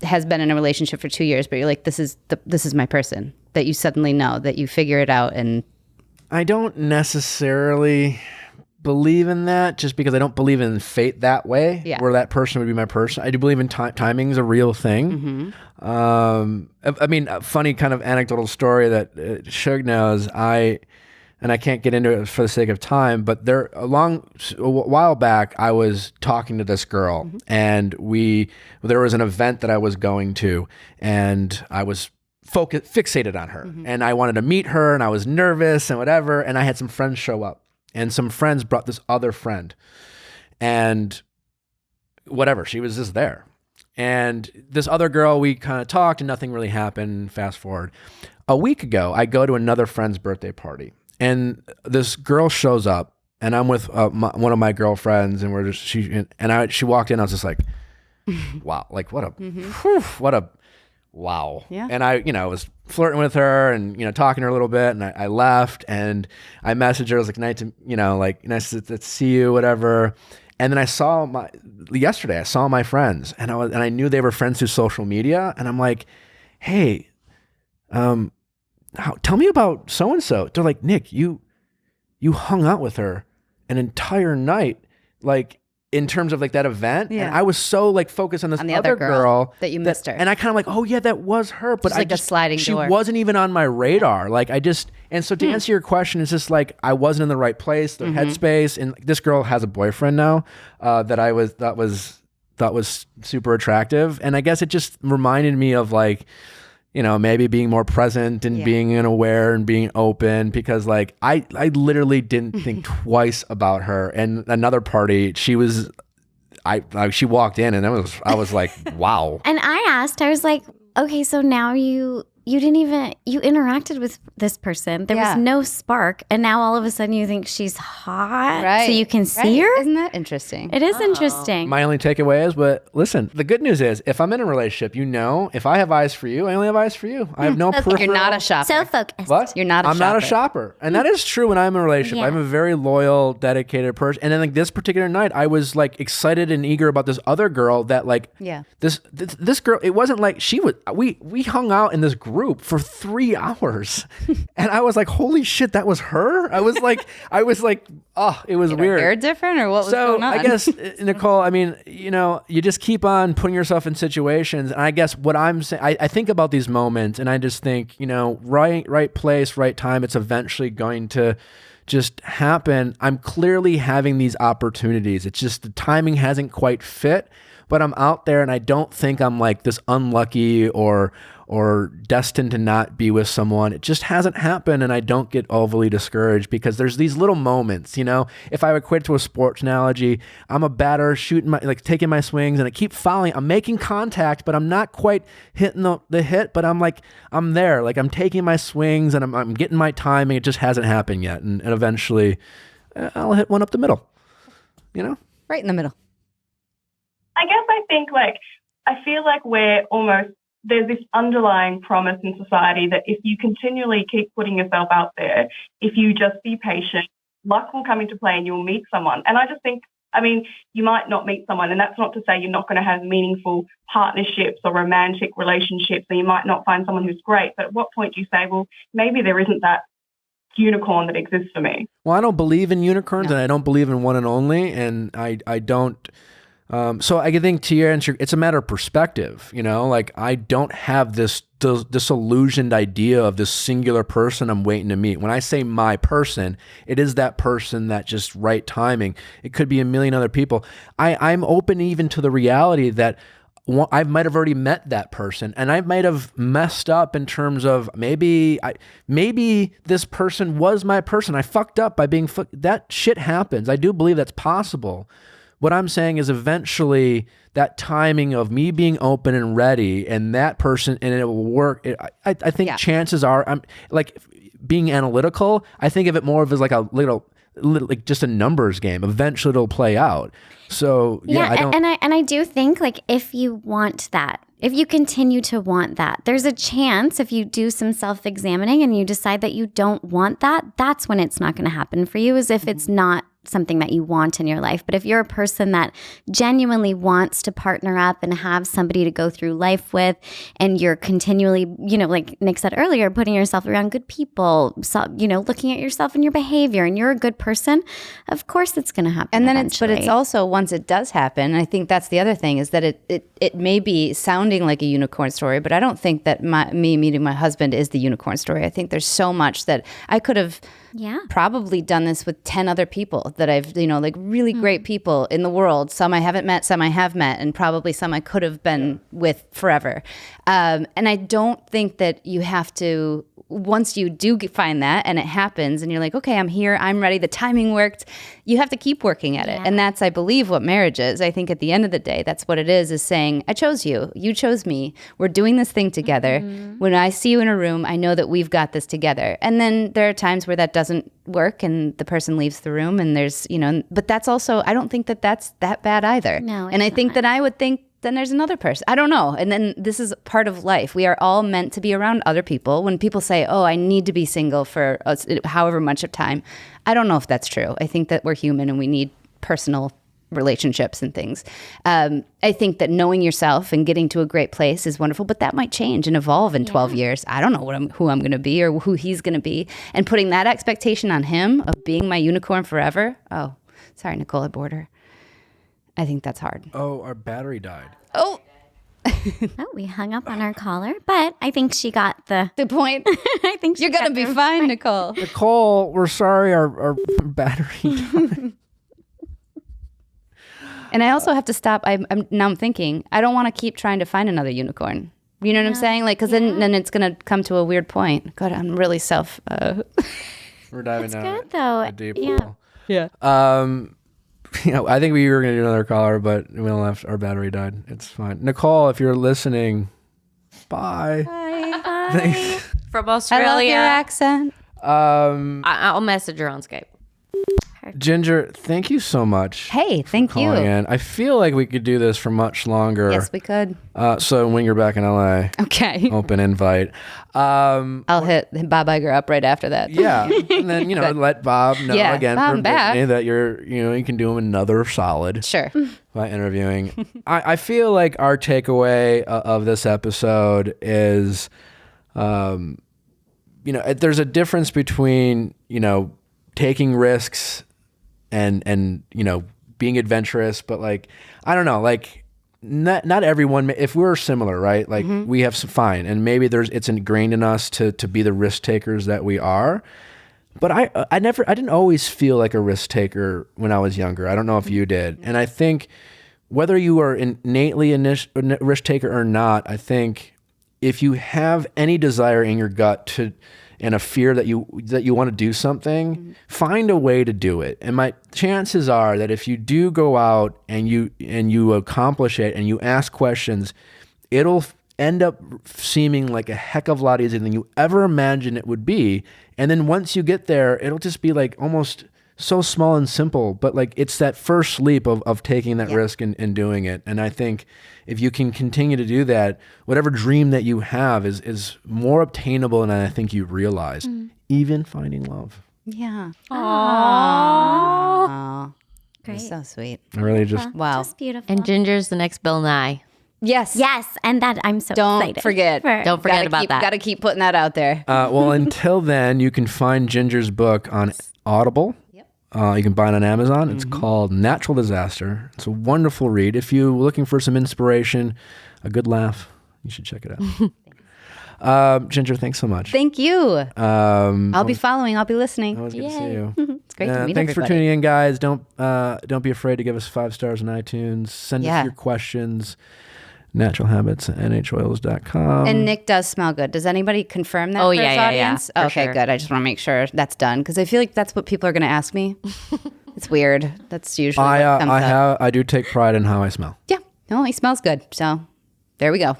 has been in a relationship for 2 years, but you're like, this is my person, that you suddenly know, that you figure it out. And
I don't necessarily believe in that, just because I don't believe in fate that way, where that person would be my person. I do believe in timing is a real thing. I mean, a funny kind of anecdotal story that Shug knows, and I can't get into it for the sake of time, but a while back, I was talking to this girl, and there was an event that I was going to, and I was fixated on her, and I wanted to meet her, and I was nervous and whatever, and I had some friends show up. And some friends brought this other friend, and whatever, she was just there. And this other girl, we kind of talked and nothing really happened. Fast forward. A week ago, I go to another friend's birthday party, and this girl shows up, and I'm with one of my girlfriends, and she walked in. I was just like, wow, like what a wow.
Yeah.
And I, was flirting with her and, talking to her a little bit, and I left, and I messaged her. I was like, nice to see you, whatever. And then yesterday I saw my friends, and I knew they were friends through social media. And I'm like, hey, tell me about so-and-so. They're like, Nick, you hung out with her an entire night. Like, in terms of like that event, and I was so like focused on this other girl
that you missed her,
and I kind of like, oh yeah, that was her, but
a sliding
she
door.
wasn't even on my radar. Like and so to answer your question, it's just like I wasn't in the right place, the headspace, and this girl has a boyfriend now that was super attractive, and I guess it just reminded me of like, maybe being more present and being aware and being open, because like I literally didn't think twice about her. And another party, she walked in, and I was like, wow.
And I was like, okay, so now you interacted with this person. There was no spark, and now all of a sudden you think she's hot,
right?
So you can see her.
Isn't that interesting?
It is interesting.
My only takeaway is, but listen, the good news is, if I'm in a relationship, if I have eyes for you, I only have eyes for you. I have no peripheral.
You're not a shopper.
So focused.
What?
You're not a
I'm
shopper.
not a shopper. And that is true when I'm in a relationship.
Yeah.
I'm a very loyal, dedicated person. And then like this particular night, I was like excited and eager about this other girl that like, this girl, it wasn't like we hung out in this group for 3 hours. And I was like, holy shit, that was her? I was like, oh, it was weird.
Her hair different, or what was going on?
I guess, Nicole, I mean, you just keep on putting yourself in situations. And I guess what I'm saying, I think about these moments, and I just think, right place, right time. It's eventually going to just happen. I'm clearly having these opportunities. It's just the timing hasn't quite fit, but I'm out there, and I don't think I'm like this unlucky or destined to not be with someone. It just hasn't happened, and I don't get overly discouraged, because there's these little moments, if I equate it to a sports analogy, I'm a batter taking my swings, and I keep following, I'm making contact, but I'm not quite hitting the hit, but I'm there, like I'm taking my swings, and I'm getting my timing. It just hasn't happened yet. And eventually I'll hit one up the middle,
Right in the middle.
I guess I feel like there's this underlying promise in society that if you continually keep putting yourself out there, if you just be patient, luck will come into play and you'll meet someone. And I just think, you might not meet someone, and that's not to say you're not going to have meaningful partnerships or romantic relationships, and you might not find someone who's great. But at what point do you say, well, maybe there isn't that unicorn that exists for me?
Well, I don't believe in unicorns, and I don't believe in one and only, and I don't. So I think to your answer, it's a matter of perspective, like I don't have this disillusioned idea of this singular person I'm waiting to meet. When I say my person, it is that person, that just right timing. It could be a million other people. I'm open even to the reality that I might have already met that person, and I might have messed up in terms of maybe this person was my person. I fucked up by being that shit happens. I do believe that's possible. What I'm saying is eventually that timing of me being open and ready, and that person, and it will work. I think chances are, I'm like being analytical. I think of it more of as like a little like just a numbers game. Eventually it'll play out. So I don't.
And I do think like if you want that, if you continue to want that, there's a chance if you do some self-examining and you decide that you don't want that, that's when it's not going to happen for you, is if it's not something that you want in your life. But if you're a person that genuinely wants to partner up and have somebody to go through life with, and you're continually, like Nick said earlier, putting yourself around good people, looking at yourself and your behavior, and you're a good person, of course it's going to happen.
And then
eventually.
it's also, once it does happen, I think that's the other thing, is that it may be sounding like a unicorn story, but I don't think that me meeting my husband is the unicorn story. I think there's so much that I could have probably done this with 10 other people that I've, like really great people in the world. Some I haven't met, some I have met, and probably some I could have been with forever. And I don't think that you have to, once you do find that and it happens and you're like, okay, I'm here, I'm ready, the timing worked, you have to keep working at it. And that's, I believe, what marriage is. I think at the end of the day, that's what it is saying, I chose you, you chose me, we're doing this thing together. When I see you in a room, I know that we've got this together. And then there are times where that doesn't work and the person leaves the room, and there's, but that's also, I don't think that that's that bad either.
No,
and I think that I would think, then there's another person. I don't know. And then this is part of life. We are all meant to be around other people. When people say, oh, I need to be single for however much of time, I don't know if that's true. I think that we're human and we need personal relationships and things. I think that knowing yourself and getting to a great place is wonderful, but that might change and evolve in 12 years. I don't know who I'm going to be or who he's going to be. And putting that expectation on him of being my unicorn forever. Oh, sorry, Nicole, I bored her. I think that's hard.
Oh, our battery died.
Oh,
we hung up on our caller, but I think she got the
point.
I think
You're going to be fine, Nicole.
Nicole, we're sorry our battery died.
And I also have to stop. I'm thinking, I don't want to keep trying to find another unicorn. You know what I'm saying? Like, because then it's going to come to a weird point. God, I'm really
We're diving down
good, though.
a deep
Yeah.
hole.
Yeah.
I think we were going to do another caller, but we left. Our battery died. It's fine. Nicole, if you're listening, bye.
Bye.
Thanks.
From
I love
Australia.
your accent.
I'll message her on Skype.
Ginger, thank you so much.
Hey, thank you.
calling in. I feel like we could do this for much longer.
Yes, we could.
So when you're back in LA,
Okay.
open invite.
I'll hit Bob Iger up right after that.
Yeah, and then let Bob know again
Bob,
from
I'm back.
Brittany that you can do him another solid
Sure.
by interviewing. I feel like our takeaway of this episode is, there's a difference between taking risks and being adventurous, but I don't know, not everyone, if we're similar, right? We have some fine, and maybe it's ingrained in us to be the risk takers that we are. But I didn't always feel like a risk taker when I was younger. I don't know if you did. And I think whether you are innately a risk taker or not, I think if you have any desire in your gut and a fear that you want to do something, find a way to do it. And my chances are that if you do go out and you accomplish it and you ask questions, it'll end up seeming like a heck of a lot easier than you ever imagined it would be. And then once you get there, it'll just be almost so small and simple, but it's that first leap of taking that risk and doing it. And I think if you can continue to do that, whatever dream that you have is more obtainable than I think you realize, even finding love.
Yeah.
Aww.
Great. So sweet.
I really just,
Wow.
Just beautiful.
And Ginger's the next Bill Nye.
Yes.
Yes, and that I'm so
Don't
excited.
forget.
Don't forget about that.
Got to keep putting that out there.
well, until then, you can find Ginger's book on Audible. You can buy it on Amazon. It's called Natural Disaster. It's a wonderful read. If you're looking for some inspiration, a good laugh, you should check it out. Ginger, thanks so much.
Thank you. I'll be following. I'll be listening.
Always good to see you.
It's great to meet
Thanks for
everybody.
tuning in, guys. Don't be afraid to give us 5 stars on iTunes. Send us your questions. naturalhabits@nhoils.com.
And Nick does smell good. Does anybody confirm that for his audience?
for
Okay,
sure.
good. I just want to make sure that's done because I feel like that's what people are going to ask me. It's weird. That's usually what comes up.
I do take pride in how I smell.
Yeah. No, he smells good. So there we go.